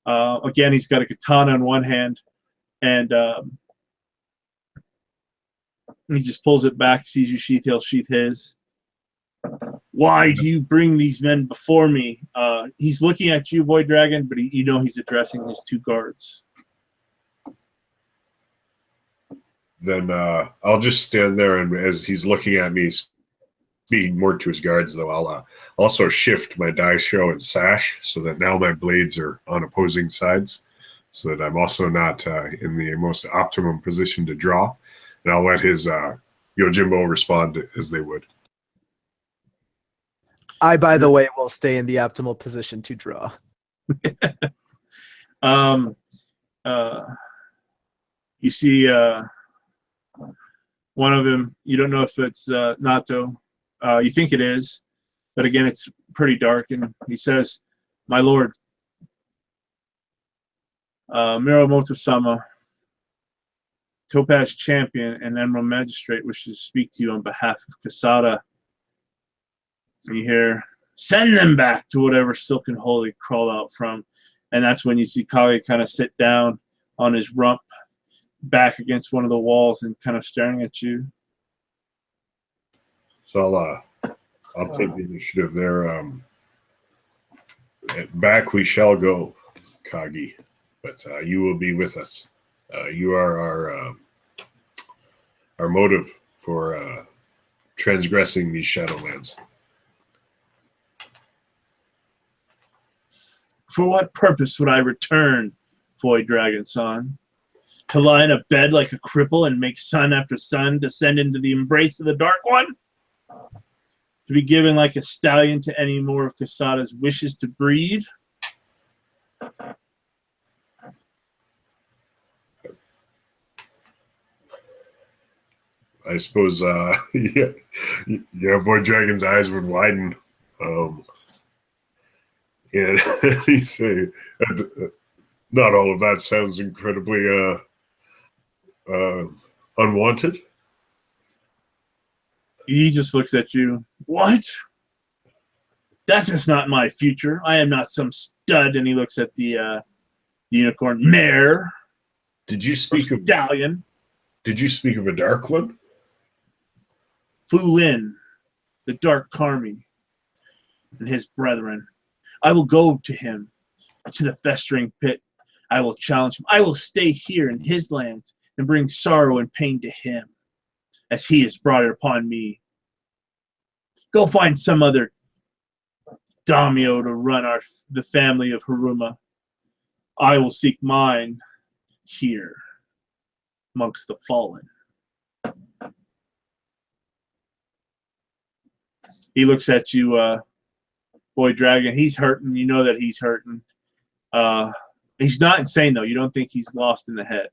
Again, he's got a katana in one hand, and he just pulls it back, sees you sheath, he'll sheath his. Why do you bring these men before me? He's looking at you, Void Dragon, but you know he's addressing his two guards. Then I'll just stand there, and as he's looking at me, speaking more to his guards, though, I'll also shift my daisho and sash so that now my blades are on opposing sides, so that I'm also not in the most optimum position to draw. And I'll let his Yojimbo respond as they would. I, by the way, will stay in the optimal position to draw. You see one of them, you don't know if it's Nato. You think it is, but again, it's pretty dark. And he says, "My lord, Miramoto-sama, Topaz Champion and Emerald Magistrate wishes to speak to you on behalf of Kasada." And you hear, "Send them back to whatever silken hole they crawled out from." And that's when you see Kaga kind of sit down on his rump, back against one of the walls and kind of staring at you. So I'll take the initiative there. Back we shall go, Kagi, but you will be with us. You are our motive for transgressing these Shadowlands. For what purpose would I return, Void Dragon son? To lie in a bed like a cripple and make sun after sun descend into the embrace of the Dark One? To be given like a stallion to any more of Kasada's wishes to breed? I suppose, yeah, Void Dragon's eyes would widen. And he say, not all of that sounds incredibly unwanted. He just looks at you. What? That is not my future. I am not some stud. And he looks at the unicorn mare. Did you speak of stallion? Did you speak of a dark one? Fulin, the dark Karmi, and his brethren. I will go to him, to the festering pit. I will challenge him. I will stay here in his lands and bring sorrow and pain to him, as he has brought it upon me. Go find some other daimyo to run the family of Haruma. I will seek mine here, amongst the fallen. He looks at you, Void Dragon. He's hurting. You know that he's hurting. He's not insane, though. You don't think he's lost in the head.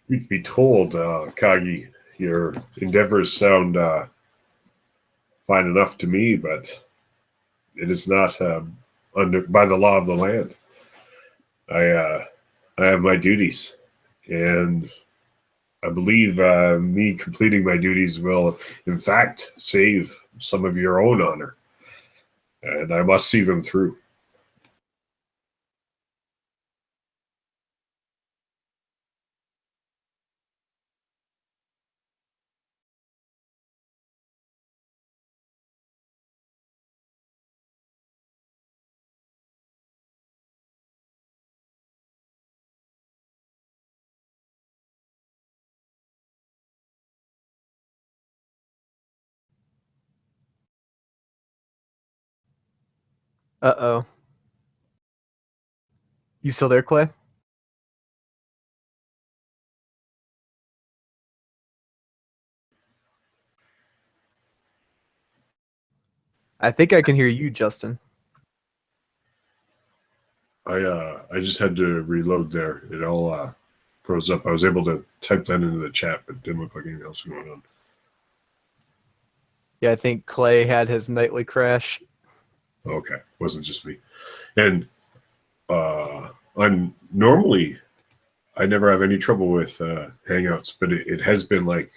You can be told, Kagi, your endeavors sound fine enough to me, but it is not by the law of the land. I have my duties, and I believe me completing my duties will, in fact, save some of your own honor. and I must see them through. Uh-oh. You still there, Clay? I think I can hear you, Justin. I just had to reload there. It all froze up. I was able to type that into the chat, but it didn't look like anything else was going on. Yeah, I think Clay had his nightly crash. Okay, wasn't just me. And I'm normally I never have any trouble with Hangouts, but it has been like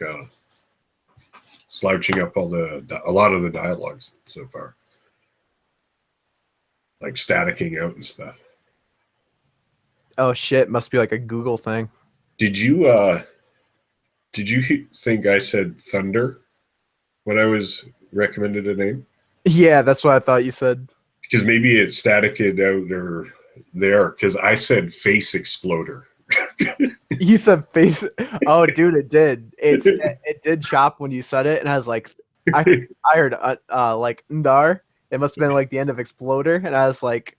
slouching up a lot of the dialogues so far, like staticking out and stuff. Oh shit, must be like a Google thing. Did you think I said thunder when I was recommended a name? Yeah, that's what I thought you said. Because maybe it staticked out or there. Because I said face exploder. You said face. Oh, dude, it did. It did chop when you said it, and I was like, I heard like ndar. It must have been like the end of exploder, and I was like,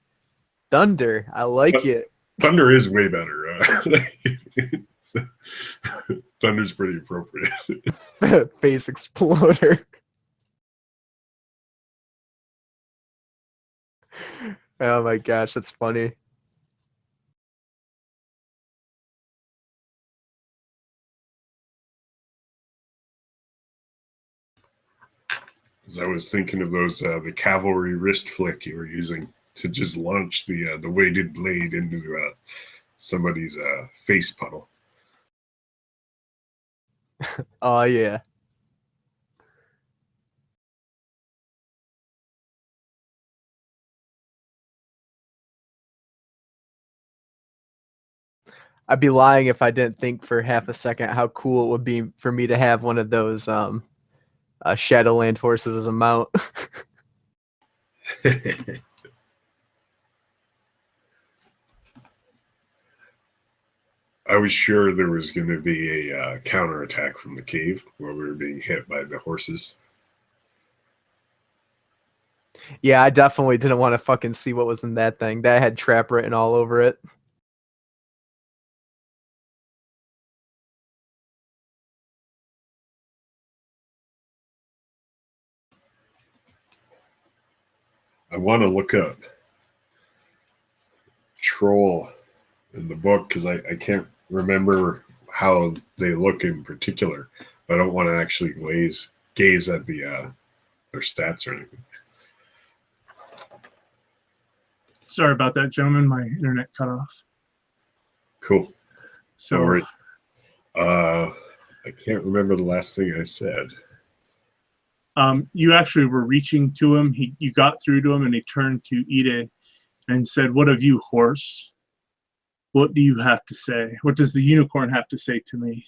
thunder. I like it. Thunder is way better. Thunder's pretty appropriate. Face exploder. Oh my gosh, that's funny. I was thinking of those the cavalry wrist flick you were using to just launch the weighted blade into somebody's face puddle. Oh yeah. I'd be lying if I didn't think for half a second how cool it would be for me to have one of those Shadowland horses as a mount. I was sure there was going to be a counterattack from the cave where we were being hit by the horses. Yeah, I definitely didn't want to fucking see what was in that thing. That had trap written all over it. I want to look up troll in the book because I can't remember how they look in particular. I don't want to actually gaze at the their stats or anything. Sorry about that, gentlemen. My internet cut off. Cool. So, I can't remember the last thing I said. You actually were reaching to him. You got through to him, and he turned to Ide and said, "What of you, horse? What do you have to say? What does the unicorn have to say to me?"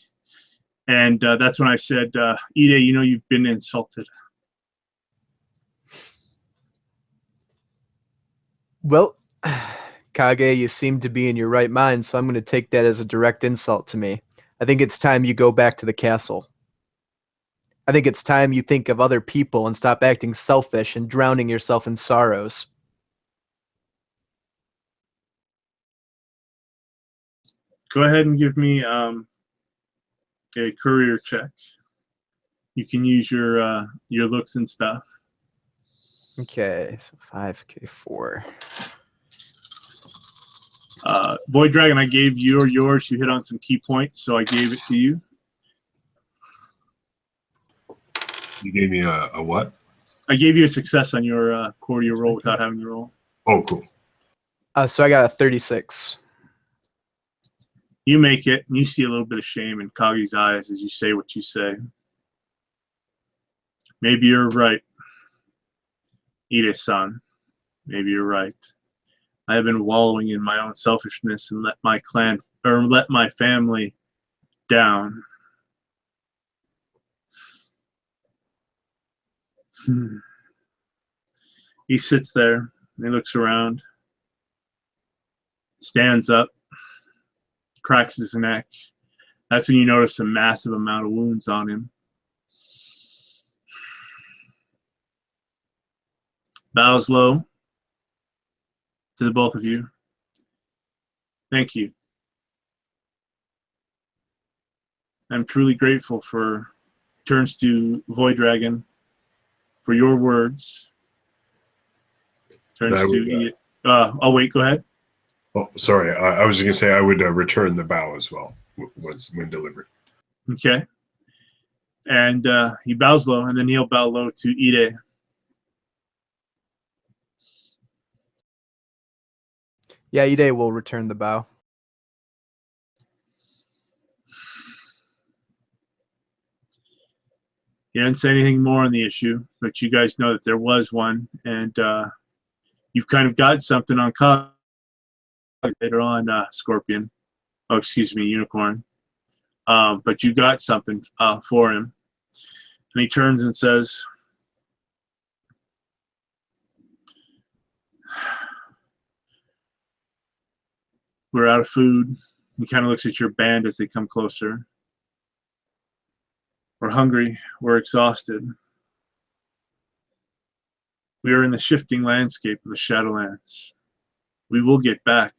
And that's when I said, Ide, you know you've been insulted. Well, Kage, you seem to be in your right mind, so I'm going to take that as a direct insult to me. I think it's time you go back to the castle. I think it's time you think of other people and stop acting selfish and drowning yourself in sorrows. Go ahead and give me a career check. You can use your looks and stuff. Okay, so 5K4. Void Dragon, I gave you or yours. You hit on some key points, so I gave it to you. You gave me a what? I gave you a success on your cordial roll without having to roll. Oh, cool. So I got a 36. You make it, and you see a little bit of shame in Kagi's eyes as you say what you say. Maybe you're right. Ide-san, maybe you're right. I have been wallowing in my own selfishness and let my clan, or let my family down. He sits there, and he looks around, stands up, cracks his neck. That's when you notice a massive amount of wounds on him. Bows low to the both of you. Thank you. I'm truly grateful for, turns to Void Dragon, for your words. Turns to, oh wait, go ahead. Oh, sorry. I was going to say I would return the bow as well when delivered. Okay. And he bows low, and then he'll bow low to Ide. Yeah, Ide will return the bow. He didn't say anything more on the issue, but you guys know that there was one, and you've kind of got something on Kaga later on, Scorpion. Oh, excuse me, Unicorn. But you got something for him. And he turns and says, we're out of food. He kind of looks at your band as they come closer. We're hungry. We're exhausted. We are in the shifting landscape of the Shadowlands. We will get back.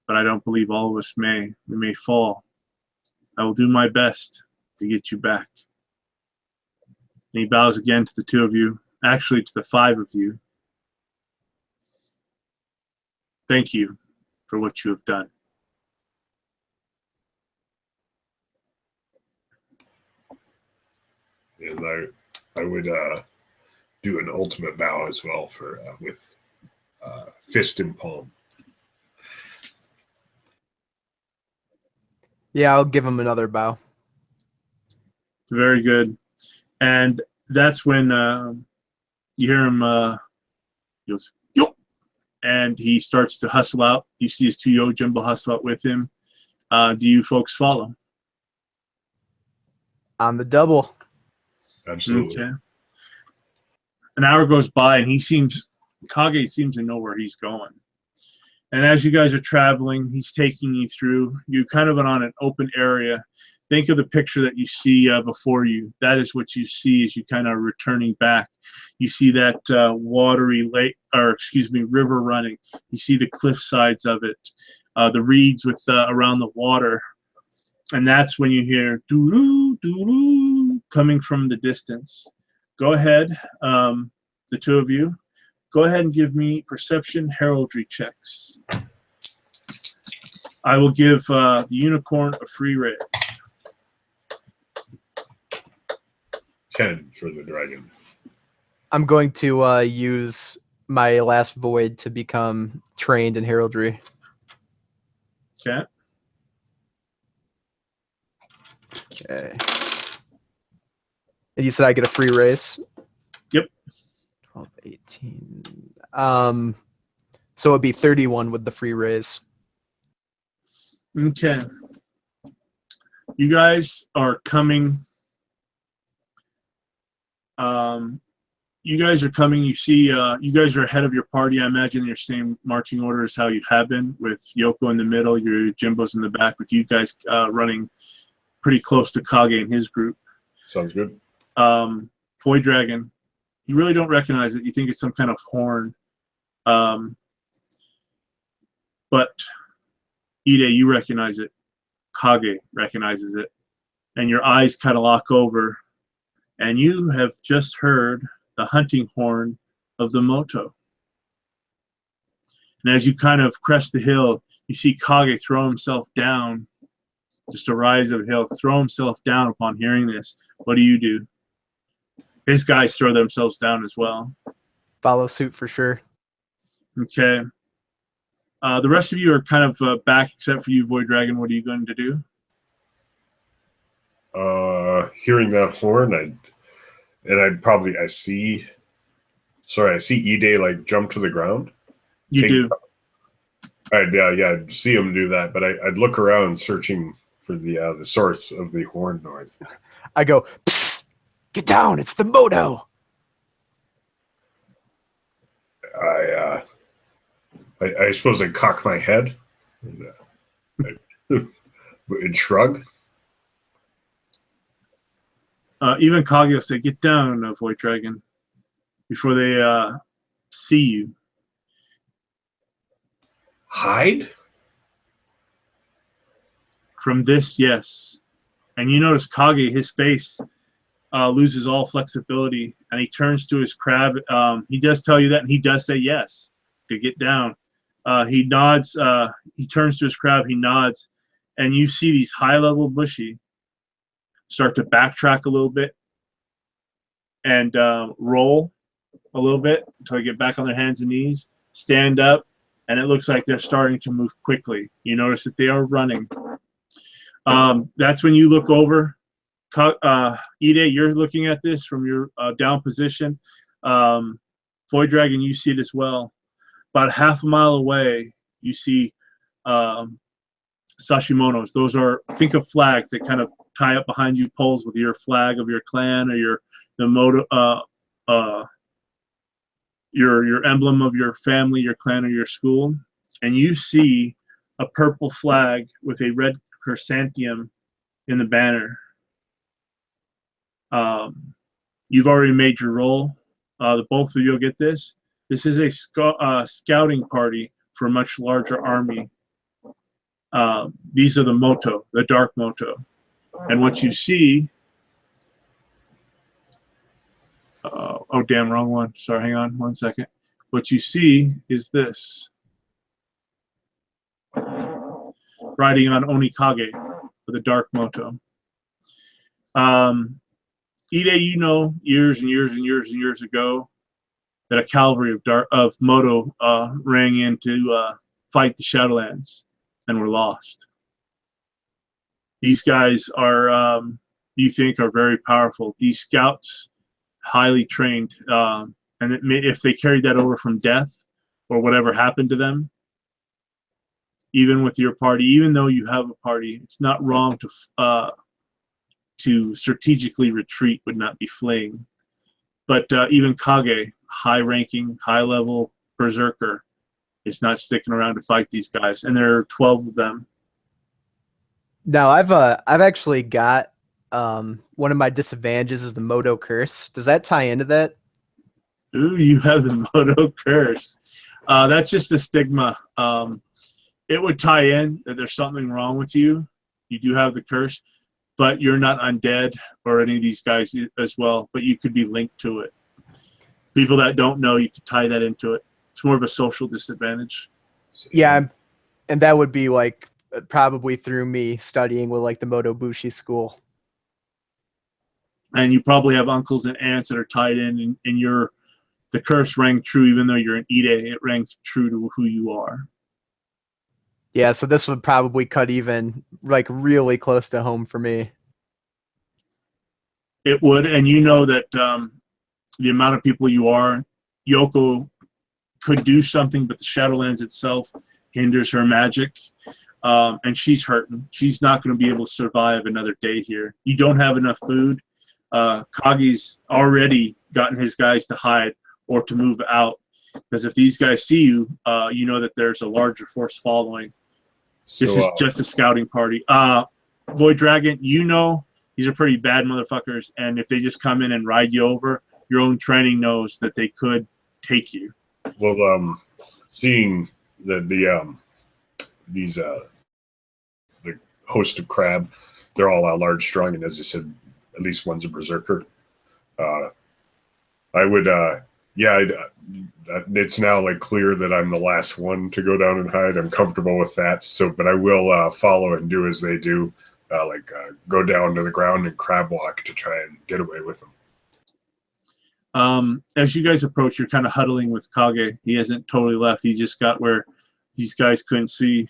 But I don't believe all of us may. We may fall. I will do my best to get you back. And he bows again to the two of you, actually to the five of you. Thank you for what you have done. And I would do an ultimate bow as well for with fist and palm. Yeah, I'll give him another bow. Very good. And that's when you hear him, he goes, yo! And he starts to hustle out. You see his two Yojimbo hustle out with him. Do you folks follow? On the double. Absolutely. Okay. An hour goes by, and Kage seems to know where he's going. And as you guys are traveling, he's taking you through. You kind of on an open area. Think of the picture that you see before you. That is what you see as you kind of returning back. You see that watery lake, or excuse me, river running. You see the cliff sides of it, the reeds with around the water. And that's when you hear doo-doo, doo-doo coming from the distance. Go ahead, the two of you. Go ahead and give me perception heraldry checks. I will give the unicorn a free raise. 10 for the dragon. I'm going to use my last void to become trained in heraldry. Okay. Okay. And you said I get a free raise? Yep. 12, 18. So it'd be 31 with the free raise. Okay. You guys are coming. You guys are coming. You see, you guys are ahead of your party. I imagine your same marching order as how you have been, with Yoko in the middle, your Jimbos in the back, with you guys running pretty close to Kage and his group. Sounds good. Void Dragon, you really don't recognize it. You think it's some kind of horn. But Ide, you recognize it. Kage recognizes it. And your eyes kind of lock over. And you have just heard the hunting horn of the Moto. And as you kind of crest the hill, you see Kage throw himself down, just a rise of the hill, throw himself down upon hearing this. What do? His guys throw themselves down as well. Follow suit for sure. Okay. The rest of you are kind of back, except for you, Void Dragon. What are you going to do? Hearing that horn, And I see Ide like jump to the ground. You do. I'd see him do that, but I'd look around searching for the source of the horn noise. I go, psst, get down, it's the moto. I suppose I cock my head and shrug. Even Kaga will say, "Get down, Void Dragon," before they see you. Hide? From this, yes. And you notice Kage, his face loses all flexibility, and he turns to his crab. He does tell you that, and he does say yes to get down. He nods. He turns to his crab. He nods, and you see these high-level Bushy start to backtrack a little bit and roll a little bit until they get back on their hands and knees, stand up, and it looks like they're starting to move quickly. You notice that they are running. That's when you look over. Ide, you're looking at this from your down position. Void Dragon, you see it as well. About half a mile away, you see Sashimonos. Those are, think of flags that kind of tie up behind you, poles with your flag of your clan or your emblem of your family, your clan, or your school. And you see a purple flag with a red chrysanthemum in the banner. You've already made your roll. The both of you will get this. This is a scouting party for a much larger army. These are the Moto, the Dark Moto. And what you see... oh, damn, wrong one. Sorry, hang on 1 second. What you see is this. Riding on Onikage for the Dark Moto. Ide, you know, years and years and years and years ago, that a cavalry of Moto rang in to fight the Shadowlands and were lost. These guys are, you think, are very powerful. These scouts, highly trained, and if they carried that over from death or whatever happened to them, even with your party, even though you have a party, it's not wrong to strategically retreat, would not be fleeing. But even Kage, high-ranking, high-level berserker, is not sticking around to fight these guys, and there are 12 of them. Now I've actually got one of my disadvantages is the Moto curse. Does that tie into that? Ooh, you have the Moto curse. That's just a stigma. It would tie in that there's something wrong with you. You do have the curse, but you're not undead or any of these guys as well, but you could be linked to it. People that don't know, you could tie that into it. It's more of a social disadvantage. Yeah, and that would be like probably through me studying with like the Moto Bushi school. And you probably have uncles and aunts that are tied in, and the curse rang true even though you're an Ide. It rang true to who you are. Yeah, so this would probably cut even like really close to home for me. It would, and you know that the amount of people you are, Yoko could do something, but the Shadowlands itself hinders her magic, and she's hurting. She's not going to be able to survive another day here. You don't have enough food. Kagi's already gotten his guys to hide or to move out, because if these guys see you, you know that there's a larger force following. So, this is just a scouting party. Void Dragon, you know these are pretty bad motherfuckers, and if they just come in and ride you over, your own training knows that they could take you. Well, seeing that the host of crab, they're all large, strong, and as I said, at least one's a berserker. I would, it's now like clear that I'm the last one to go down and hide. I'm comfortable with that. So, but I will follow and do as they do, go down to the ground and crab walk to try and get away with them. As you guys approach, you're kind of huddling with Kage. He hasn't totally left. He just got where these guys couldn't see.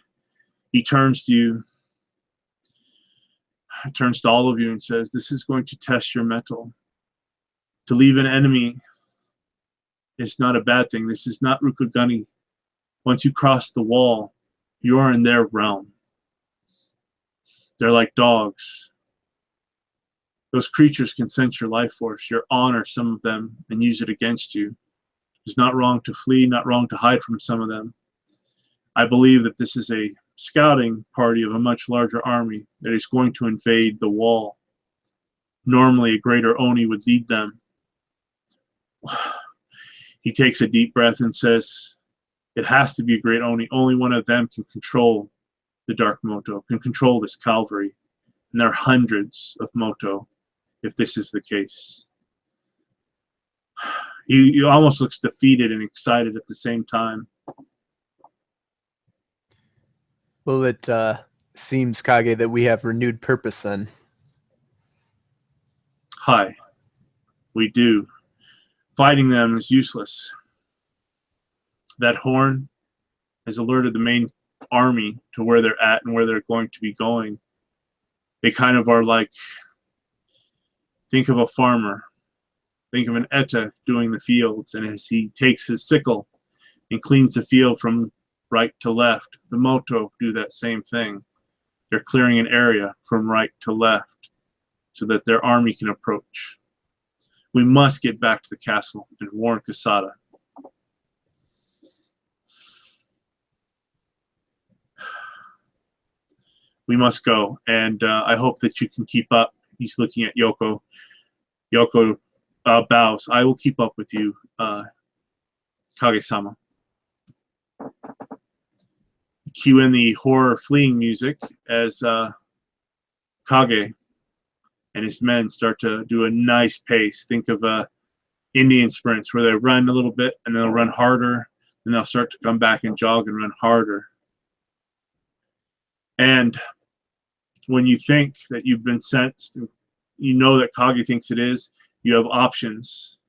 He turns to you, turns to all of you and says, "This is going to test your mettle. To leave an enemy is not a bad thing. This is not Rukagani. Once you cross the wall, you're in their realm. They're like dogs. Those creatures can sense your life force, your honor, some of them, and use it against you. It's not wrong to flee, not wrong to hide from some of them. I believe that this is a scouting party of a much larger army that is going to invade the wall. Normally, a greater Oni would lead them. He takes a deep breath and says, it has to be a great Oni. Only one of them can control the Dark Moto, can control this cavalry. And there are hundreds of Moto, if this is the case. He almost looks defeated and excited at the same time. Well, it seems, Kage, that we have renewed purpose then. Hi, we do. Fighting them is useless. That horn has alerted the main army to where they're at and where they're going to be going. They kind of are like, think of a farmer. Think of an Etta doing the fields, and as he takes his sickle and cleans the field from right to left, the Moto do that same thing. They're clearing an area from right to left so that their army can approach. We must get back to the castle and warn Kasada. We must go, and I hope that you can keep up. He's looking at Yoko. Yoko bows. I will keep up with you, Kage-sama. Cue in the horror fleeing music as Kage and his men start to do a nice pace. Think of Indian sprints where they run a little bit and they'll run harder, then they'll start to come back and jog and run harder. And when you think that you've been sensed, and you know that Kage thinks it is, you have options.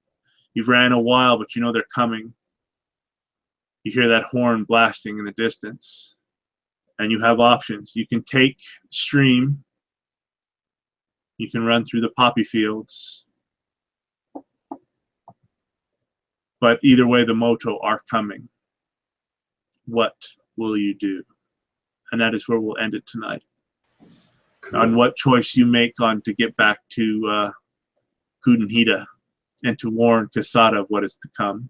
You've ran a while, but you know they're coming. You hear that horn blasting in the distance, and you have options. You can take the stream. You can run through the poppy fields. But either way, the Moto are coming. What will you do? And that is where we'll end it tonight. Cool. On what choice you make on to get back to Kudenhida and to warn Kasada of what is to come.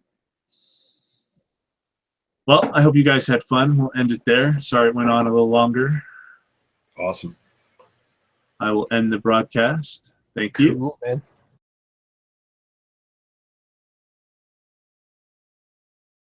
Well, I hope you guys had fun. We'll end it there. Sorry it went on a little longer. Awesome. I will end the broadcast. Thank you. Cool, man.